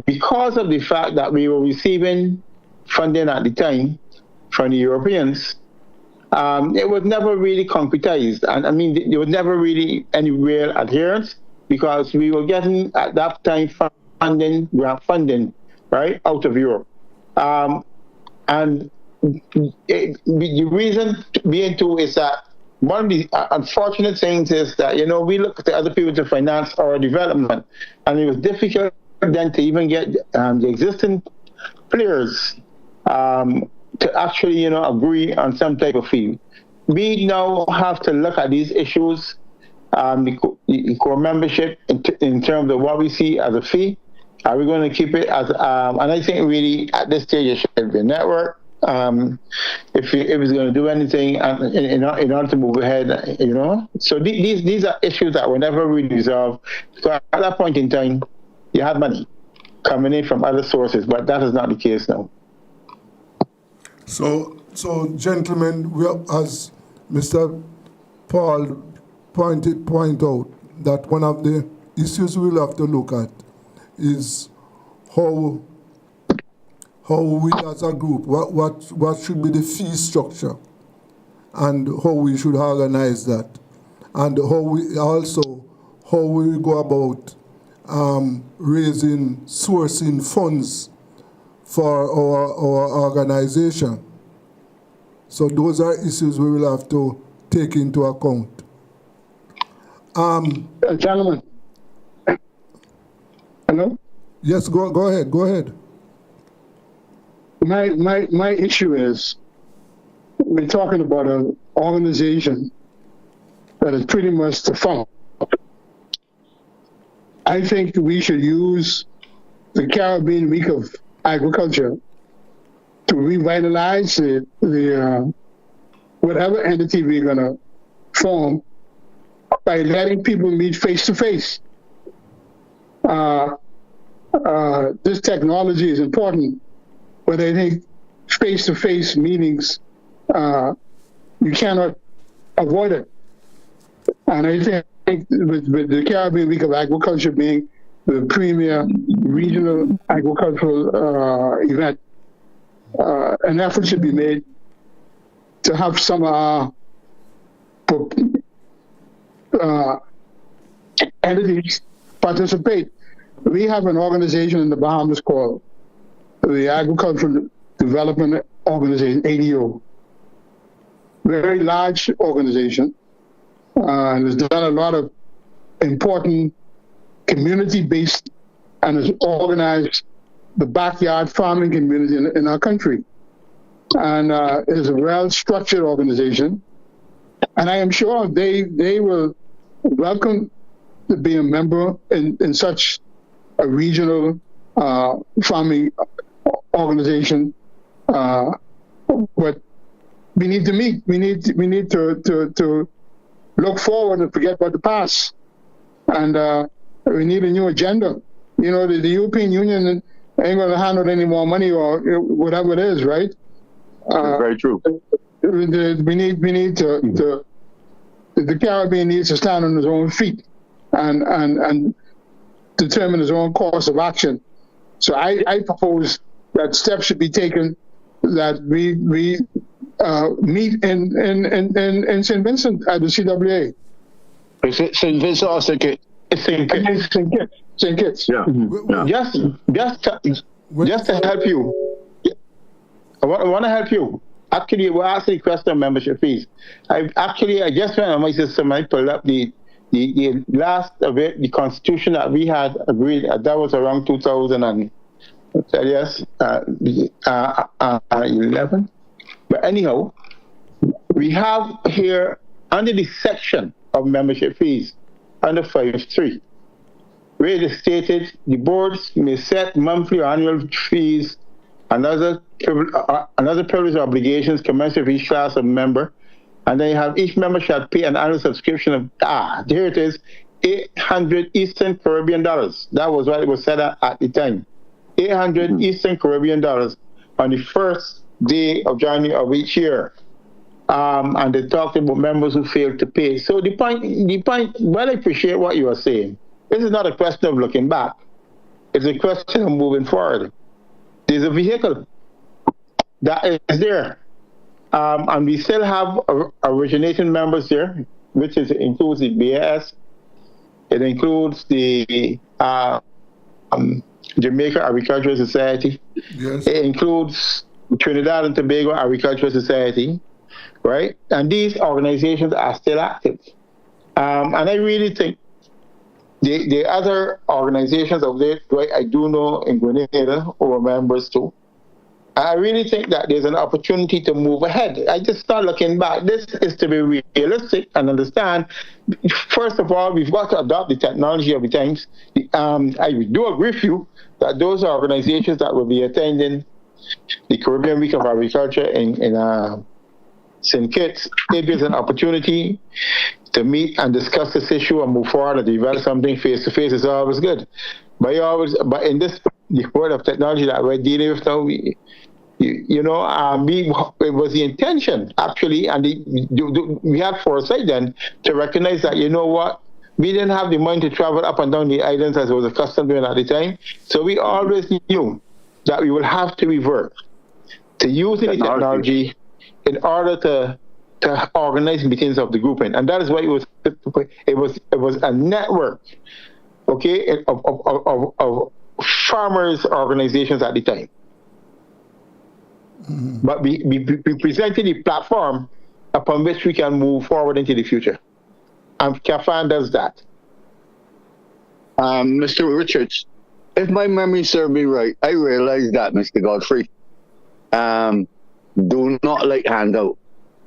because of the fact that we were receiving funding at the time from the Europeans, it was never really concretized. And I mean, there was never really any real adherence because we were getting at that time grant funding, right, out of Europe. And the reason being too is that one of the unfortunate things is that, you know, we look to other people to finance our development, and it was difficult then to even get the existing players to actually, you know, agree on some type of fee. We now have to look at these issues, the core membership in terms of what we see as a fee. Are we going to keep it as, and I think really at this stage it should be a network. If it's going to do anything in order to move ahead, you know. So these are issues that were never really resolved. So at that point in time, you had money coming in from other sources, but that is not the case now. So gentlemen, as Mr. Paul point out, that one of the issues we'll have to look at is how we as a group, what should be the fee structure and how we should organize that, and how we go about sourcing funds for our organization. So those are issues we will have to take into account. Gentlemen. Hello? Yes, go ahead. My issue is, we're talking about an organization that is pretty much defunct. I think we should use the Caribbean Week of Agriculture to revitalize the whatever entity we're going to form by letting people meet face to face. This technology is important, but I think face to face meetings, you cannot avoid it. And I think with the Caribbean Week of Agriculture being the premier regional agricultural event, an effort should be made to have some entities participate. We have an organization in the Bahamas called the Agricultural Development Organization, ADO. Very large organization. And has done a lot of important community-based and has organized the backyard farming community in our country. And it is a well-structured organization. And I am sure they will welcome to be a member in such a regional farming organization. But we need to meet. We need to look forward and forget about the past. And we need a new agenda. You know, the European Union ain't going to handle any more money or whatever it is, right? Very true. We need to the Caribbean needs to stand on its own feet and determine its own course of action. So I propose that steps should be taken, that we meet in St. Vincent at the CWA. St. Vincent or St. Kitts? St. Kitts. Yeah. Just to help you, I want to help you. Actually, we're asking the question of membership fees. I just went on my system. I pulled up the last of it, the constitution that we had agreed. That was around 2011. But anyhow, we have here under the section of membership fees under 5.3, where it is stated the boards may set monthly or annual fees and other privilege or obligations commensurate with each class of member, and then you have each member shall pay an annual subscription of here it is, 800 Eastern Caribbean dollars. That was what it was set at the time. 800 Eastern Caribbean dollars on the first day of January of each year. And they talked about members who failed to pay. So the point, well, I appreciate what you are saying. This is not a question of looking back. It's a question of moving forward. There's a vehicle that is there. And we still have originating members here, which includes the BAS. It includes the Jamaica Agricultural Society. Yes. It includes Trinidad and Tobago Agricultural Society, right? And these organizations are still active. And I really think the other organizations of this, right, I do know in Grenada who are members too. I really think that there's an opportunity to move ahead. I just start looking back. This is to be realistic and understand. First of all, we've got to adopt the technology of the times. I do agree with you that those are organizations that will be attending the Caribbean Week of Agriculture in St. Kitts. It is an opportunity to meet and discuss this issue and move forward and develop something face to face. Is always good. But in this the world of technology that we're dealing with now, it was the intention actually, and we had foresight then to recognize that, you know what, we didn't have the money to travel up and down the islands as was accustomed doing at the time. So we always knew that we will have to revert to using the technology in order to organize meetings of the grouping, and that is why it was a network, okay, of farmers organizations at the time. Mm-hmm. But we presented the platform upon which we can move forward into the future, and CAFAN does that. Mr. Richards, if my memory serves me right, I realize that Mr. Godfrey do not like handout.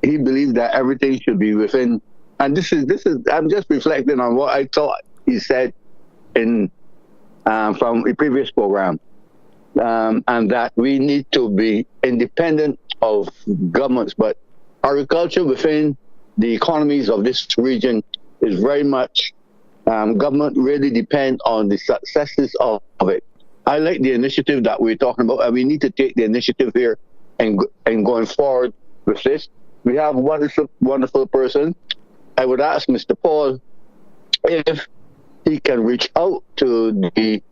He believes that everything should be within, and this is. I'm just reflecting on what I thought he said in from a previous program, and that we need to be independent of governments. But agriculture within the economies of this region is very much government really depend on the successes of it. I like the initiative that we're talking about, and we need to take the initiative here and going forward with this. We have one wonderful person. I would ask Mr. Paul if he can reach out to the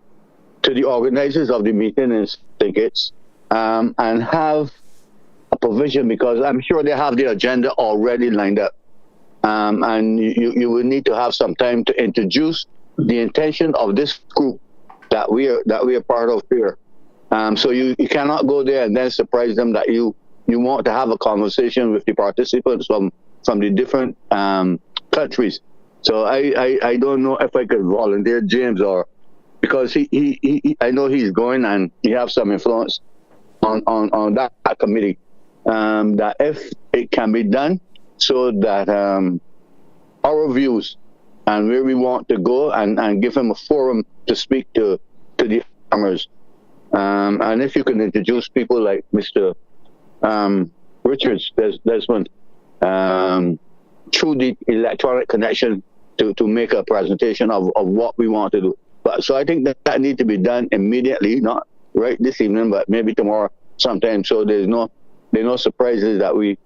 organizers of the meeting and tickets and have a provision, because I'm sure they have the agenda already lined up. And you will need to have some time to introduce the intention of this group that we are part of here. So you cannot go there and then surprise them that you want to have a conversation with the participants from the different countries. So I don't know if I could volunteer James, or because he I know he's going and he has some influence on that committee, that if it can be done so that our views and where we want to go and give him a forum to speak to the farmers. And if you can introduce people like Mr. Richards, there's one, through the electronic connection to make a presentation of what we want to do. But so I think that needs to be done immediately, not right this evening, but maybe tomorrow sometime. So there's no surprises, that we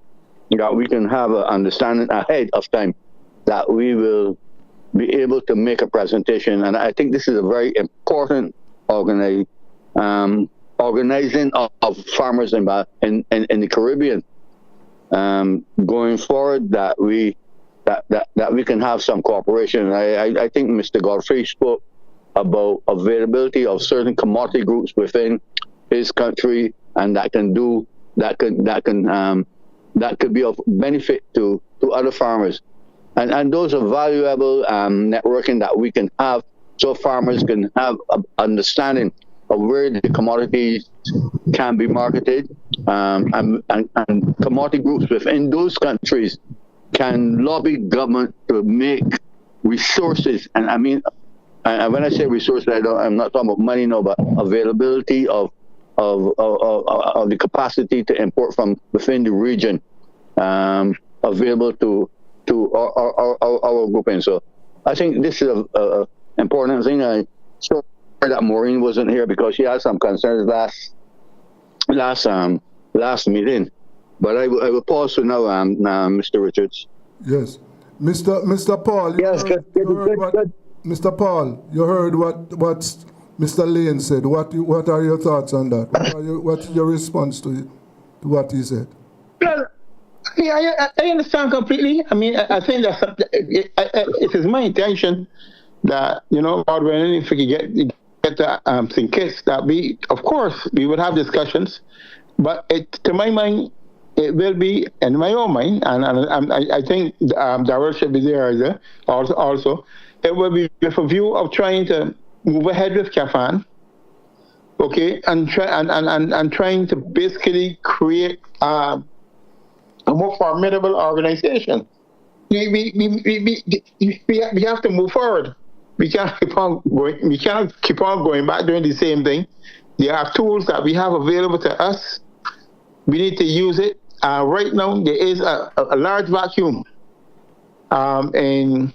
can have an understanding ahead of time that we will be able to make a presentation. And I think this is a very important organizing of farmers in the Caribbean going forward, that we can have some cooperation. I think Mr. Godfrey spoke about availability of certain commodity groups within his country, and that could be of benefit to other farmers, and those are valuable networking that we can have, so farmers can have an understanding of where the commodities can be marketed, and commodity groups within those countries can lobby government to make resources. And I mean, when I say resources, I'm not talking about money, no, but availability of the capacity to import from within the region, available to our grouping. So I think this is a important thing. I'm sorry that Maureen wasn't here because she had some concerns last meeting. But I will pause for now, Mr. Richards. Yes, Mr. Paul. Yes, good. Mr. Paul, you heard what Mr. Lane said. What are your thoughts on that? What's your response to what he said? Well, I understand completely. I mean, I think that it is my intention that, if we can get the tickets, that we, of course, we would have discussions. But to my mind, it will be, in my own mind, and I think Darrell should be there also. It will be with a view of trying to move ahead with CAFAN, okay, and trying to basically create a more formidable organization. We have to move forward. We can't keep on going. We cannot keep on going back doing the same thing. There are tools that we have available to us. We need to use it. Right now, there is a large vacuum in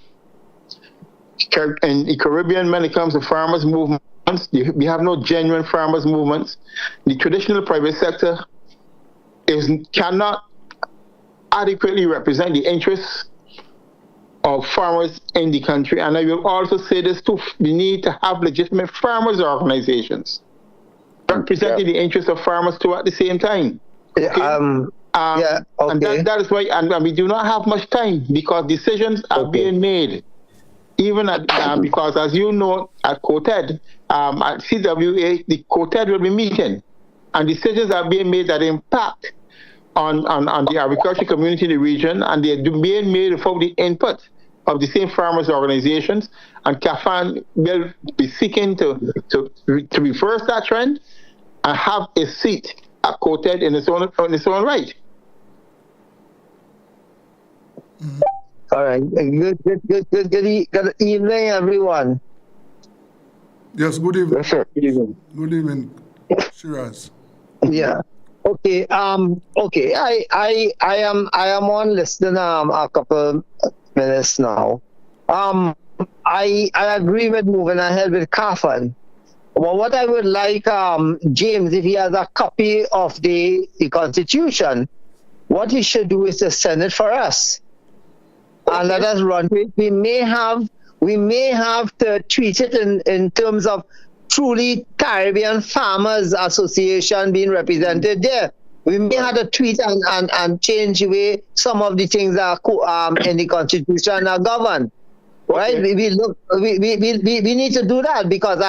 the Caribbean when it comes to farmers' movements. We have no genuine farmers' movements. The traditional private sector cannot adequately represent the interests of farmers in the country. And I will also say this too, we need to have legitimate farmers organizations representing the interests of farmers too at the same time. Okay? And that is why, and we do not have much time because decisions are being made. Even at, because as you know, at COTED, at CWA, the COTED will be meeting, and decisions are being made that impact on the agricultural community in the region, and they're being made without the input of the same farmers organizations. And CAFAN will be seeking to reverse that trend and have a seat at COTED in its own right. All right. Good evening, everyone. Yes, good evening. Yes, sir. Good evening. Good evening, Shiraz. Yeah. Okay. Okay. I am on listening a couple minutes now. I agree with moving ahead with CAFAN. Well, what I would like, James, if he has a copy of the Constitution, what he should do is to send it for us. And let us run with it. We may have to treat it in terms of truly Caribbean Farmers Association being represented there. We may have to tweet and change the way some of the things are in the Constitution are governed. Right? We need to do that because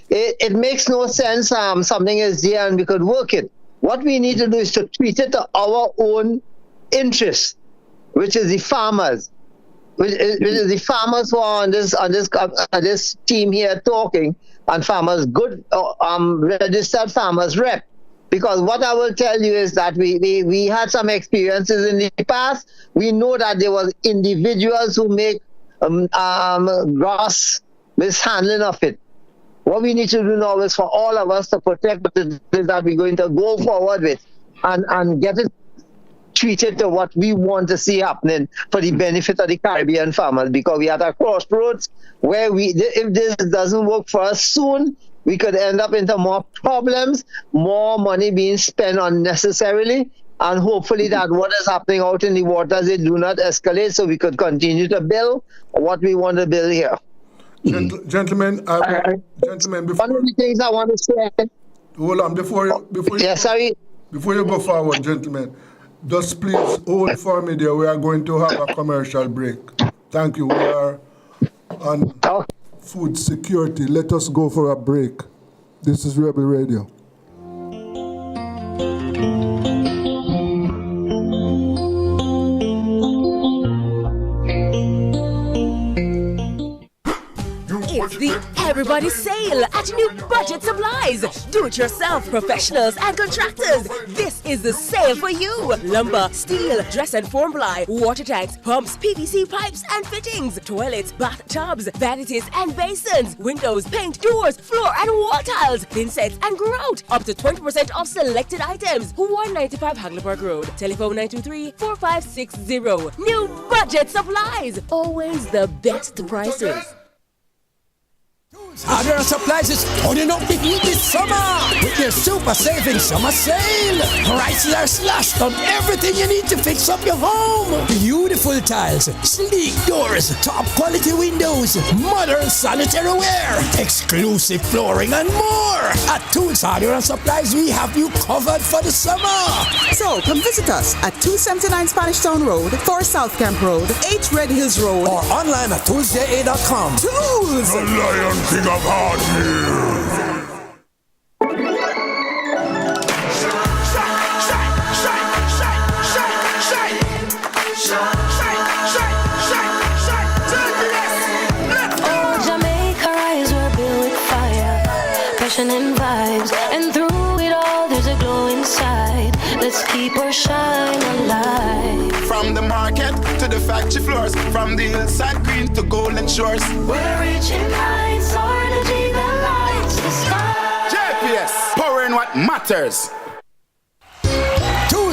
it makes no sense something is there and we could work it. What we need to do is to tweet it to our own interest, which is the farmers. Which is the farmers who are on this team here talking, and farmers, good registered farmers rep. Because what I will tell you is that we had some experiences in the past. We know that there was individuals who make gross mishandling of it. What we need to do now is for all of us to protect the things that we're going to go forward with and get it treated to what we want to see happening for the benefit of the Caribbean farmers, because we are at a crossroads where if this doesn't work for us soon, we could end up into more problems, more money being spent unnecessarily, and hopefully that what is happening out in the waters, it do not escalate, so we could continue to build what we want to build here. Gentlemen, before, one of the things I want to say. Hold on, before you go forward, gentlemen. Just please hold for me there. We are going to have a commercial break. Thank you. We are on food security. Let us go for a break. This is Rebel Radio. It's the Everybody Sale at New Budget Supplies. Do-it-yourself professionals and contractors. This is the sale for you. Lumber, steel, dress and form ply, water tanks, pumps, PVC pipes and fittings, toilets, bathtubs, vanities and basins, windows, paint, doors, floor and wall tiles, thin sets and grout. Up to 20% off selected items. 195 Hagleyburg Road. Telephone 923-4560. New Budget Supplies. Always the best prices. Other supplies is turning up the heat this summer with their super saving summer sale. Prices are slashed on everything you need to fix up your home. Beautiful tiles, sleek doors, top quality windows, modern sanitary ware, exclusive flooring and more. At Tools Hardware and Supplies, we have you covered for the summer. So come visit us at 279 Spanish Town Road, 4 South Camp Road, 8 Red Hills Road, or online at toolsja.com. Tools! The Lion King of Hard Hills. Oh, Jamaica rise, we're built with fire, passion and vibes, and through it all there's a glow inside. Let's keep our shine alive. From the market to the factory floors, from the hillside green to golden shores, we're reaching heights, our energy that lights the sky. JPS, powering what matters.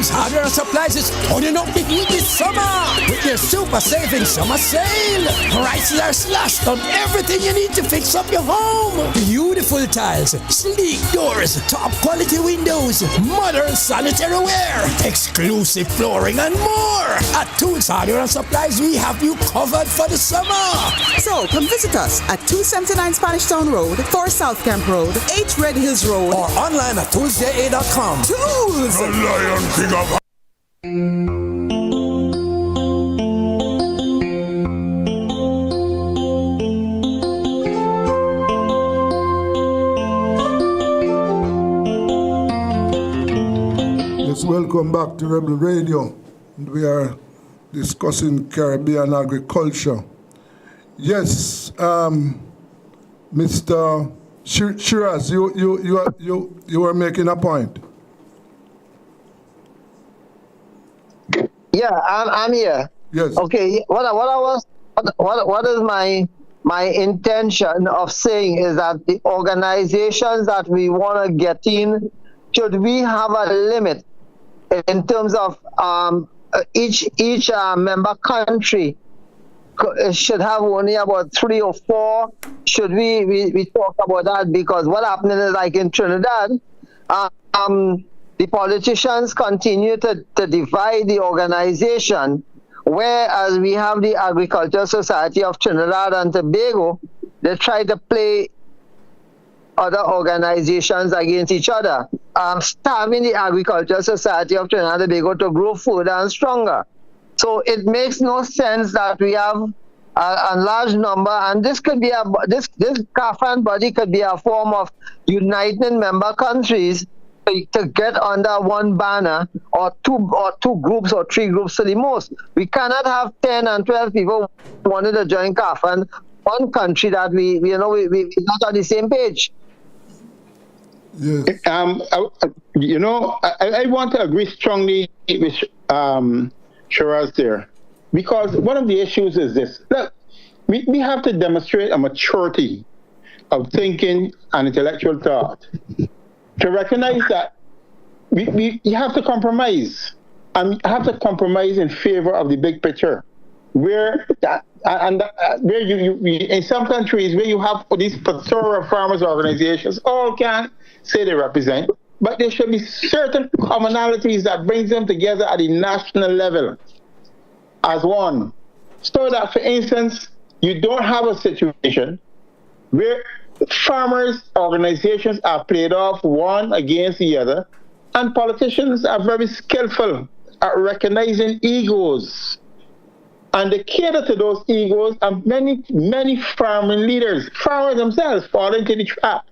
Tools, Hardware and Supplies is turning up the heat this summer with their super saving summer sale. Prices are slashed on everything you need to fix up your home. Beautiful tiles, sleek doors, top quality windows, modern sanitary ware, exclusive flooring and more. At Tools, Hardware and Supplies, we have you covered for the summer. So come visit us at 279 Spanish Town Road, 4 South Camp Road, 8 Red Hills Road, or online at toolsja.com. Tools! The Lion King of... Yes, welcome back to Rebel Radio. And we are discussing Caribbean agriculture. Yes, Mr. Shiraz, you were making a point. Yeah, I'm here. Yes. Okay. What is my intention of saying is that the organizations that we want to get in, should we have a limit in terms of each member country should have only about 3 or 4? Should we talk about that? Because what happening is, like in Trinidad, the politicians continue to divide the organization, whereas we have the Agricultural Society of Trinidad and Tobago. They try to play other organizations against each other, starving the Agricultural Society of Trinidad and Tobago to grow further and stronger. So it makes no sense that we have a large number, and this could be this CAFAN body could be a form of uniting member countries to get under one banner, or two groups or 3 groups to the most. We cannot have 10 and 12 people wanting to join CAFAN, one country that we're not on the same page. Yes. I want to agree strongly with Shiraz there, because one of the issues is this. Look, we have to demonstrate a maturity of thinking and intellectual thought to recognize that you have to compromise, and you have to compromise in favor of the big picture. Where you in some countries where you have these plethora of farmers organizations, all can say they represent, but there should be certain commonalities that brings them together at the national level as one. So that, for instance, you don't have a situation where farmers organizations are played off one against the other, and politicians are very skillful at recognizing egos, and they cater to those egos, and many farming leaders, farmers themselves, fall into the trap.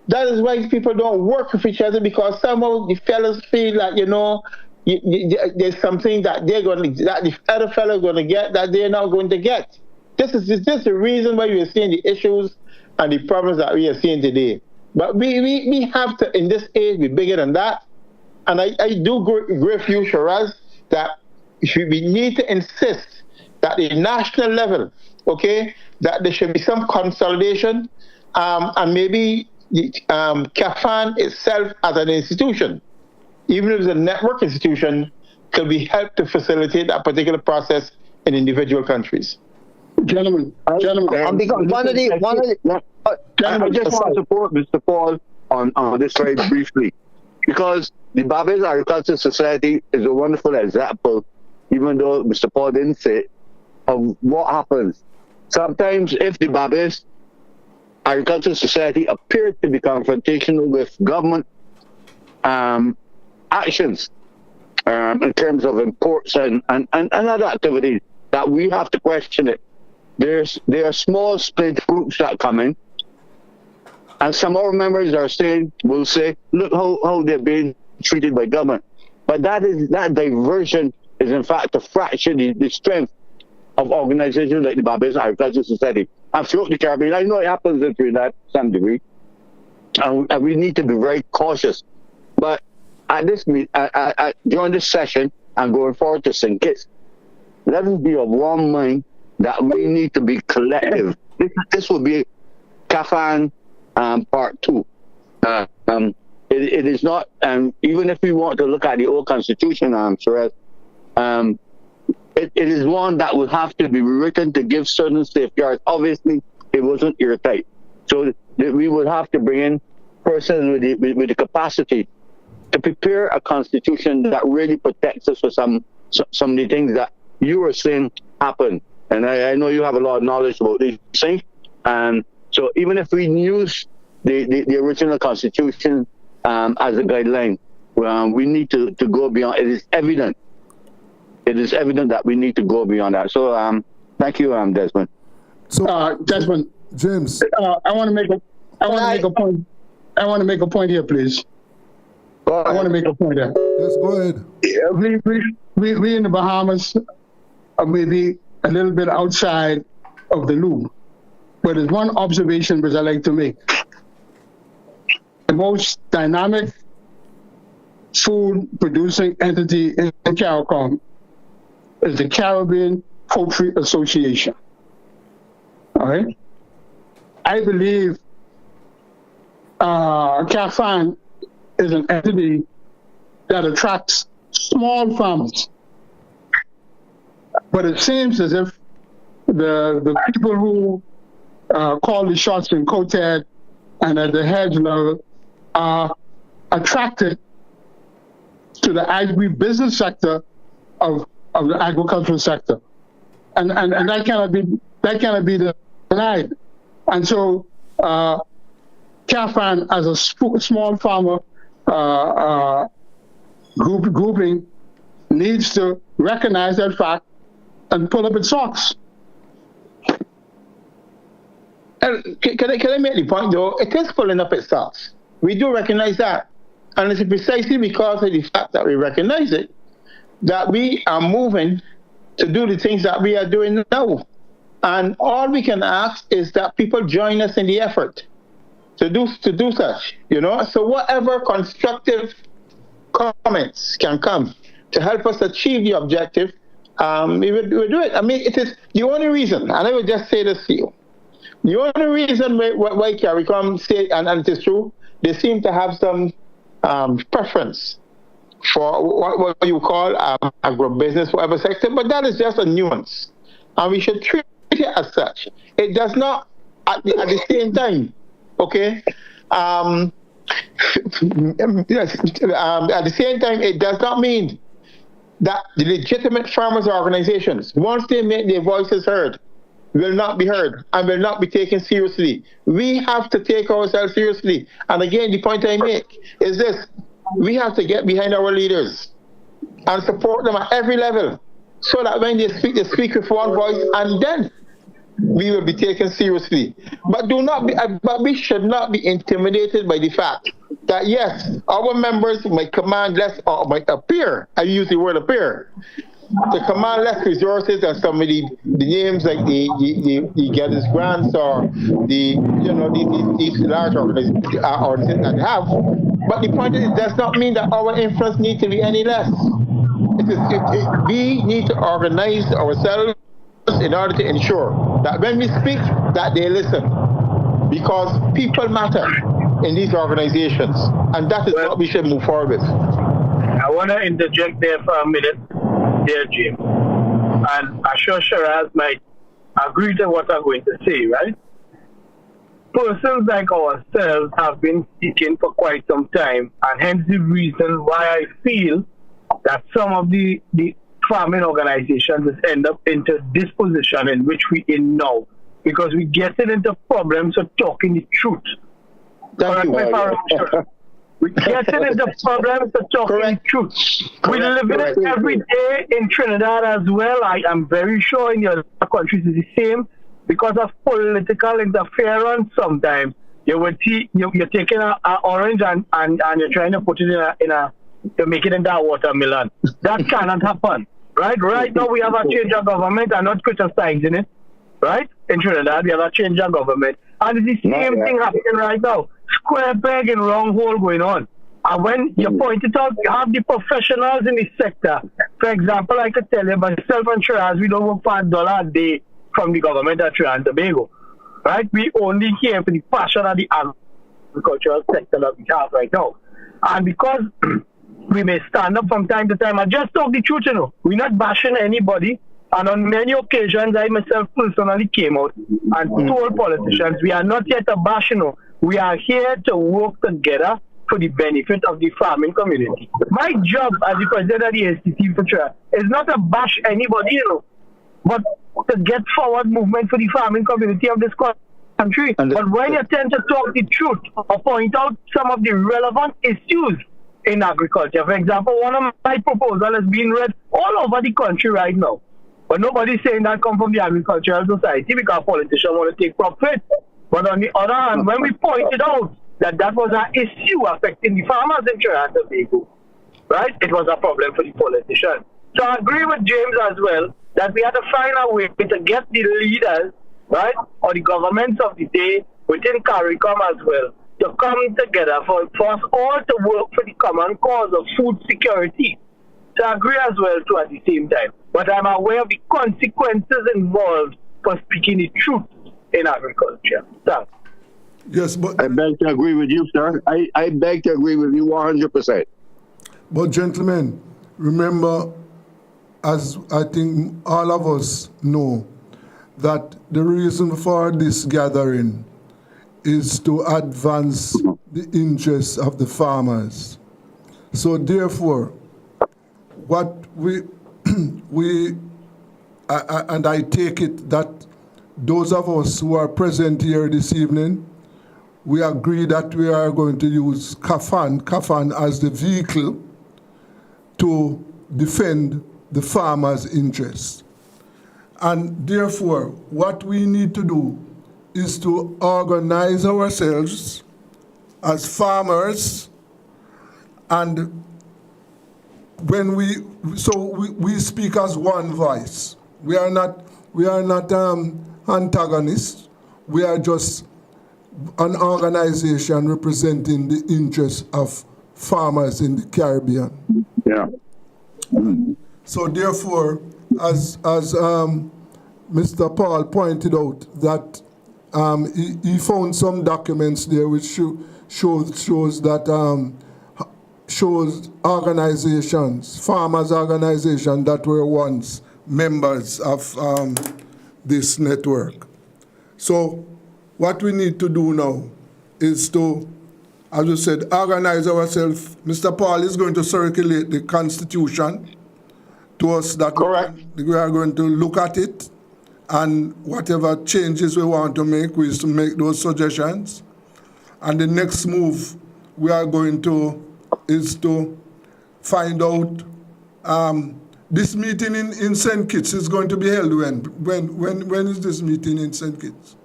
That is why people don't work with each other, because somehow the fellows feel like, there's something that that the other fellow going to get that they're not going to get. This is the reason why we are seeing the issues and the problems that we are seeing today. But we have to, in this age, be bigger than that. And I do agree with you, Shiraz, that we need to insist that at the national level, okay, that there should be some consolidation, and maybe CAFAN itself as an institution, even if it's a network institution, could be helped to facilitate that particular process in individual countries. Gentlemen, I just want to support Mr. Paul on this very briefly, because the Barbados Agricultural Society is a wonderful example, even though Mr. Paul didn't say it, of what happens. Sometimes if the Barbados Agricultural Society appears to be confrontational with government actions in terms of imports and other activities, that we have to question it. There are small split groups that come in, and some of our members will say, look how they're being treated by government. But that diversion is in fact to fracture the strength of organizations like the Barbados Agricultural Society. And throughout the Caribbean, I know it happens in Trinidad to some degree, and we need to be very cautious. But at this during this session and going forward to St. Kitts, let us be of one mind that we need to be collective. This will be CAFAN Part 2. it is not, even if we want to look at the old constitution, Suresh, it is one that will have to be written to give certain safeguards. Obviously, it wasn't airtight. So we would have to bring in persons with the capacity to prepare a constitution that really protects us for some of the things that you were saying happen. And I know you have a lot of knowledge about these things. So even if we use the original constitution as a guideline, we need to go beyond. It is evident that we need to go beyond that. So thank you, Desmond. So Desmond, James, I want to make a point. I want to make a point here, please. I want to make a point here. Yes, go ahead. We in the Bahamas are maybe a little bit outside of the loop, but there's one observation which I like to make. The most dynamic food producing entity in CARICOM is the Caribbean Poultry Association. All right? I believe CAFAN is an entity that attracts small farmers. But it seems as if the people who call the shots in COTAD and at the head level are attracted to the agribusiness sector of the agricultural sector. And that cannot be denied. And so CAFAN as a small farmer grouping needs to recognize that fact and pull up its socks. And can I make the point though? It is pulling up its socks. We do recognize that. And it's precisely because of the fact that we recognize it that we are moving to do the things that we are doing now. And all we can ask is that people join us in the effort to do such, you know. So whatever constructive comments can come to help us achieve the objective, we will do it. I mean, it is the only reason, and I will just say this to you, the only reason why CARICOM say, and it is true, they seem to have some preference for what you call agribusiness, whatever sector, but that is just a nuance. And we should treat it as such. It does not, at the same time, okay, at the same time, it does not mean that the legitimate farmers' organizations, once they make their voices heard, will not be heard and will not be taken seriously. We have to take ourselves seriously. And again, the point I make is this: we have to get behind our leaders and support them at every level, so that when they speak with one voice, and then we will be taken seriously. But we should not be intimidated by the fact that yes, our members might command less, or might appear, I use the word appear, to command less resources than some of the names like the Geddes grants or these large organizations that they have. But the point is, it does not mean that our influence needs to be any less. We need to organize ourselves in order to ensure that when we speak, that they listen, because people matter in these organizations, and that is what we should move forward with. I want to interject there for a minute, dear Jim, and I'm sure Shiraz might agree to what I'm going to say, right? Persons like ourselves have been speaking for quite some time, and hence the reason why I feel that some of the farming organizations end up into this position in which we in now, because we get into problems of talking the truth. We get into problems of talking the truth. We live in it every day in Trinidad as well. I am very sure in your countries it's the same. Because of political interference, sometimes you would see you're taking an orange and you're trying to put it to make it into a watermelon. That cannot happen, right? Right now we have a change of government. I'm not criticizing it, right? In Trinidad we have a change of government, and it's the same thing happening right now. Square peg and wrong hole going on. And when you point it out, you have the professionals in the sector. For example, I could tell you myself and Shiraz, we don't work for $1 a day from the government of Trinidad and Tobago, right? We only care for the passion of the agricultural sector that we have right now. And because we may stand up from time to time and just talk the truth, you know. We're not bashing anybody. And on many occasions, I myself personally came out and told politicians, we are not here to bash, you know. We are here to work together for the benefit of the farming community. My job as the president of the Institute for Trade is not to bash anybody, you know, but to get forward movement for the farming community of this country. But when you tend to talk the truth or point out some of the relevant issues in agriculture, for example, one of my proposals is being read all over the country right now. But nobody's saying that come from the agricultural society because politicians want to take profit. But on the other hand, when we pointed out that that was an issue affecting the farmers in Trinidad and Tobago, right, it was a problem for the politicians. So I agree with James as well that we had to find a way to get the leaders, right, or the governments of the day within CARICOM as well, to come together for us all to work for the common cause of food security. So I agree as well too at the same time. But I'm aware of the consequences involved for speaking the truth in agriculture. Thanks. Yes, but I beg to agree with you, sir. I beg to agree with you 100%. But gentlemen, remember, as I think all of us know, that the reason for this gathering is to advance the interests of the farmers. So therefore, what and I take it that those of us who are present here this evening, we agree that we are going to use CAFAN as the vehicle to defend the farmers' interests. And therefore, what we need to do is to organize ourselves as farmers, and when we speak as one voice. We are not antagonists. We are just an organization representing the interests of farmers in the Caribbean. Yeah. So therefore, as Mr. Paul pointed out, that he found some documents there which shows organizations, farmers' organizations that were once members of this network. So what we need to do now is to, as you said, organize ourselves. Mr. Paul is going to circulate the Constitution to us, that we are going to look at it, and whatever changes we want to make, we is to make those suggestions. And the next move we are going to is to find out this meeting in St. Kitts is going to be held when is this meeting in St. Kitts?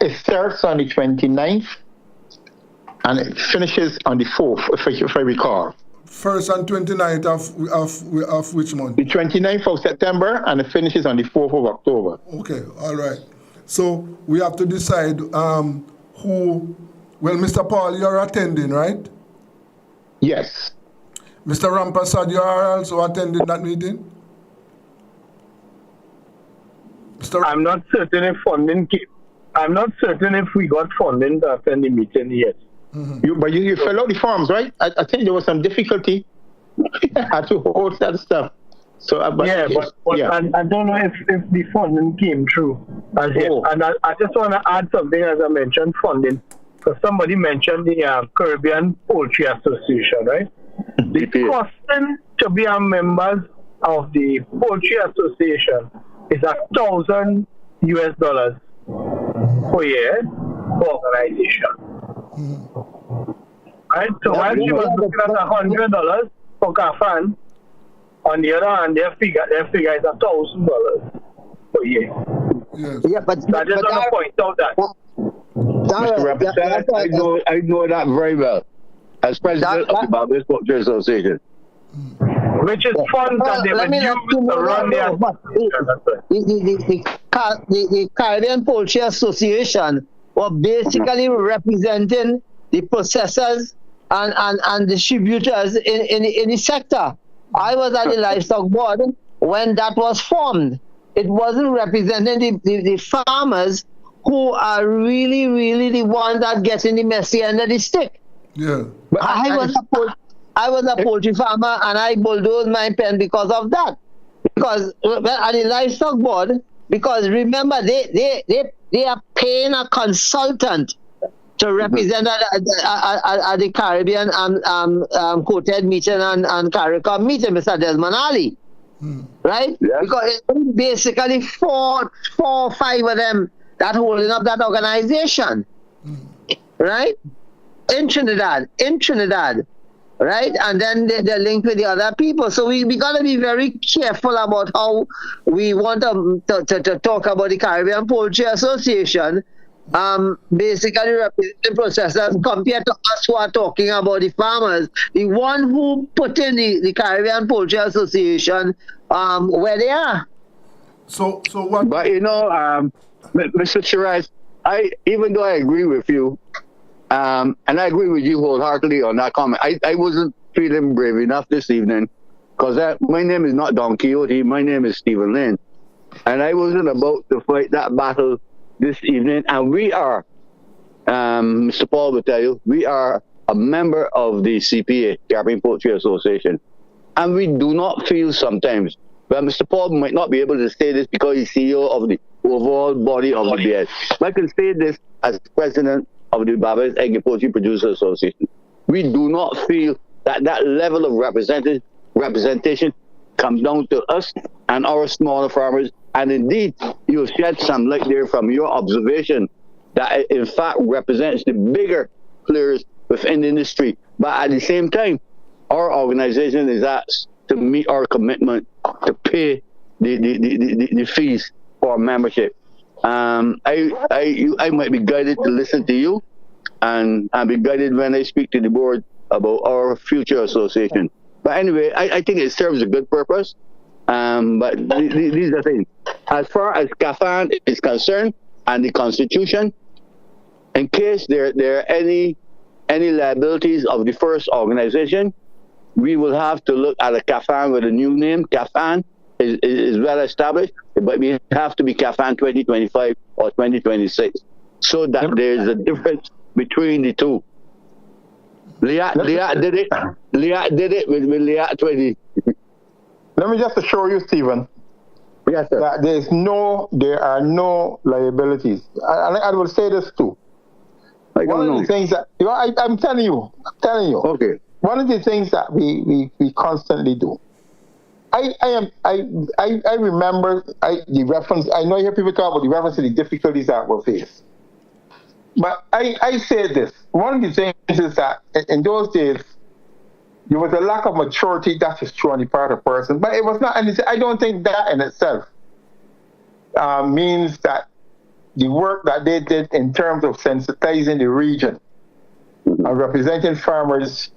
It starts on the 29th and it finishes on the 4th, if I recall. 1st and 29th of which month? The 29th of September, and it finishes on the 4th of October. Okay, all right. So we have to decide who. Well, Mr. Paul, you're attending, right? Yes. Mr. Rampasad, you are also attending that meeting? I'm not certain if funding. I'm not certain if we got funding to attend the meeting yet. Mm-hmm. But you fill out the forms, right? I think there was some difficulty to hold that stuff. So, I don't know if the funding came through as yet. And I just want to add something as I mentioned funding, because somebody mentioned the Caribbean Poultry Association, right? The costing to be a member of the Poultry Association is $1,000 per year for organization. Right? So while she was looking at $100 for CAFAN, on the other hand, their figure is $1,000 per year. Yes. Yeah, but so I just want to point out that. Mr. Representative, I know that very well. As president of the Barbados Poultry Association. Which is funds that they would use to run their... The Caribbean Poultry Association were basically representing the processors and distributors in the sector. I was at the livestock board when that was formed. It wasn't representing the farmers who are really, really the ones that get in the messy end of the stick. Yeah. But I was a poultry farmer, and I bulldozed my pen because of that. Because at the livestock board, because remember they are paying a consultant to represent at the Caribbean quoted meeting and CARICOM meeting, Mr. Desmond Ali. Right? Yes. Because it's basically four or five of them that holding up that organization. Right? In Trinidad. Right? And then they're linked with the other people. So we got to be very careful about how we want to talk about the Caribbean Poultry Association, basically representing processors compared to us who are talking about the farmers. The one who put in the Caribbean Poultry Association where they are. So what? But Mr. Shiraz, even though I agree with you, and I agree with you wholeheartedly on that comment, I wasn't feeling brave enough this evening because my name is not Don Quixote, my name is Stephen Lane, and I wasn't about to fight that battle this evening. And we are, Mr. Paul will tell you, we are a member of the CPA, Caribbean Poultry Association, and we do not feel sometimes. Well, Mr. Paul might not be able to say this because he's CEO of the overall body of the BS. I can say this as president of the Barbados Egg and Poultry Producers Association. We do not feel that level of representation comes down to us and our smaller farmers. And indeed, you shed some light there from your observation that it in fact represents the bigger players within the industry. But at the same time, our organization is asked to meet our commitment to pay the fees for membership. I might be guided to listen to you, and I'll be guided when I speak to the board about our future association. But anyway, I think it serves a good purpose. But these are things. As far as CAFAN is concerned and the Constitution, in case there are any liabilities of the first organization, we will have to look at a CAFAN with a new name. CAFAN is well established, but we have to be CAFAN 2025 or 2026, so that there's a difference between the two. Liat did it with Liat 20. Let me just assure you, Stephen, yes, sir, that there are no liabilities. I will say this too. One of the things that I'm telling you. Okay. One of the things that we constantly do. I remember the reference. I know you hear people talk about the reference to the difficulties that were faced. But I say this. One of the things is that in those days, there was a lack of maturity that is true on the part of a person. But it was not, and I don't think that in itself means that the work that they did in terms of sensitizing the region and representing farmers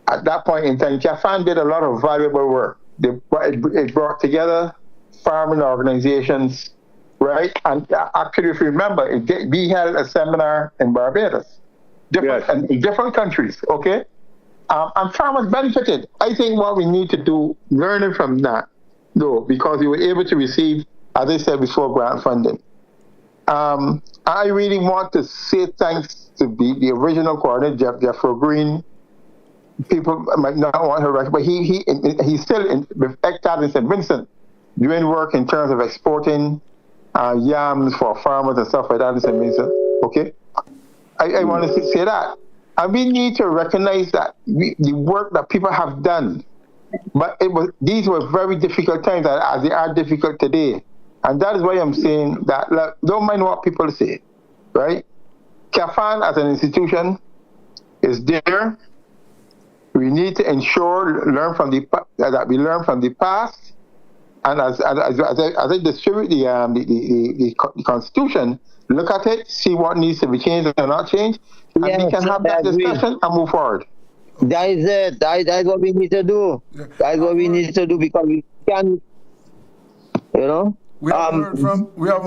at that point in time, CAFAN did a lot of valuable work. It brought together farming organizations, right? And actually, if you remember, we held a seminar in Barbados, in different countries, okay? And farmers benefited. I think what we need to do, learning from that, though, because we were able to receive, as I said before, grant funding. I really want to say thanks to the original coordinator, Jeffrey Green. People might not want her record, but he's still with Hectare in St. Vincent doing work in terms of exporting yams for farmers and stuff like that in St. Vincent. Okay, I want to say that, and we need to recognize that the work that people have done, but these were very difficult times, as they are difficult today, and that is why I'm saying that. Look, don't mind what people say, right? CAFAN as an institution is there. We need to ensure that we learn from the past, and as I distribute the Constitution, look at it, see what needs to be changed or not changed, and we can have that discussion and move forward. That is it. That's what we need to do. That's what we need to do, because we can, We haven't heard from. One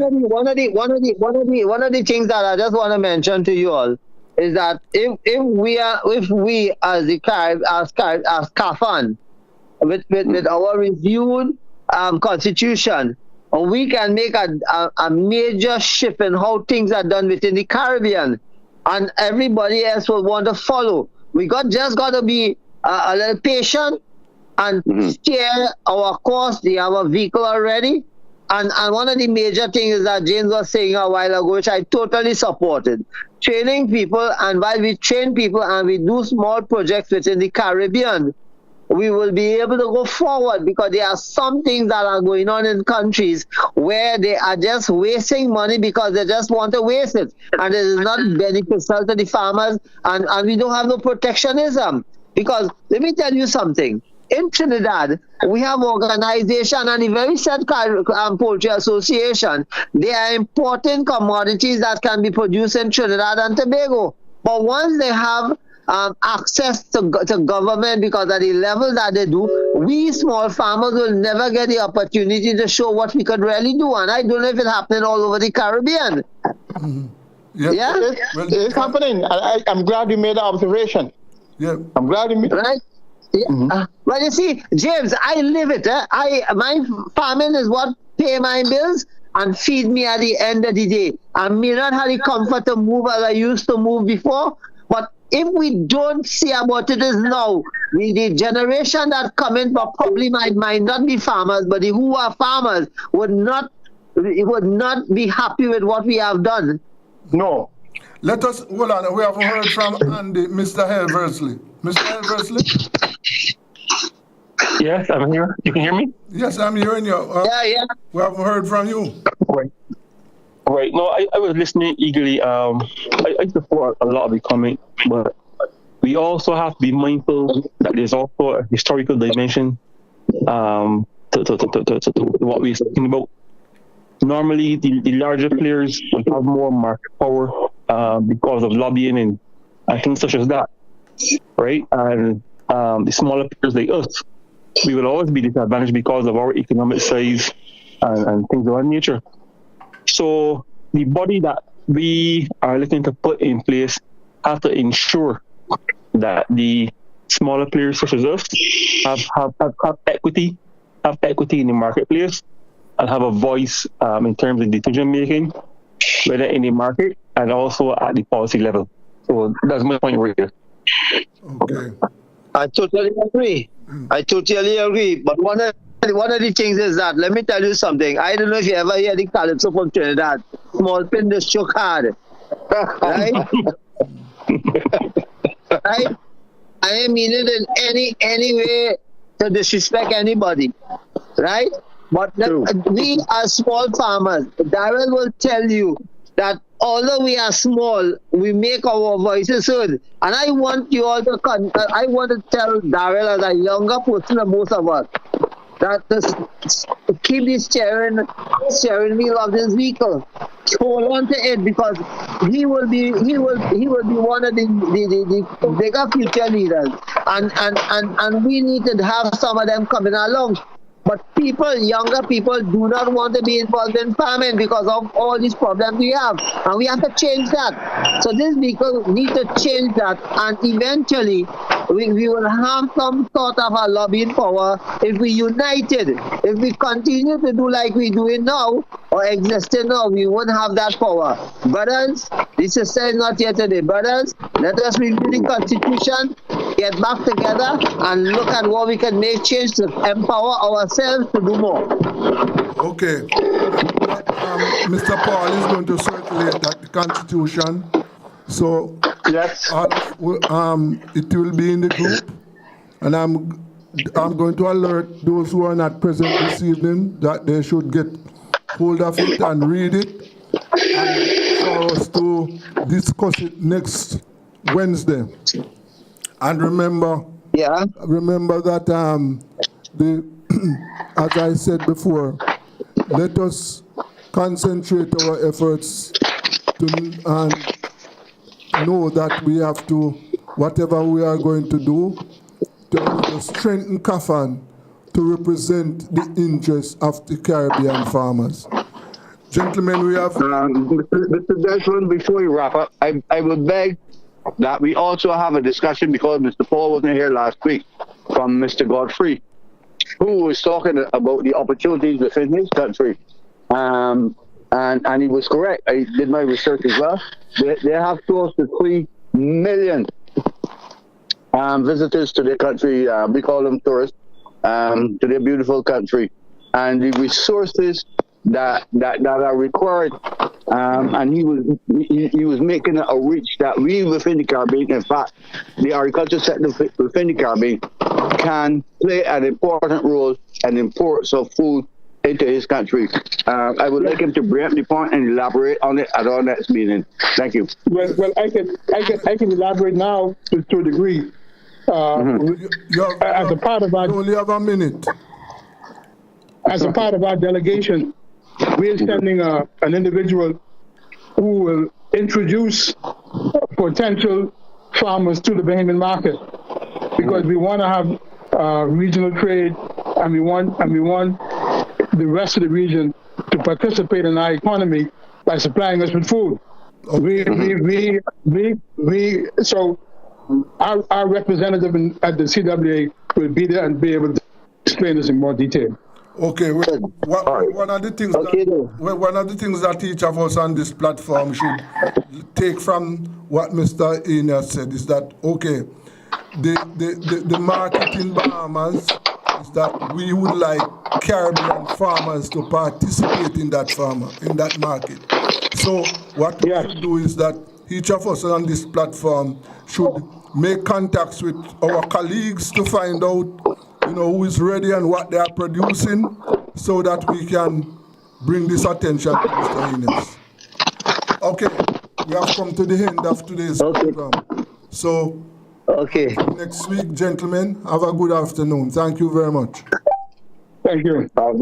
of the things that I just want to mention to you all is that if we as CAFAN with our reviewed constitution, we can make a major shift in how things are done within the Caribbean. and everybody else will want to follow. We just got to be a little patient and steer our course. They have a vehicle already. And one of the major things that James was saying a while ago, which I totally supported, training people. And while we train people and we do small projects within the Caribbean, we will be able to go forward, because there are some things that are going on in countries where they are just wasting money because they just want to waste it. And it is not beneficial to the farmers, and we don't have no protectionism. Because let me tell you something. In Trinidad, we have organization, and the very said Poultry Association, they are importing commodities that can be produced in Trinidad and Tobago. But once they have access to government, because at the level that they do, we small farmers will never get the opportunity to show what we could really do. And I don't know if it's happening all over the Caribbean. Yeah? It's happening. I'm glad you made the observation. Yeah. I'm glad you made right. Yeah. Well, you see, James, I live it. My farming is what pay my bills and feed me at the end of the day. I may not have the comfort to move as I used to move before, but if we don't see about it is now, the generation that come in probably might not be farmers, but the who are farmers would not be happy with what we have done. No. Let us, hold on, we haven't heard from Andy, Mr. Helversley. Mr. Helversley? Yes, I'm here. You can hear me? Yes, I'm hearing you. Yeah. We haven't heard from you. Right. No, I was listening eagerly. I support a lot of the comment, but we also have to be mindful that there's also a historical dimension to what we're talking about. Normally, the larger players will have more market power because of lobbying and things such as that, right? And the smaller players like us, we will always be disadvantaged because of our economic size and things of that nature. So the body that we are looking to put in place has to ensure that the smaller players such as us have equity in the marketplace and have a voice in terms of decision making, whether in the market and also at the policy level. So that's my point right here. Okay. I totally agree. But one of the things is that, let me tell you something. I don't know if you ever hear the calypso from Trinidad. Small pin the shook hard. Right? Right? I ain't mean it in any way to disrespect anybody. Right? But we are small farmers. Darrell will tell you that although we are small, we make our voices heard. And I want you all to I want to tell Darrell, as a younger person than most of us, that to keep the steering wheel of this vehicle, hold on to it, because he will be one of the bigger future leaders, and we need to have some of them coming along. But younger people do not want to be involved in farming because of all these problems we have. And we have to change that. So this vehicle need to change that. And eventually, we will have some sort of a lobbying power if we united. If we continue to do like we do it now, or existing now, we won't have that power. Brothers, this is said not yet today. Brothers, let us review the Constitution, get back together, and look at what we can make change to empower ourselves to do more. Okay. Mr. Paul is going to circulate that Constitution. So yes, it will be in the group, and I'm going to alert those who are not present this evening that they should get hold of it and read it, and for us to discuss it next Wednesday. And remember that as I said before, let us concentrate our efforts to know that we have to, whatever we are going to do, to strengthen CAFAN to represent the interests of the Caribbean farmers. Gentlemen, we have... Mr. Desmond, before we wrap up, I would beg that we also have a discussion, because Mr. Paul wasn't here last week, from Mr. Godfrey, who was talking about the opportunities within his country. and he was correct. I did my research as well. They have close to 3 million visitors to their country. We call them tourists, to their beautiful country, and the resources that are required. And he was making a reach that we within the Caribbean, in fact, the agriculture sector within the Caribbean can play an important role in imports of food into his country. I would like him to bring up the point and elaborate on it at our next meeting. Thank you. Well, I can elaborate now to a degree. As a part of our, you only have a minute. As a part of our delegation, we are sending an individual who will introduce potential farmers to the Bahamian market, because we want to have regional trade, and we want the rest of the region to participate in our economy by supplying us with food. Okay. So our representative at the CWA will be there and be able to explain this in more detail. Okay, one of the things that each of us on this platform should take from what Mr. Ina said is that, okay, the market in Bahamas is that we would like Caribbean farmers to participate in that market. So what we should do is that each of us on this platform should make contacts with our colleagues to find out who is ready and what they are producing, so that we can bring this attention to Mr. Ines. Okay, we have come to the end of today's program. So, next week, gentlemen, have a good afternoon. Thank you very much. Thank you. Let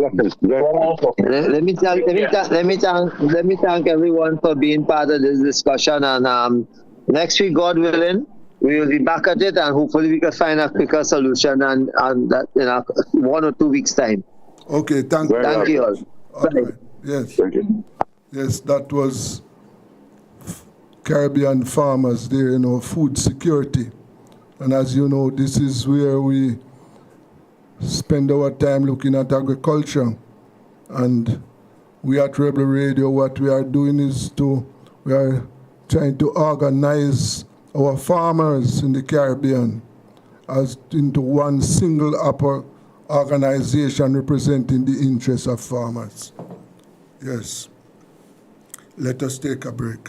me thank everyone for being part of this discussion, and next week, God willing, we will be back at it, and hopefully we can find a quicker solution and that in 1 or 2 weeks' time. Okay, thank you all. Right. Yes. Thank you. Yes, that was Caribbean farmers there, food security. And as you know, this is where we spend our time looking at agriculture. And we at Rebel Radio, what we are doing is we are trying to organize our farmers in the Caribbean as into one single upper organization representing the interests of farmers. Yes. Let us take a break.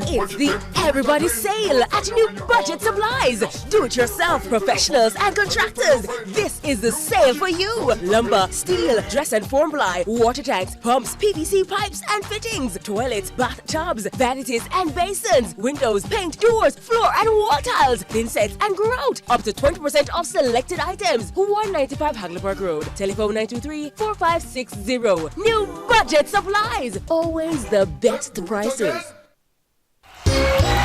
It's the Everybody Sale at New Budget Supplies. Do-it-yourself professionals and contractors. This is the sale for you. Lumber, steel, dress and form ply, water tanks, pumps, PVC pipes and fittings, toilets, bathtubs, vanities and basins, windows, paint, doors, floor and wall tiles, thin sets and grout. Up to 20% off selected items. 195 Hagley Road. Telephone 923-4560. New Budget Supplies. Always the best prices.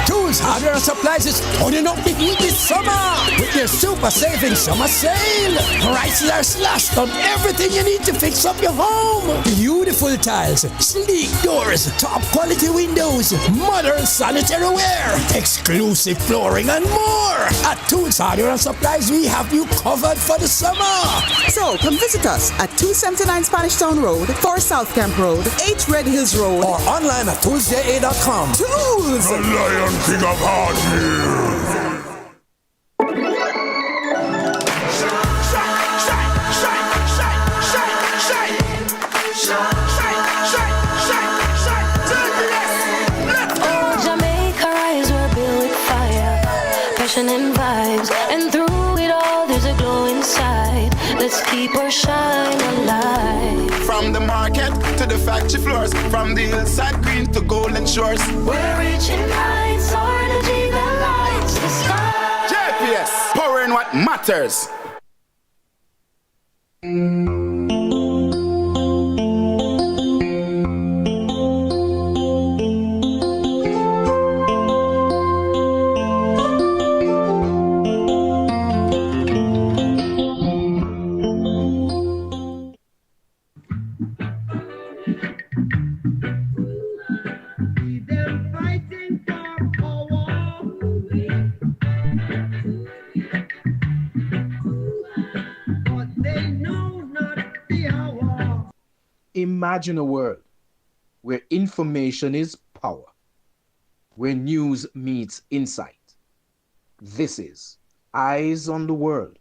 Tools, hardware, and supplies is turning up the heat this summer with their super saving summer sale. Prices are slashed on everything you need to fix up your home. Beautiful tiles, sleek doors, top quality windows, modern sanitary ware, exclusive flooring, and more. At Tools, hardware, and supplies, we have you covered for the summer. So come visit us at 279 Spanish Town Road, 4 South Camp Road, 8 Red Hills Road, or online at toolsja.com. Tools! The Lion King of Hard Jamaica eyes were built with fire, passion and vibes, and through it all there's a glow inside. Let's keep our shine alive. From the market to the factory floors, from the hillside green to golden shores, we're reaching heights, our energy that lights the sky. JPS, power in what matters. imagine a world where information is power, where news meets insight. This is Eyes on the World,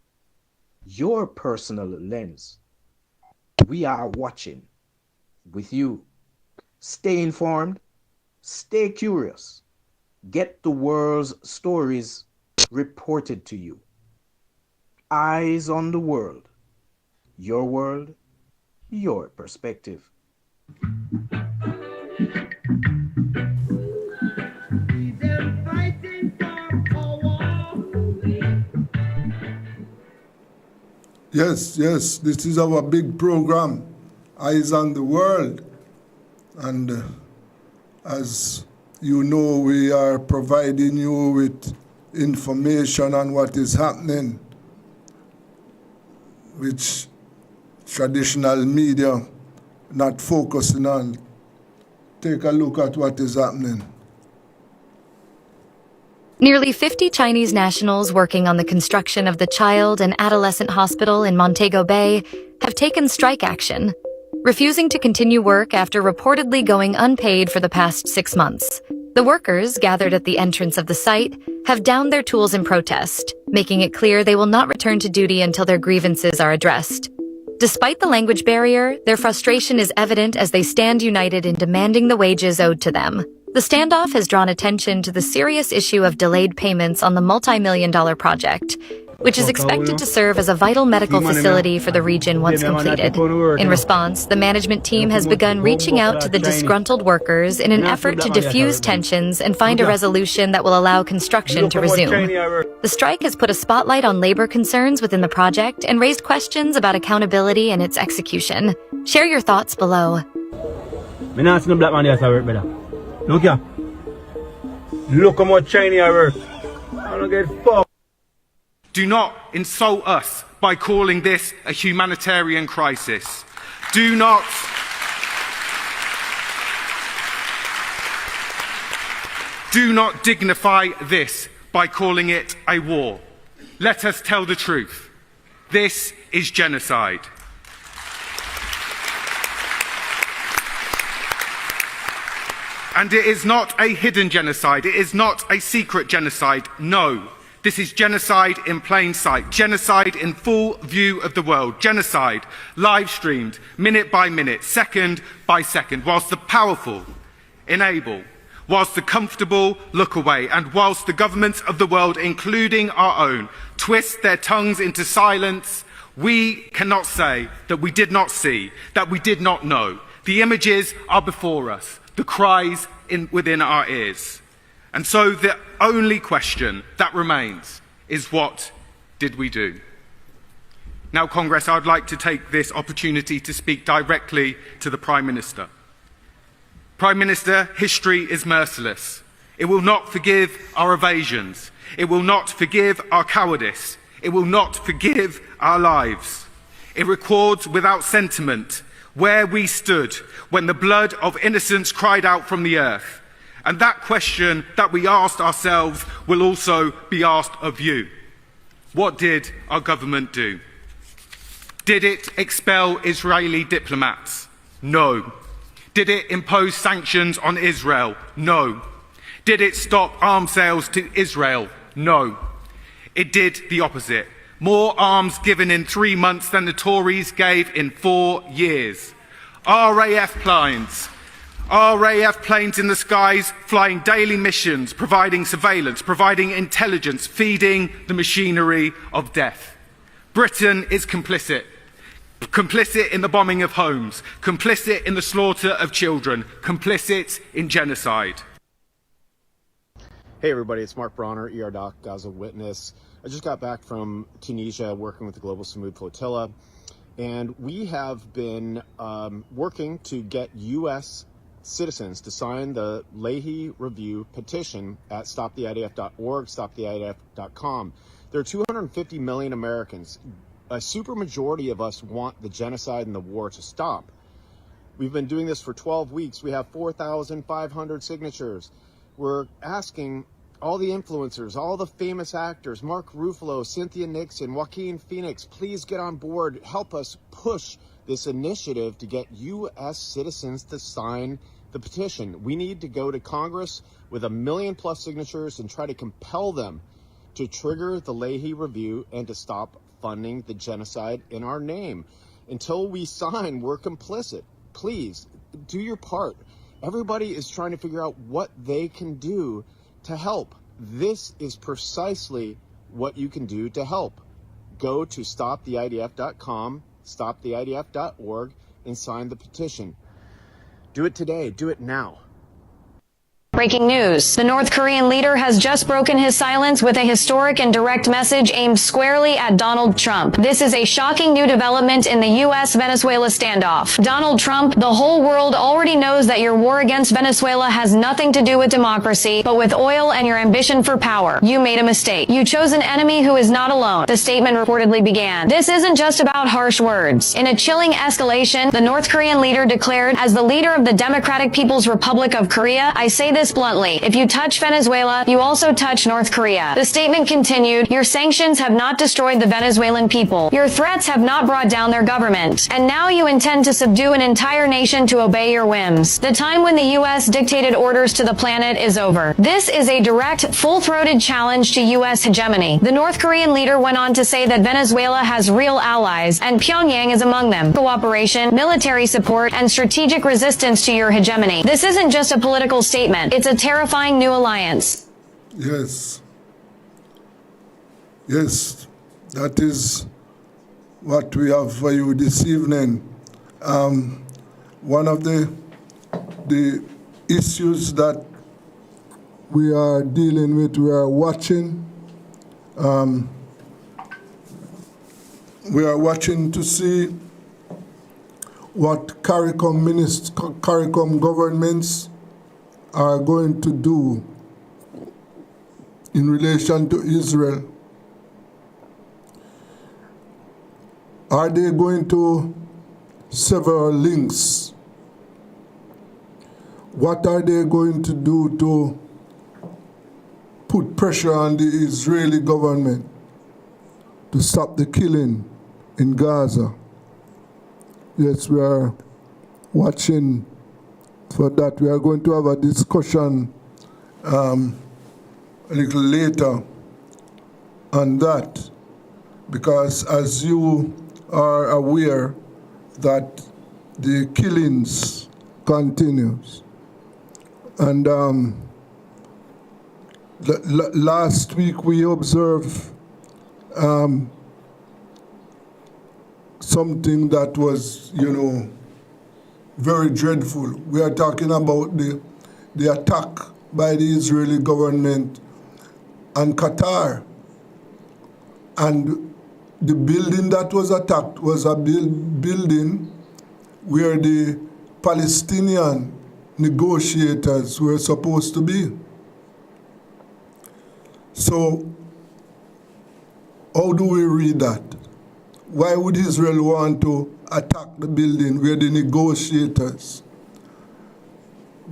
your personal lens. We are watching with you. Stay informed, stay curious, get the world's stories reported to you. Eyes on the World, your perspective. Yes, this is our big program, Eyes on the World. And as you know, we are providing you with information on what is happening, which traditional media not focusing on. Take a look at what is happening. Nearly 50 Chinese nationals working on the construction of the child and adolescent hospital in Montego Bay have taken strike action, refusing to continue work after reportedly going unpaid for the past 6 months. The workers, gathered at the entrance of the site, have downed their tools in protest, making it clear they will not return to duty until their grievances are addressed. Despite the language barrier, their frustration is evident as they stand united in demanding the wages owed to them. The standoff has drawn attention to the serious issue of delayed payments on the multi-million-dollar project, which is expected to serve as a vital medical facility for the region once completed. In response, the management team has begun reaching out to the disgruntled workers in an effort to diffuse tensions and find a resolution that will allow construction to resume. The strike has put a spotlight on labor concerns within the project and raised questions about accountability and its execution. Share your thoughts below. Look here. Look how much Chinese I work. I don't get fucked. Do not insult us by calling this a humanitarian crisis. Do not dignify this by calling it a war. Let us tell the truth. This is genocide. And it is not a hidden genocide. It is not a secret genocide. No. This is genocide in plain sight. Genocide in full view of the world. Genocide live streamed minute by minute, second by second, whilst the powerful enable, whilst the comfortable look away, and whilst the governments of the world, including our own, twist their tongues into silence. We cannot say that we did not see, that we did not know. The images are before us. The cries within our ears. And so the only question that remains is, what did we do? Now, Congress, I would like to take this opportunity to speak directly to the Prime Minister. Prime Minister, history is merciless. It will not forgive our evasions. It will not forgive our cowardice. It will not forgive our lives. It records without sentiment where we stood when the blood of innocents cried out from the earth. And that question that we asked ourselves will also be asked of you. What did our government do? Did it expel Israeli diplomats? No. Did it impose sanctions on Israel? No. Did it stop arms sales to Israel? No. It did the opposite. More arms given in 3 months than the Tories gave in 4 years. RAF planes in the skies, flying daily missions, providing surveillance, providing intelligence, feeding the machinery of death. Britain is complicit. Complicit in the bombing of homes, complicit in the slaughter of children, complicit in genocide. Hey everybody, it's Mark Bronner, ER Doc, Gaza Witness. I just got back from Tunisia working with the Global Samud Flotilla, and we have been working to get U.S. citizens to sign the Leahy Review petition at stoptheidf.org, stoptheidf.com. There are 250 million Americans. A supermajority of us want the genocide and the war to stop. We've been doing this for 12 weeks. We have 4,500 signatures. We're asking all the influencers, all the famous actors, Mark Ruffalo, Cynthia Nixon, Joaquin Phoenix, please get on board. Help us push this initiative to get U.S. citizens to sign the petition. We need to go to Congress with 1 million+ signatures and try to compel them to trigger the Leahy review and to stop funding the genocide in our name. Until we sign, we're complicit. Please, do your part. Everybody is trying to figure out what they can do to help. This is precisely what you can do to help. Go to stoptheidf.com, stoptheidf.org, and sign the petition. Do it today. Do it now. Breaking news. The North Korean leader has just broken his silence with a historic and direct message aimed squarely at Donald Trump. This is a shocking new development in the U.S.-Venezuela standoff. Donald Trump, the whole world already knows that your war against Venezuela has nothing to do with democracy, but with oil and your ambition for power. You made a mistake. You chose an enemy who is not alone. The statement reportedly began. This isn't just about harsh words. In a chilling escalation, the North Korean leader declared, as the leader of the Democratic People's Republic of Korea, I say this bluntly. If you touch Venezuela, you also touch North Korea. The statement continued, your sanctions have not destroyed the Venezuelan people. Your threats have not brought down their government. And now you intend to subdue an entire nation to obey your whims. The time when the U.S. dictated orders to the planet is over. This is a direct, full-throated challenge to U.S. hegemony. The North Korean leader went on to say that Venezuela has real allies, and Pyongyang is among them. Cooperation, military support, and strategic resistance to your hegemony. This isn't just a political statement. It's a terrifying new alliance. Yes. Yes, that is what we have for you this evening. One of the issues that we are dealing with, we are watching to see what CARICOM governments are going to do in relation to Israel. Are they going to sever links? What are they going to do to put pressure on the Israeli government to stop the killing in Gaza? Yes, we are watching for that. We are going to have a discussion a little later on that, because as you are aware that the killings continues. And last week we observed something that was, very dreadful. We are talking about the attack by the Israeli government on Qatar. And the building that was attacked was a building where the Palestinian negotiators were supposed to be. So, how do we read that? Why would Israel want to attack the building where the negotiators,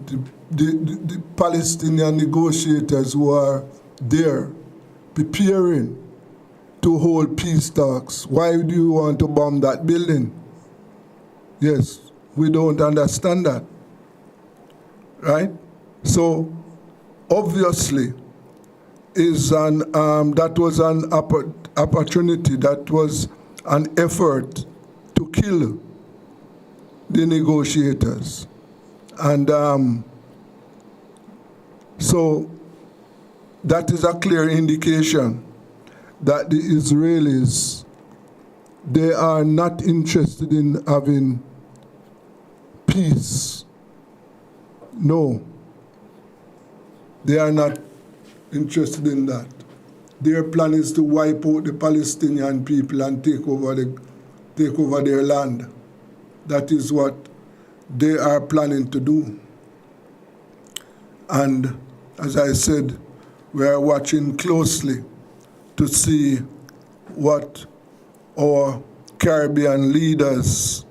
the Palestinian negotiators who are there preparing to hold peace talks? Why do you want to bomb that building? Yes, we don't understand that, right? So obviously, that was an opportunity, that was an effort to kill the negotiators. And so that is a clear indication that the Israelis, they are not interested in having peace. No, they are not interested in that. Their plan is to wipe out the Palestinian people and take over their land. That is what they are planning to do. And as I said, we are watching closely to see what our Caribbean leaders,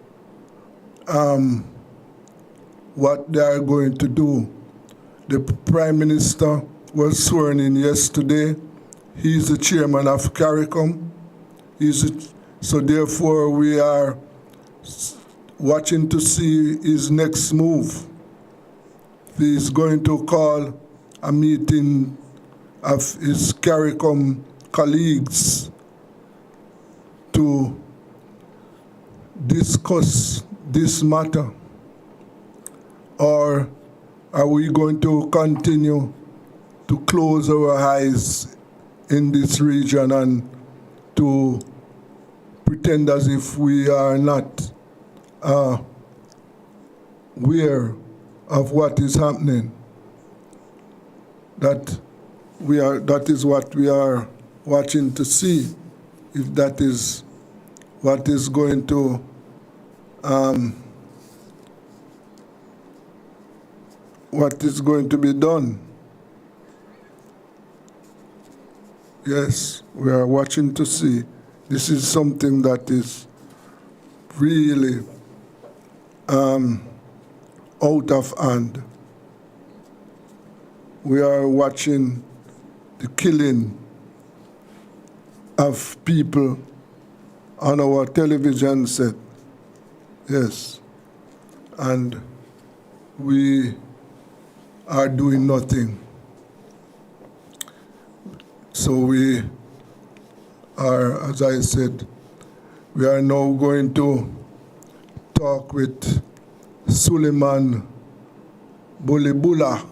what they are going to do. The Prime Minister was sworn in yesterday. He's the chairman of CARICOM. So therefore we are watching to see his next move. He's going to call a meeting of his CARICOM colleagues to discuss this matter? Or are we going to continue to close our eyes in this region and to pretend as if we are not aware of what is happening? That is what we are watching to see, if that is what is going to what is going to be done. Yes, we are watching to see. This is something that is really out of hand. We are watching the killing of people on our television set. Yes. And we are doing nothing. So we are, as I said, we are now going to talk with Suleiman Bulibula,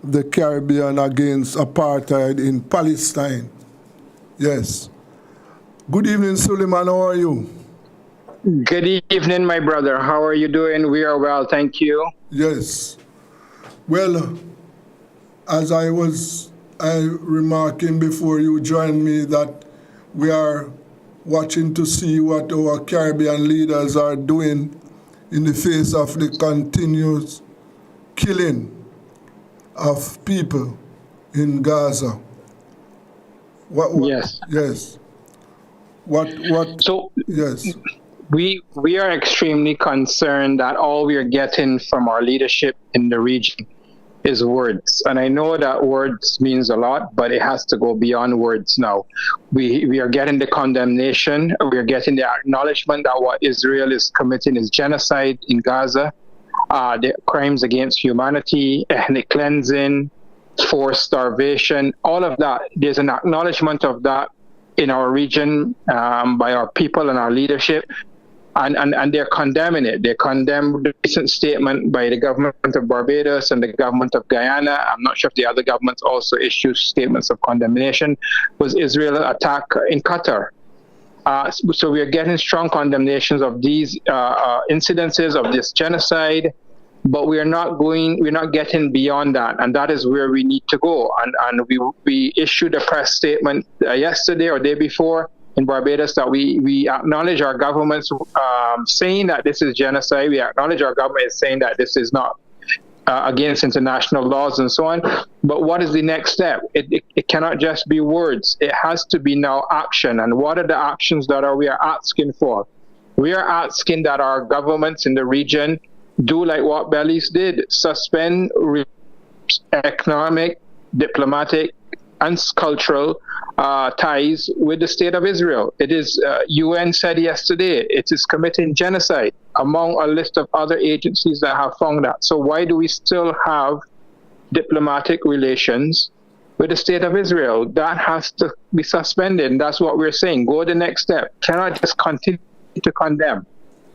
the Caribbean against apartheid in Palestine. Yes. Good evening, Suleiman. How are you? Good evening, my brother. How are you doing? We are well, thank you. Yes. Well, as I was remarking before you joined me, that we are watching to see what our Caribbean leaders are doing in the face of the continuous killing of people in Gaza. Yes. Yes. So, yes. We are extremely concerned that all we are getting from our leadership in the region is words. And I know that words means a lot, but it has to go beyond words now. We are getting the condemnation, we are getting the acknowledgement that what Israel is committing is genocide in Gaza, the crimes against humanity, ethnic cleansing, forced starvation, all of that. There's an acknowledgement of that in our region by our people and our leadership. And they're condemning it. They condemn the recent statement by the government of Barbados and the government of Guyana. I'm not sure if the other governments also issue statements of condemnation. Was Israel attack in Qatar? So we are getting strong condemnations of these incidences of this genocide, but we're not getting beyond that, and that is where we need to go. And we issued a press statement yesterday or day before in Barbados that we acknowledge our government's saying that this is genocide. We acknowledge our government is saying that this is not against international laws and so on. But what is the next step? It cannot just be words. It has to be now action. And what are the actions that we are asking for? We are asking that our governments in the region do like what Belize did, suspend economic, diplomatic, and cultural ties with the state of Israel. It is, UN said yesterday, it is committing genocide among a list of other agencies that have found that. So why do we still have diplomatic relations with the state of Israel? That has to be suspended, and that's what we're saying. Go the next step. Cannot just continue to condemn.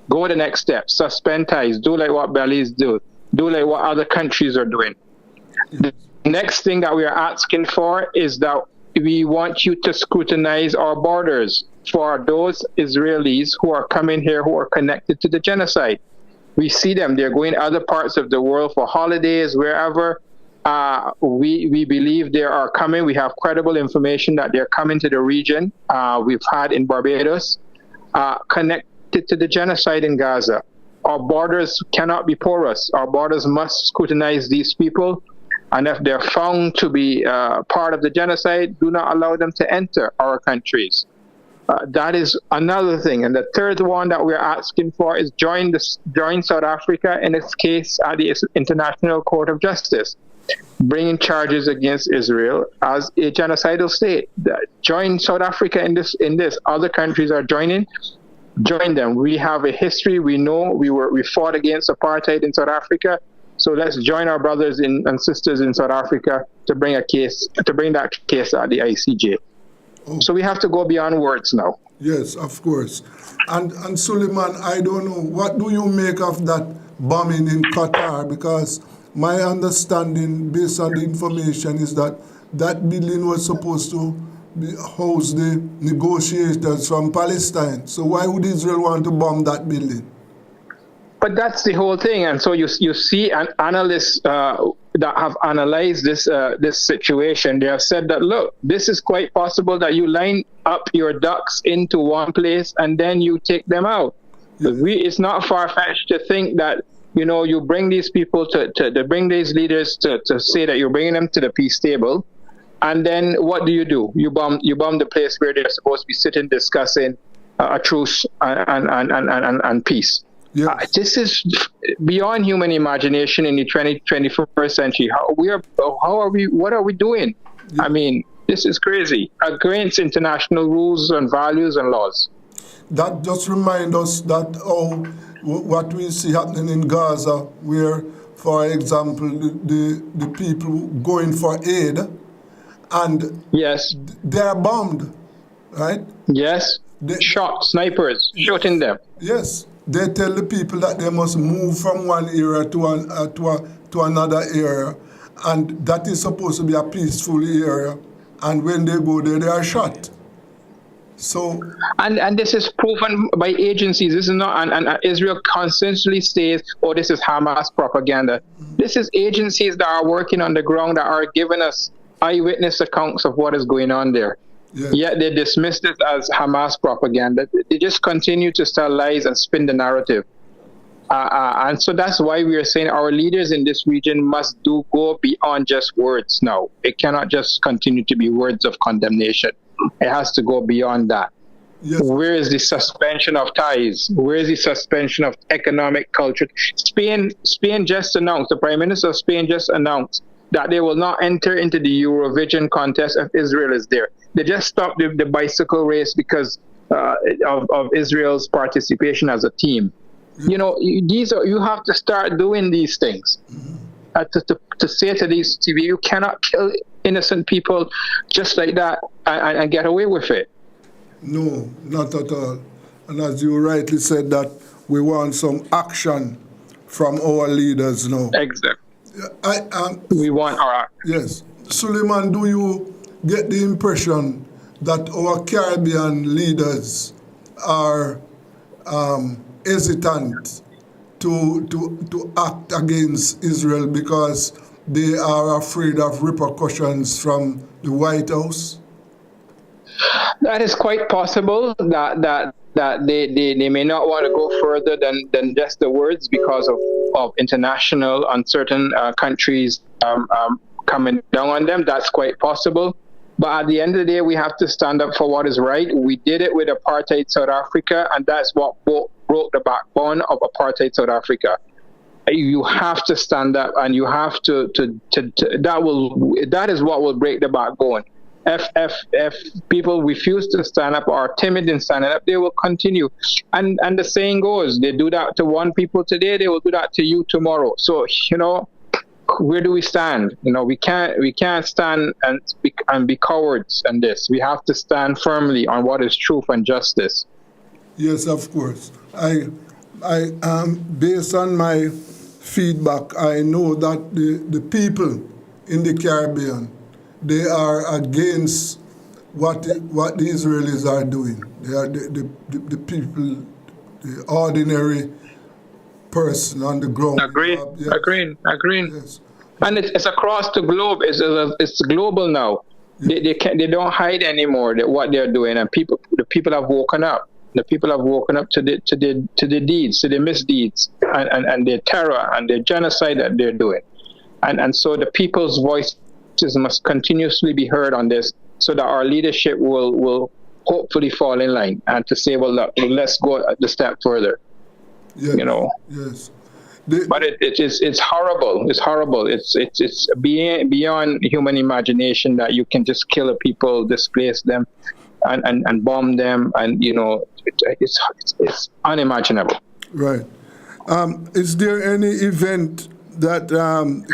Go the next step. Suspend ties. Do like what Belize do. Do like what other countries are doing. The next thing that we are asking for is that we want you to scrutinize our borders for those Israelis who are coming here who are connected to the genocide. We see them. They're going other parts of the world for holidays, wherever. We believe they are coming. We have credible information that they're coming to the region. We've had in Barbados, connected to the genocide in Gaza. Our borders cannot be porous. Our borders must scrutinize these people. And if they're found to be part of the genocide, do not allow them to enter our countries. That is another thing. And the third one that we're asking for is join South Africa in its case at the International Court of Justice, bringing charges against Israel as a genocidal state. Join South Africa in this. Other countries are joining. join them. We have a history. We know we fought against apartheid in South Africa. So let's join our brothers and sisters in South Africa to bring that case at the ICJ. Oh. So we have to go beyond words now. Yes, of course. And Suleiman, I don't know, what do you make of that bombing in Qatar? Because my understanding, based on the information, is that that building was supposed to house the negotiators from Palestine. So why would Israel want to bomb that building? But that's the whole thing. And so you see analysts that have analyzed this situation. They have said that, look, this is quite possible that you line up your ducks into one place and then you take them out. Yeah. It's not far-fetched to think that, you bring these people to bring these leaders to say that you're bringing them to the peace table. And then what do? You bomb the place where they're supposed to be sitting discussing a truce and peace. Yes. This is beyond human imagination in the 21st century. What are we doing? Yeah. I mean, this is crazy. Against international rules and values and laws. That just reminds us that what we see happening in Gaza, where, for example, the people going for aid, and yes, they're bombed, right? Yes, shot snipers shooting them. Yes. They tell the people that they must move from one area to another area, and that is supposed to be a peaceful area. And when they go there, they are shot. So and this is proven by agencies. This is not and Israel constantly says, "Oh, this is Hamas propaganda." This is agencies that are working on the ground that are giving us eyewitness accounts of what is going on there. Yeah. Yet they dismiss this as Hamas propaganda. They just continue to tell lies and spin the narrative. And so that's why we are saying our leaders in this region must go beyond just words now. It cannot just continue to be words of condemnation. It has to go beyond that. Yes. Where is the suspension of ties? Where is the suspension of economic culture? Spain just announced, the Prime Minister of Spain just announced that they will not enter into the Eurovision contest if Israel is there. They just stopped the bicycle race because of Israel's participation as a team. You have to start doing these things. To say to these TV, you cannot kill innocent people just like that and get away with it. No, not at all. And as you rightly said, that we want some action from our leaders now. Exactly. We want our... Yes. Suleiman, do you get the impression that our Caribbean leaders are hesitant to act against Israel because they are afraid of repercussions from the White House? That is quite possible that they may not want to go further than just the words because of international uncertain countries coming down on them. That's quite possible. But at the end of the day, we have to stand up for what is right. We did it with apartheid South Africa, and that's what broke the backbone of apartheid South Africa. You have to stand up, and you have to that is what will break the backbone. If people refuse to stand up or are timid in standing up, they will continue. And the saying goes, they do that to one people today, they will do that to you tomorrow. So, where do we stand? We can't stand and be cowards in this. We have to stand firmly on what is truth and justice. Yes, of course. I based on my feedback, I know that the people in the Caribbean, they are against what the Israelis are doing. They are the people, the ordinary person on the ground. Agreeing. Yes. And it's across the globe. It's global now. Yeah. They don't hide anymore what they're doing, and the people have woken up. The people have woken up to the deeds, to the misdeeds, and their terror and their genocide that they're doing, and so the people's voices must continuously be heard on this, so that our leadership will hopefully fall in line and to say, well, look, let's go the step further. Yes. Yes. But it's horrible. It's horrible. It's beyond human imagination that you can just kill people, displace them, and bomb them, and it's unimaginable. Right. Is there any event that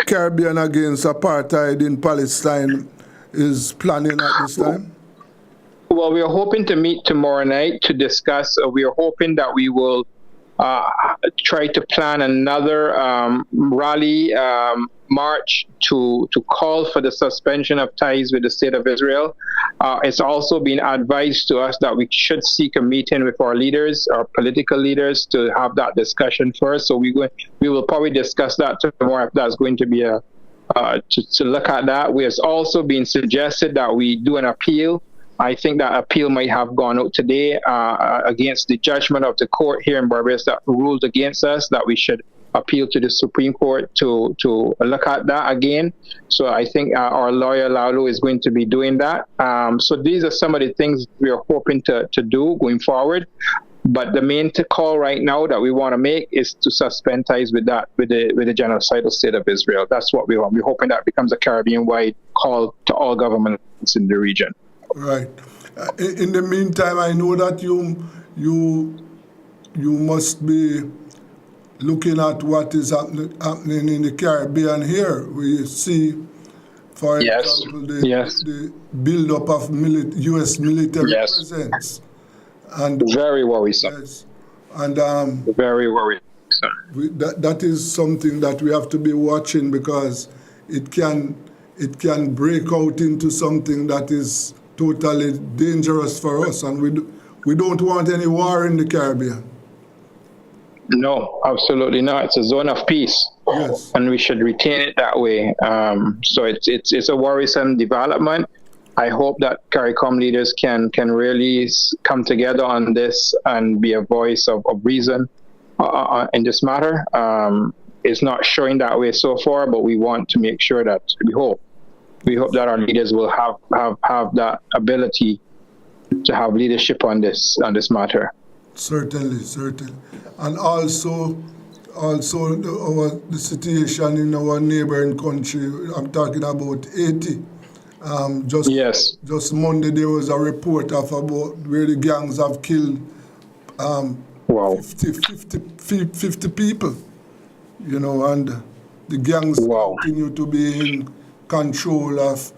Caribbean Against Apartheid in Palestine is planning at this time? Well, we are hoping to meet tomorrow night to discuss. We are hoping that we will try to plan another rally march to call for the suspension of ties with the State of Israel. It's also been advised to us that we should seek a meeting with our leaders, our political leaders, to have that discussion first. So we will probably discuss that tomorrow if that's going to be to look at that. We have also been suggested that we do an appeal. I think that appeal might have gone out today against the judgment of the court here in Barbados that ruled against us, that we should appeal to the Supreme Court to look at that again. So I think our lawyer Laulu is going to be doing that. So these are some of the things we are hoping to do going forward. But the main call right now that we want to make is to suspend ties with the genocidal State of Israel. That's what we want. We're hoping that becomes a Caribbean-wide call to all governments in the region. Right. In the meantime, I know that you must be looking at what is happening in the Caribbean here. We see, for example, the build-up of U.S. military presence. And very worrisome. Yes. And very worrisome. That is something that we have to be watching, because it can break out into something that is totally dangerous for us, and we don't want any war in the Caribbean. No, absolutely not. It's a zone of peace, yes, and we should retain it that way. So it's a worrisome development. I hope that CARICOM leaders can really come together on this and be a voice of reason in this matter. It's not showing that way so far, but we want to make sure that we hope that our leaders will have that ability to have leadership on this matter. Certainly. And also the situation in our neighboring country. I'm talking about Haiti. Just Monday there was a report of about where the gangs have killed 50 people. You know, and the gangs continue to be in control of,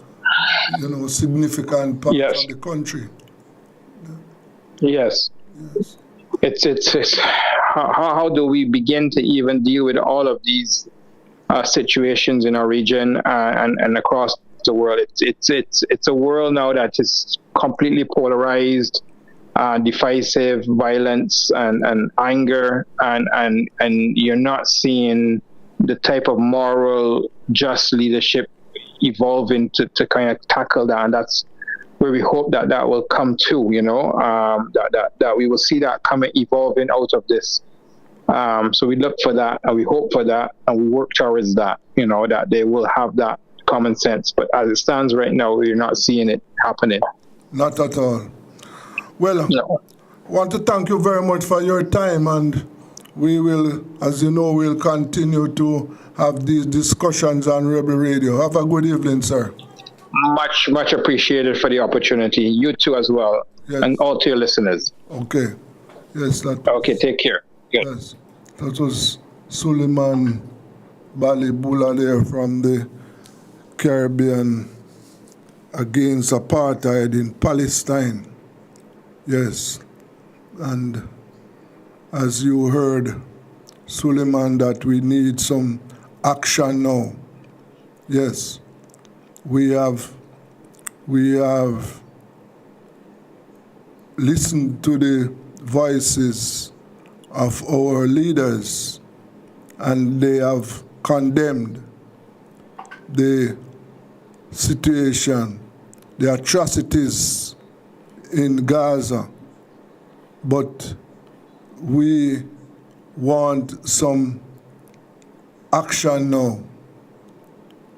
significant parts of the country. Yes. It's how do we begin to even deal with all of these situations in our region and across the world? It's a world now that is completely polarized, divisive, violence and anger, and you're not seeing the type of moral, just leadership evolving to kind of tackle that, and that's where we hope that will come to, that we will see that evolving out of this. So we look for that, and we hope for that, and we work towards that, that they will have that common sense. But as it stands right now, we're not seeing it happening. Not at all. Well, I want to thank you very much for your time, and we will, as you know, we'll continue to have these discussions on Rebel Radio. Have a good evening, sir. Much appreciated for the opportunity. You too as well, and all to your listeners. Okay. Yes. Okay, take care. Good. Yes. That was Suleiman Balibula there from the Caribbean Against Apartheid in Palestine. Yes. And as you heard, Suleiman, that we need some action now. Yes. We have listened to the voices of our leaders, and they have condemned the situation, the atrocities in Gaza. But we want some action now.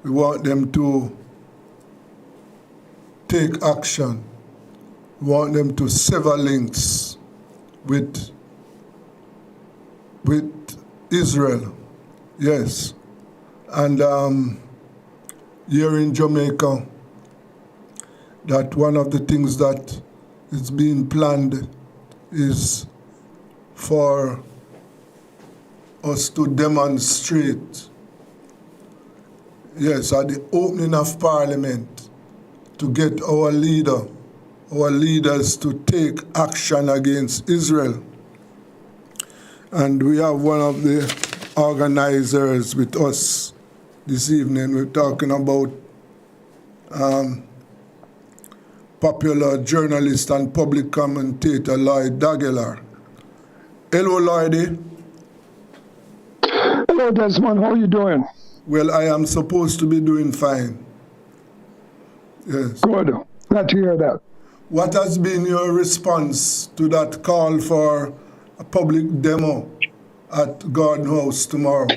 We want them to take action. We want them to sever links with Israel. Yes. And here in Jamaica, that one of the things that is being planned is for us to demonstrate, yes, at the opening of Parliament, to get our leaders to take action against Israel. And we have one of the organizers with us this evening. We're talking about popular journalist and public commentator Lloyd Dagelar. Hello, Lloydie. Hello, Desmond. How are you doing? Well, I am supposed to be doing fine. Yes. Good. Glad to hear that. What has been your response to that call for a public demo at Garden House tomorrow?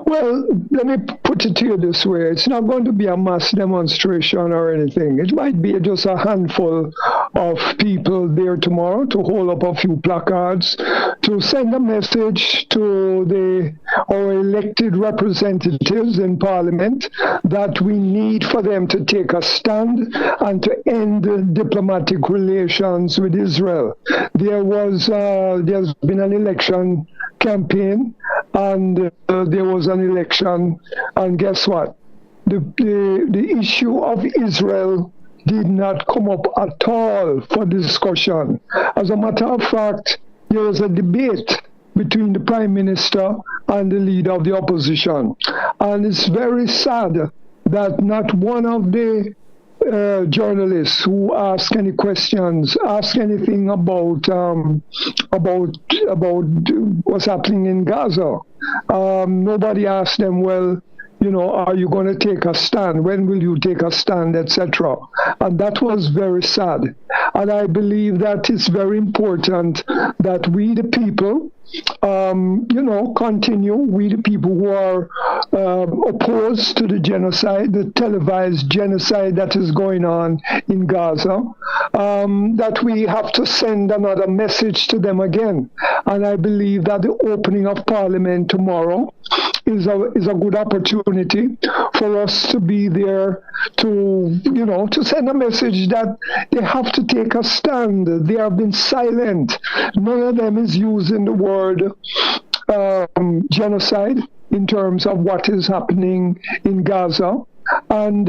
Well, let me put it to you this way. It's not going to be a mass demonstration or anything. It might be just a handful of people there tomorrow to hold up a few placards, to send a message to our elected representatives in Parliament that we need for them to take a stand and to end diplomatic relations with Israel. There's been an election campaign, and there was an election, and guess what? The issue of Israel did not come up at all for discussion. As a matter of fact, there was a debate between the Prime Minister and the leader of the opposition. And it's very sad that not one of the journalists who ask any questions, ask anything about what's happening in Gaza. Nobody asked them, well, are you going to take a stand? When will you take a stand, etc.? And that was very sad. And I believe that it's very important that we, the people, continue. We, the people who are opposed to the genocide, the televised genocide that is going on in Gaza, that we have to send another message to them again. And I believe that the opening of Parliament tomorrow is a good opportunity for us to be there to send a message that they have to take a stand. They have been silent. None of them is using the word genocide in terms of what is happening in Gaza. And,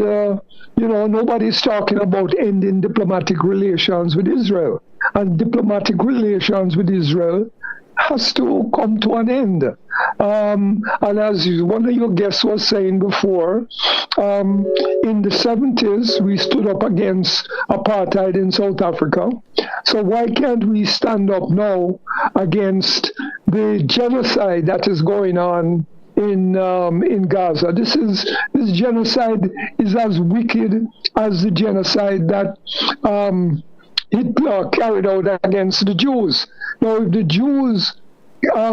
nobody's talking about ending diplomatic relations with Israel. And diplomatic relations with Israel has to come to an end. And as one of your guests was saying before, in the 70s, we stood up against apartheid in South Africa. So why can't we stand up now against the genocide that is going on in Gaza? This genocide is as wicked as the genocide that Hitler carried out against the Jews. Now, if the Jews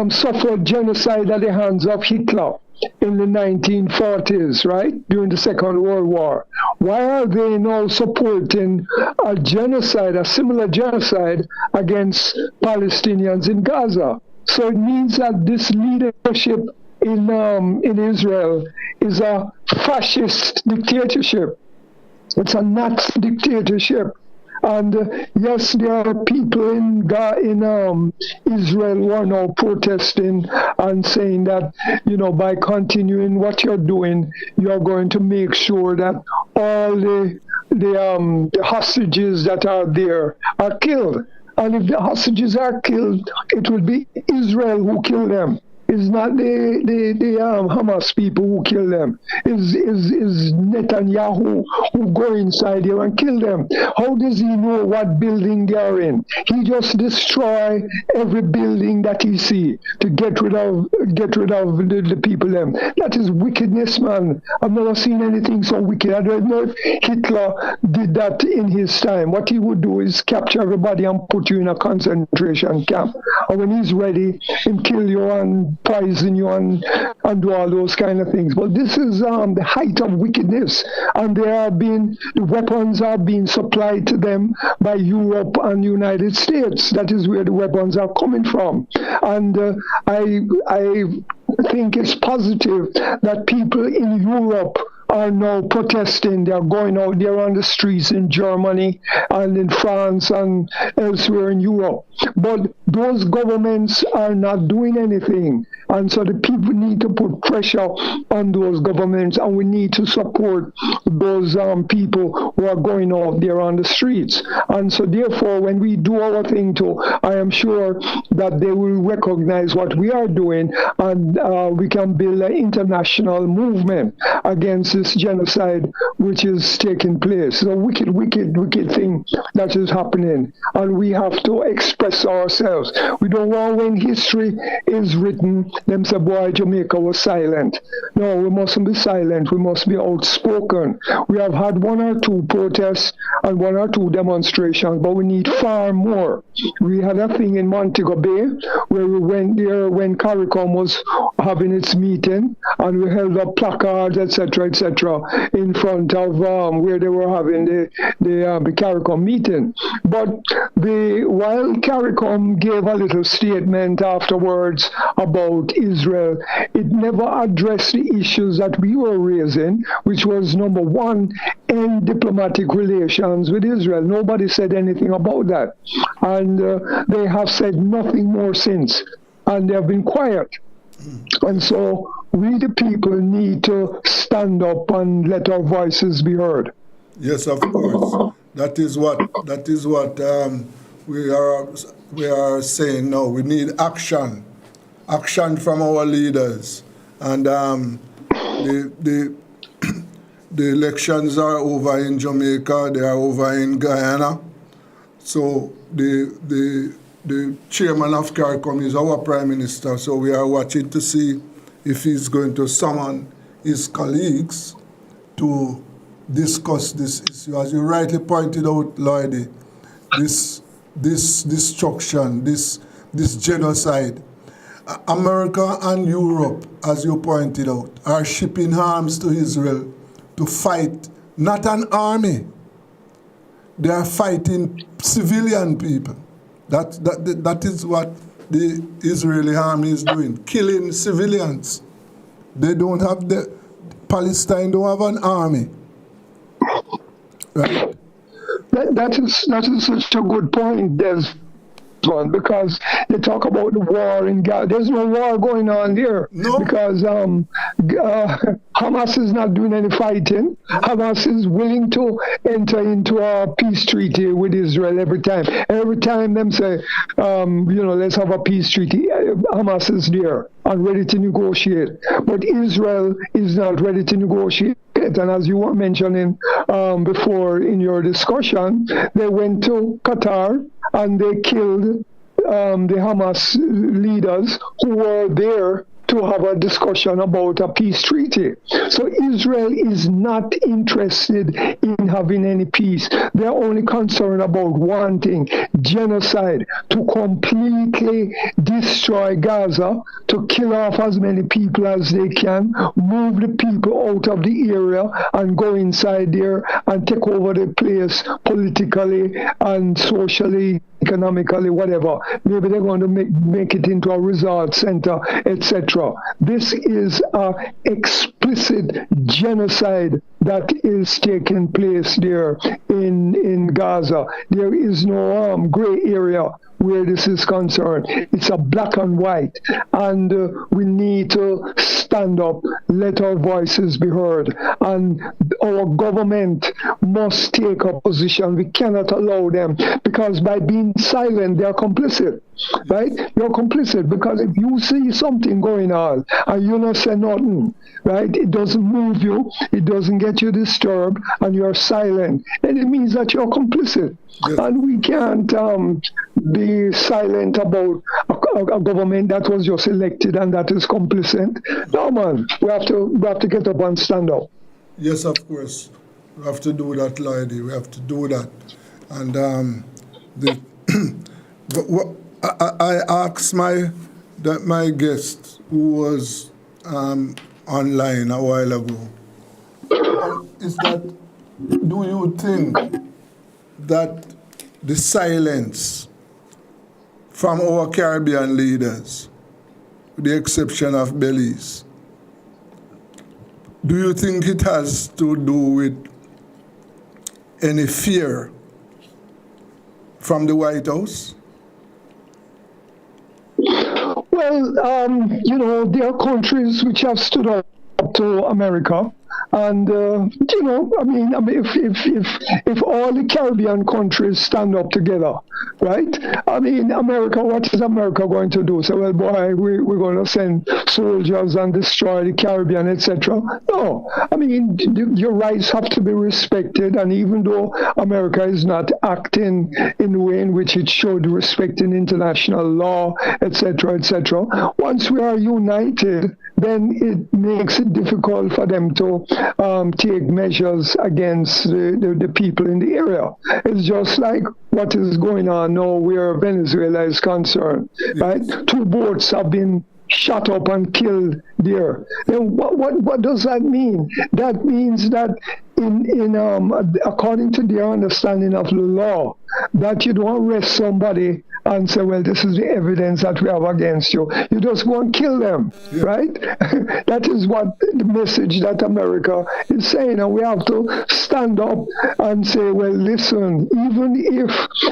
suffered genocide at the hands of Hitler in the 1940s, right, during the Second World War, why are they now supporting a genocide, a similar genocide against Palestinians in Gaza? So it means that this leadership in Israel is a fascist dictatorship. It's a Nazi dictatorship. And yes, there are people in Israel who are now protesting and saying that, by continuing what you're doing, you're going to make sure that all the hostages that are there are killed. And if the hostages are killed, it will be Israel who kill them. It's not the Hamas people who kill them. Is Netanyahu who go inside here and kill them. How does he know what building they are in? He just destroy every building that he see to get rid of the people them. That is wickedness, man. I've never seen anything so wicked. I don't know if Hitler did that in his time. What he would do is capture everybody and put you in a concentration camp. And when he's ready, he'll kill you and poison you and do all those kind of things. But this is the height of wickedness, and the weapons are being supplied to them by Europe and United States. That is where the weapons are coming from. And I think it's positive that people in Europe are now protesting. They are going out there on the streets in Germany and in France and elsewhere in Europe. But those governments are not doing anything. And so the people need to put pressure on those governments, and we need to support those people who are going out there on the streets. And so therefore, when we do our thing too, I am sure that they will recognize what we are doing, and we can build an international movement against this genocide which is taking place. It's a wicked, wicked, wicked thing that is happening, and we have to express ourselves. We don't want, when history is written, them say, boy, Jamaica was silent. No, we mustn't be silent. We must be outspoken. We have had 1 or 2 protests and 1 or 2 demonstrations, but we need far more. We had a thing in Montego Bay where we went there when CARICOM was having its meeting, and we held up placards, etc., in front of where they were having the CARICOM meeting. But while CARICOM gave a little statement afterwards about Israel, it never addressed the issues that we were raising, which was, number one, end diplomatic relations with Israel. Nobody said anything about that. And they have said nothing more since. And they have been quiet. And so we, the people, need to stand up and let our voices be heard. Yes, of course. That is what we are saying now. We need action from our leaders. And the elections are over in Jamaica. They are over in Guyana. So the chairman of CARICOM is our prime minister. So we are watching to see if he's going to summon his colleagues to discuss this issue. As you rightly pointed out, Lloydie, this destruction, this genocide. America and Europe, as you pointed out, are shipping arms to Israel to fight not an army. They are fighting civilian people. That is what the Israeli army is doing, killing civilians. They don't have Palestine don't have an army. Right? That is such a good point, Des. Because they talk about the war in Gaza. There's no war going on there. No. Because Hamas is not doing any fighting. Hamas is willing to enter into a peace treaty with Israel every time. Every time them say, let's have a peace treaty, Hamas is there and ready to negotiate. But Israel is not ready to negotiate. And as you were mentioning before in your discussion, they went to Qatar and they killed the Hamas leaders who were there to have a discussion about a peace treaty. So Israel is not interested in having any peace. They're only concerned about one thing: genocide, to completely destroy Gaza, to kill off as many people as they can, move the people out of the area and go inside there and take over the place politically and socially, economically, whatever. Maybe they're going to make it into a resort center, etc. This is an explicit genocide that is taking place there in Gaza. There is no gray area where this is concerned. It's a black and white, and we need to stand up, let our voices be heard, and our government must take a position. We cannot allow them, because by being silent, they are complicit, right? You're complicit, because if you see something going on and you don't say nothing, right, it doesn't move you, it doesn't get you disturbed, and you're silent, then it means that you're complicit. Yes. And we can't be silent about a government that was just elected and that is complicit. No, man, we have to get up and stand up. Yes, of course. We have to do that, Lloydie. We have to do that. And I asked my guest, who was online a while ago, is that, do you think that the silence from our Caribbean leaders, with the exception of Belize, Do you think it has to do with any fear from the White House? Well, there are countries which have stood up to America. And, if all the Caribbean countries stand up together, right? America, what is America going to do? So, well, boy, we're going to send soldiers and destroy the Caribbean, etc. No, your rights have to be respected. And even though America is not acting in the way in which it should, respecting international law, etc., once we are united, then it makes it difficult for them to take measures against the people in the area. It's just like what is going on now where Venezuela is concerned, right? 2 boats have been shot up and killed there. Then what does that mean? That means that according to their understanding of the law, that you don't arrest somebody and say, well, this is the evidence that we have against you. You just go and kill them, right? That is what the message that America is saying. And we have to stand up and say, well, listen, even if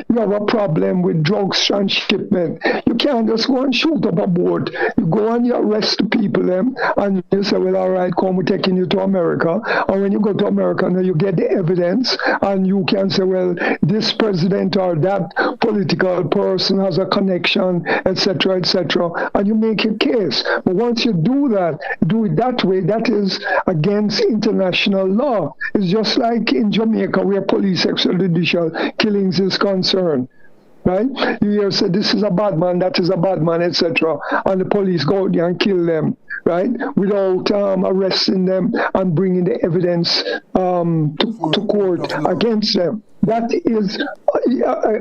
you have a problem with drugs transshipment, you can't just go and shoot up a boat. You go and you arrest the people, and you say, well, all right, come, we're taking you to America. And when you go to America, now you get the evidence, and you can say, well, this president or that political person has a connection, etc., and you make a case. But once you do it that way, that is against international law. It's just like in Jamaica where police extrajudicial killings is concerned. Right? You hear say this is a bad man, that is a bad man, etc., and the police go out there and kill them, right? Without arresting them and bringing the evidence to court against them. That is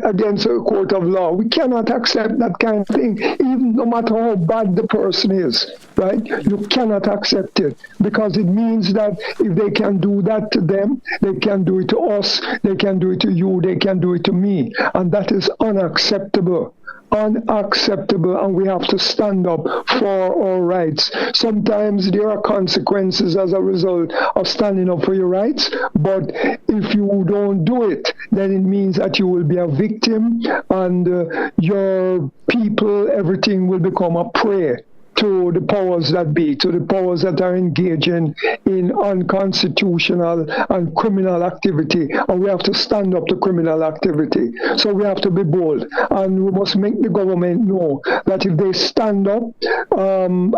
against a court of law. We cannot accept that kind of thing, even no matter how bad the person is, right? You cannot accept it because it means that if they can do that to them, they can do it to us, they can do it to you, they can do it to me. And that is unacceptable. And we have to stand up for our rights. Sometimes there are consequences as a result of standing up for your rights, but if you don't do it, then it means that you will be a victim and your people, everything will become a prey to the powers that be, to the powers that are engaging in unconstitutional and criminal activity. And we have to stand up to criminal activity. So we have to be bold. And we must make the government know that if they stand up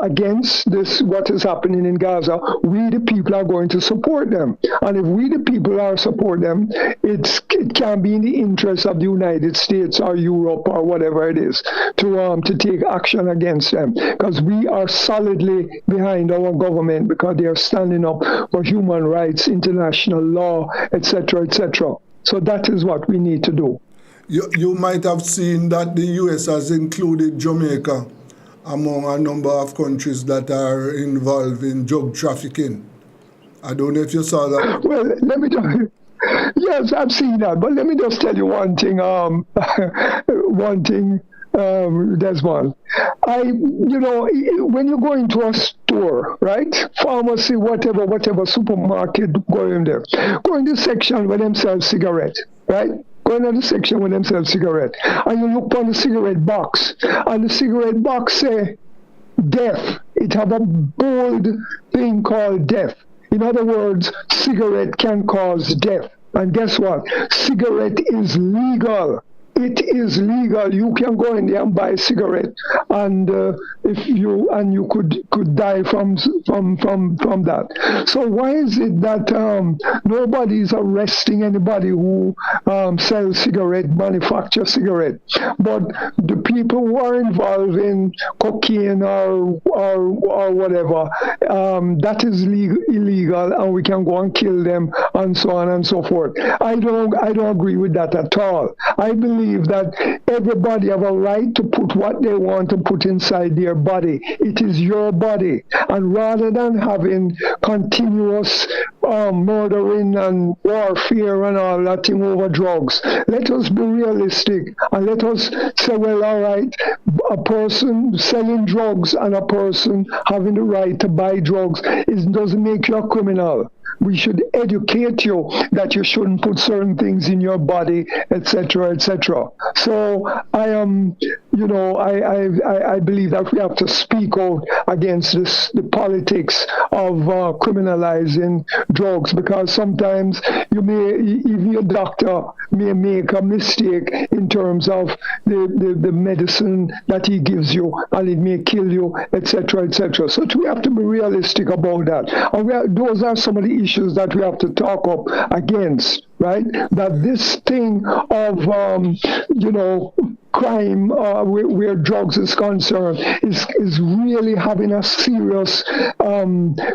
against this, what is happening in Gaza, we the people are going to support them. And if we the people are support them, it can be in the interest of the United States or Europe or whatever it is to take action against them. Because we are solidly behind our government because they are standing up for human rights, international law, etc., etc. So that is what we need to do. You might have seen that the U.S. has included Jamaica among a number of countries that are involved in drug trafficking. I don't know if you saw that. Well, let me tell you. Yes, I've seen that. But let me just tell you one thing. Desmond, when you go into a store, right, pharmacy, whatever supermarket, go in there, go in the section where them sell cigarette, right? Go in the section where them sell cigarette, and you look on the cigarette box, and the cigarette box say death. It have a bold thing called death. In other words, cigarette can cause death. And guess what? Cigarette is legal. It is legal. You can go in there and buy a cigarette, and you could die from that. So why is it that nobody is arresting anybody who sells cigarette, manufacture cigarette, but the people who are involved in cocaine or whatever, that is illegal, and we can go and kill them and so on and so forth. I don't agree with that at all. I believe that everybody have a right to put what they want to put inside their body. It is your body. And rather than having continuous murdering and warfare and all that thing over drugs. Let us be realistic and let us say, well, all right, a person selling drugs and a person having the right to buy drugs doesn't make you a criminal. We should educate you that you shouldn't put certain things in your body, etc., etc. So I am, I believe that we have to speak out against the politics of criminalizing drugs, because sometimes even your doctor may make a mistake in terms of the medicine that he gives you, and it may kill you, etc., etc. So we have to be realistic about that. And those are some of the issues that we have to talk up against, right? That this thing of, crime where drugs is concerned is really having a serious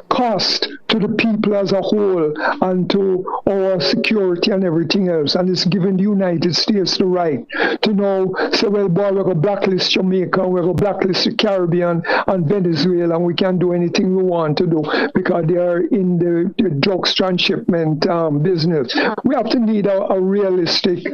cost to the people as a whole and to our security and everything else. And it's giving the United States the right to know, say, well, boy, we're going to blacklist Jamaica, we're going to blacklist the Caribbean and Venezuela, and we can't do anything we want to do because they are in the drugs transshipment business. We have to need a realistic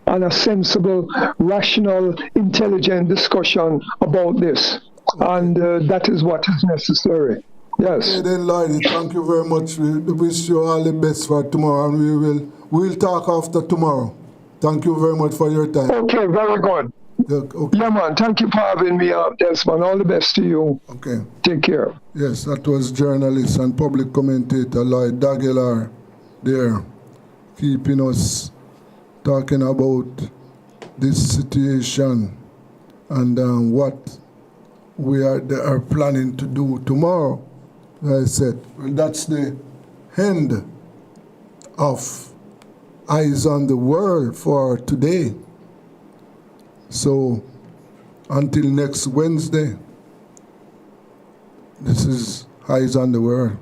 and a sensible, rational, intelligent discussion about this. And that is what is necessary. Yes. Okay, then, Lloyd, thank you very much. We wish you all the best for tomorrow, and we'll talk after tomorrow. Thank you very much for your time. Okay, very good. Yeah, okay. Yeah, man, thank you for having me up, Desmond. All the best to you. Okay. Take care. Yes, that was journalist and public commentator Lloyd Dagelar there, keeping us talking about this situation and what we are planning to do tomorrow. I said, well, that's the end of Eyes on the World for today. So until next Wednesday, this is Eyes on the World.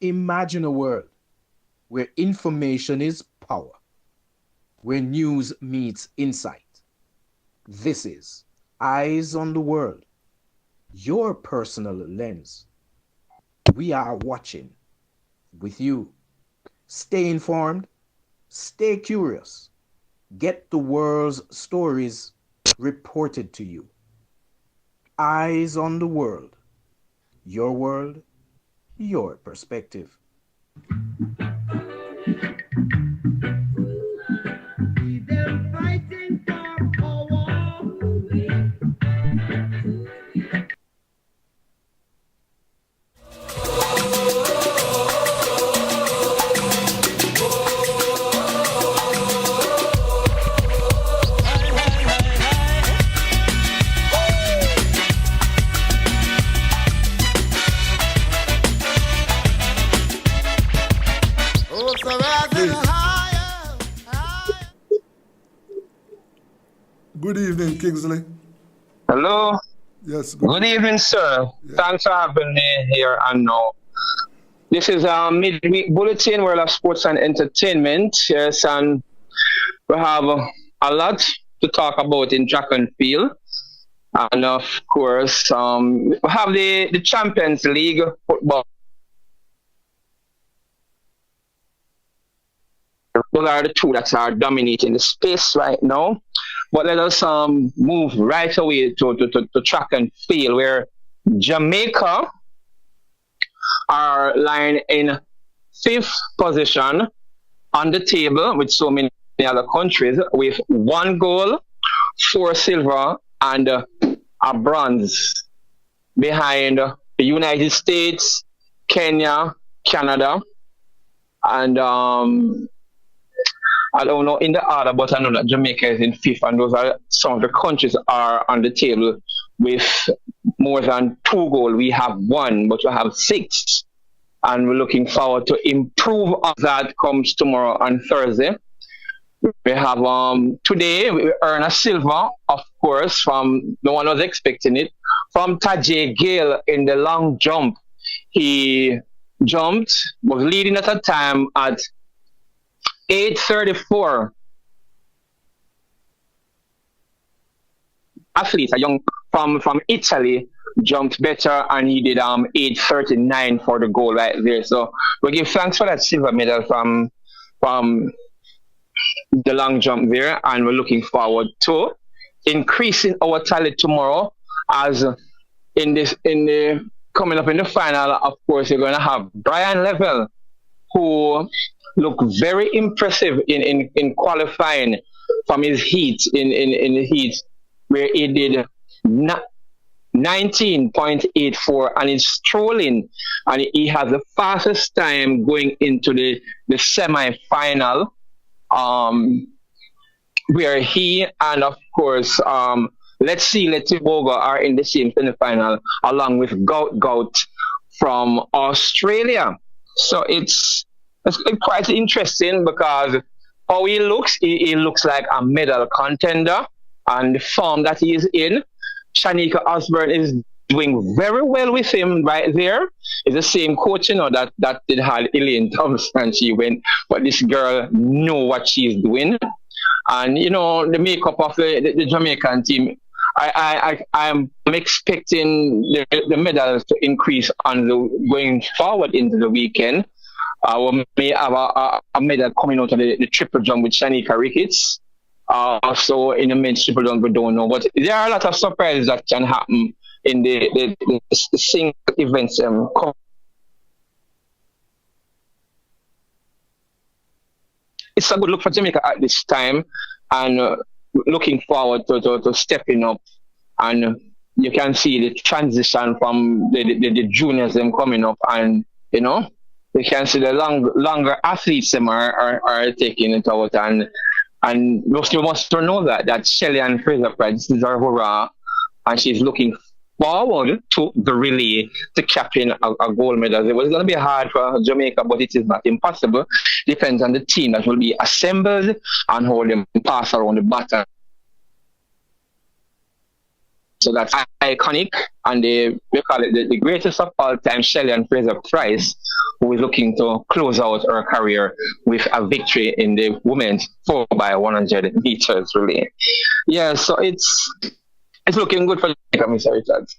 Imagine a world where information is power, where news meets insight. This is Eyes on the World, your personal lens. We are watching with you. Stay informed, stay curious, get the world's stories reported to you. Eyes on the World, your perspective. Good evening, Kingsley. Hello. Yes. Good evening, sir. Yes. Thanks for having me here and now. This is a midweek bulletin, World of Sports and Entertainment. Yes, and we have a lot to talk about in track and field. And of course, we have the Champions League football. Those are the two that are dominating the space right now. But let us move right away to track and field, where Jamaica are lying in 5th position on the table with so many other countries, with 1 gold, 4 silver, and a bronze, behind the United States, Kenya, Canada, and I don't know in the order, but I know that Jamaica is in 5th, and those are some of the countries are on the table with more than 2 gold. We have 1, but we have 6, and we're looking forward to improve on that comes tomorrow on Thursday. We have today we earn a silver, of course, from no one was expecting it, from Tajay Gale in the long jump. He was leading at a time at 8:34. Athlete, a young from Italy, jumped better, and he did 8:39 for the goal right there. So we give thanks for that silver medal from the long jump there, and we're looking forward to increasing our tally tomorrow. As in the coming up in the final, of course, you're going to have Brian Level, who looked very impressive in qualifying from his heat in the heat, where he did 19.84, and he's strolling, and he has the fastest time going into the semi-final, where he and, of course, Let's See Letiboga are in the same semi-final, along with Gout from Australia. So it's quite interesting, because how he looks like a medal contender, and the form that he is in. Shanika Osborne is doing very well with him right there. It's the same coach, that did have Elaine Thompson. She went, but this girl know what she's doing. And, the makeup of the Jamaican team, I'm expecting the medals to increase going forward into the weekend. We may have a medal coming out of the triple jump with Shanika Ricketts. So in the men's triple jump, we don't know. But there are a lot of surprises that can happen in the single events. It's a good look for Jamaica at this time, and looking forward to stepping up. And you can see the transition from the juniors them coming up, and you can see the longer athletes them are taking it out, and most of us don't know that Shelly Ann Fraser-Price, this is her hurrah, and she's looking forward to the relay to captain a gold medal. It was going to be hard for Jamaica, but it is not impossible. Depends on the team that will be assembled and how them pass around the baton. So that's iconic, and we call it the greatest of all time, Shelly Ann Fraser-Price, who is looking to close out her career with a victory in the women's 4x100 meters relay. Yeah, so it's looking good for Jamaica, Mr. Richards.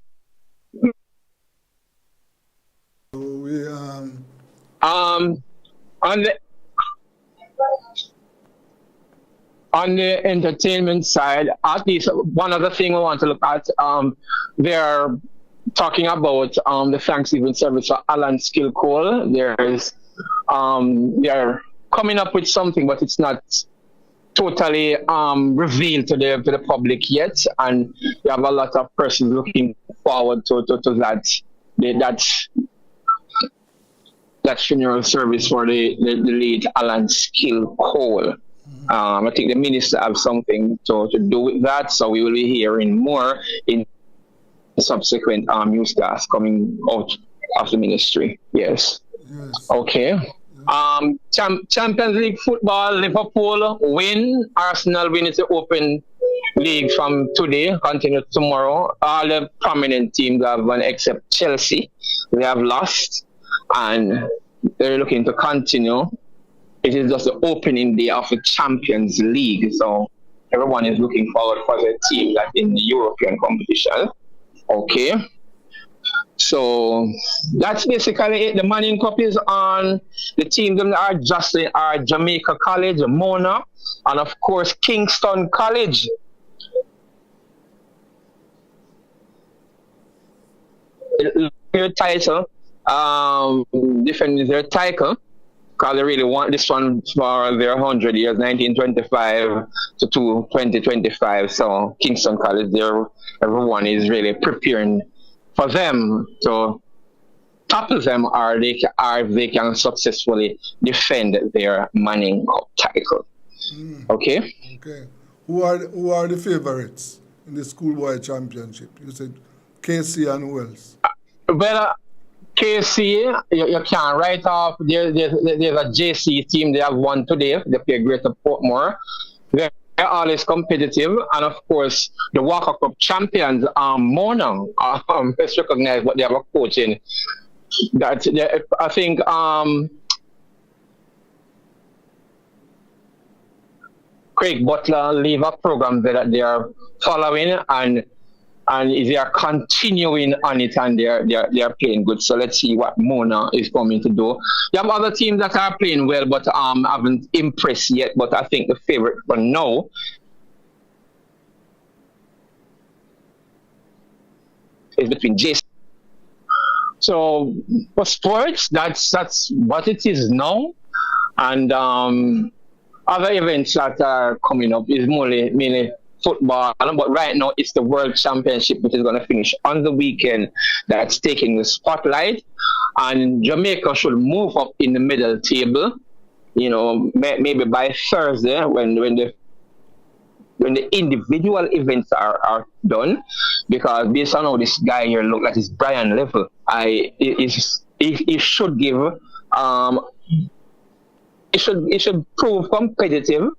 On the entertainment side, at least one other thing we want to look at, they're talking about the Thanksgiving service for Alan Skill Cole. They're coming up with something, but it's not totally revealed to the public yet, and we have a lot of persons looking forward to that funeral service for the late Alan Skill Cole. I think the minister have something to do with that, so we will be hearing more in subsequent newscasts coming out of the ministry. Yes. Okay. Champions League football, Liverpool win. Arsenal win. It's the Open League from today, continue tomorrow. All the prominent teams have won except Chelsea. They have lost, and they're looking to continue. It is just the opening day of the Champions League, so everyone is looking forward for the team that in the European competition. Okay. So that's basically it. The Manning Cup is on. The teams that are Jamaica College, Mona, and of course Kingston College. Their title, defending their title, because they really want this one for their 100 years, 1925 to 2025. So Kingston College, everyone is really preparing for them to topple them, or they can successfully defend their Manning Cup title. Okay. Okay. Who are the favorites in the schoolboy championship? You said KC and who else? Well, KC, you can't write off. There's a JC team. They have won today. They play Greater Portmore. They're always competitive, and of course, the Walker Cup champions, Mona. Let's recognize what they have a coach in I think Craig Butler leave a program that they are following, and they are continuing on it, and they are playing good. So let's see what Mona is coming to do. You have other teams that are playing well, but haven't impressed yet. But I think the favorite for now is between Jason. So for sports, that's what it is now, and other events that are coming up is mainly football, but right now it's the World Championship, which is going to finish on the weekend. That's taking the spotlight, and Jamaica should move up in the middle table. Maybe by Thursday when the individual events are done, because based on how this guy here look like his Brian level, he should give it should prove competitive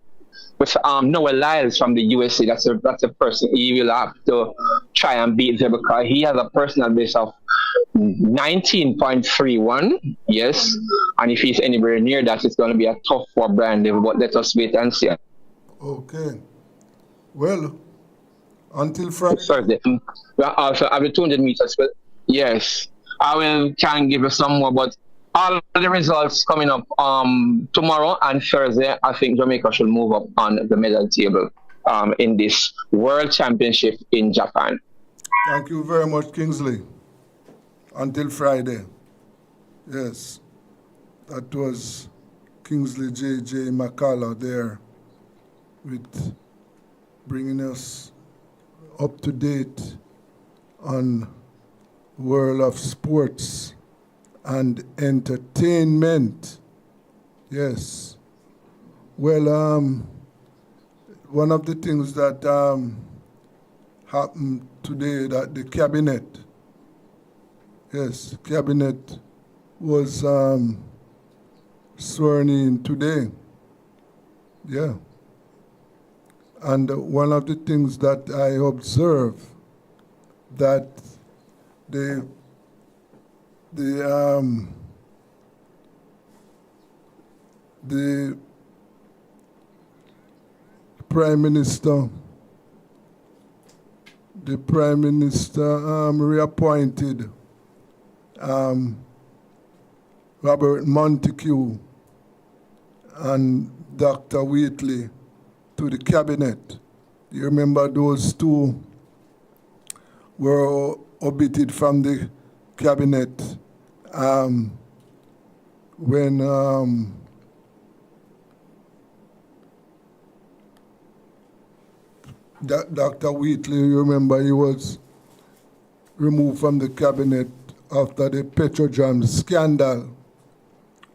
with Noah Lyles from the USA. That's a person he will have to try and beat there, because he has a personal best of 19.31. Yes, and if he's anywhere near that, it's going to be a tough for Brian level. But let us wait and see. Okay. Well, until Friday. Thursday. Also, I will 200 meters. But yes, I will try and give you some more. But all the results coming up tomorrow and Thursday, I think Jamaica should move up on the medal table in this World Championship in Japan. Thank you very much, Kingsley. Until Friday. Yes, that was Kingsley J.J. McCullough there with bringing us up to date on world of sports and entertainment. Yes. Well, one of the things that happened today, that the cabinet was sworn in today. Yeah. And one of the things that I observe, that the Prime Minister reappointed Robert Montague and Dr. Wheatley to the cabinet. You remember those two were omitted from the cabinet when Dr. Wheatley, you remember, he was removed from the cabinet after the Petrojam scandal,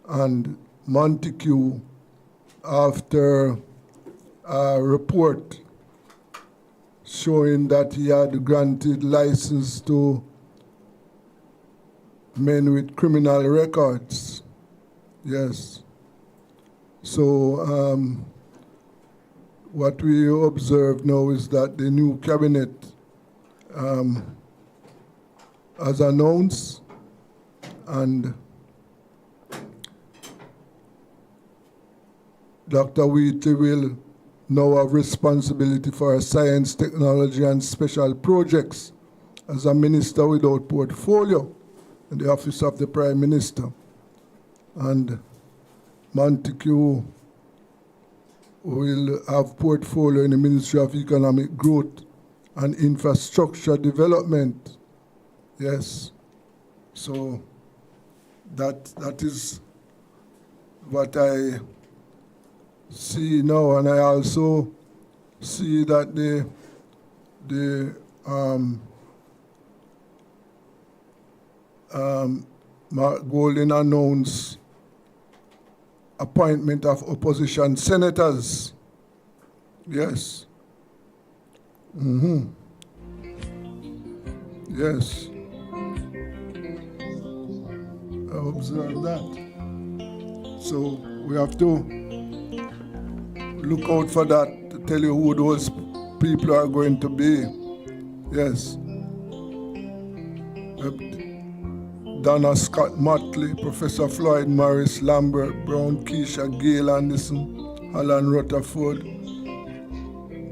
and Montague, after a report showing that he had granted license to men with criminal records. Yes. So what we observe now is that the new cabinet has announced, and Dr. Wheatley will now have responsibility for science, technology, and special projects as a minister without portfolio in the office of the Prime Minister. And Montague will have portfolio in the Ministry of Economic Growth and Infrastructure Development. Yes. So that is what I see now, and I also see that the Mark Golding announced appointment of opposition senators. Yes. Yes. I observed that. So we have to look out for that to tell you who those people are going to be. Yes. Donna Scott Motley, Professor Floyd Morris, Lambert Brown, Keisha Gail Anderson, Alan Rutherford,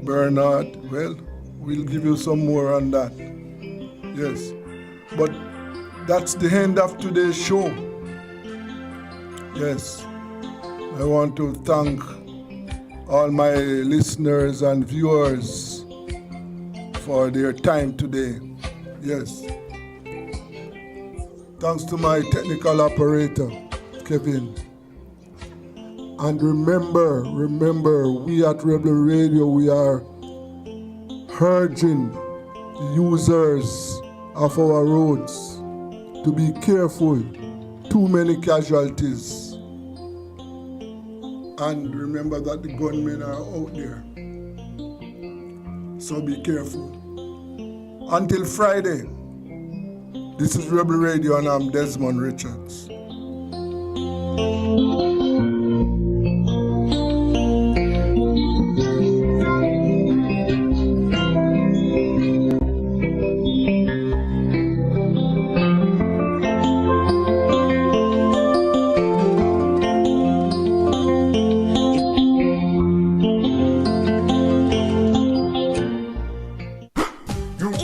Bernard. Well, we'll give you some more on that. Yes. But that's the end of today's show. Yes. I want to thank all my listeners and viewers for their time today. Yes. Thanks to my technical operator, Kevin. And remember, we at Rebel Radio, we are urging the users of our roads to be careful. Too many casualties. And remember that the gunmen are out there. So be careful. Until Friday, this is Rebel Radio and I'm Desmond Richards.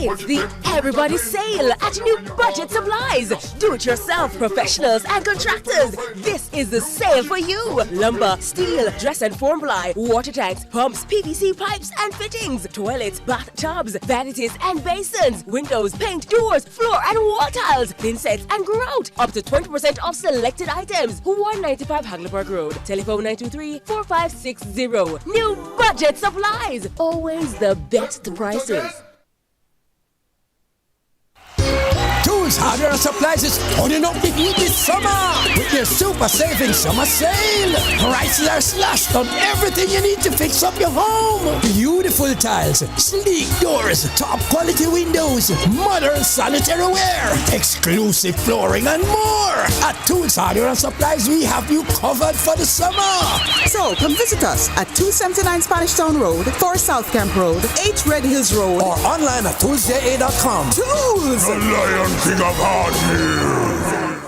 It's the Everybody Sale at New Budget Supplies. Do-it-yourself professionals and contractors. This is the sale for you. Lumber, steel, dress and form ply, water tanks, pumps, PVC pipes and fittings, toilets, bathtubs, vanities and basins, windows, paint, doors, floor and wall tiles, thin sets and grout. Up to 20% off selected items. 195 Hagleyburg Road. Telephone 923-4560. New Budget Supplies. Always the best prices. Tools, hardware and supplies is turning up the heat this summer with their super saving summer sale. Prices are slashed on everything you need to fix up your home. Beautiful tiles, sleek doors, top quality windows, modern sanitary ware, exclusive flooring and more. At Tools, hardware and supplies, we have you covered for the summer. So come visit us at 279 Spanish Town Road, 4 South Camp Road, 8 Red Hills Road, or online at toolsja.com. Tools! The Lion King of Hardware.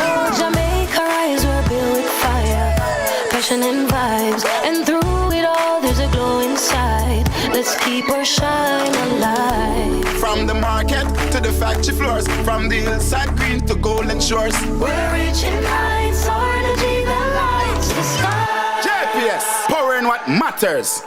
Oh, Jamaica rise, we're built with fire, passion and vibes, and through it all there's a glow inside. Let's keep our shine alive. From the market to the factory floors, from the hillside green to golden shores. We're reaching heights, our energy that lights the sky. JPS, powering what matters.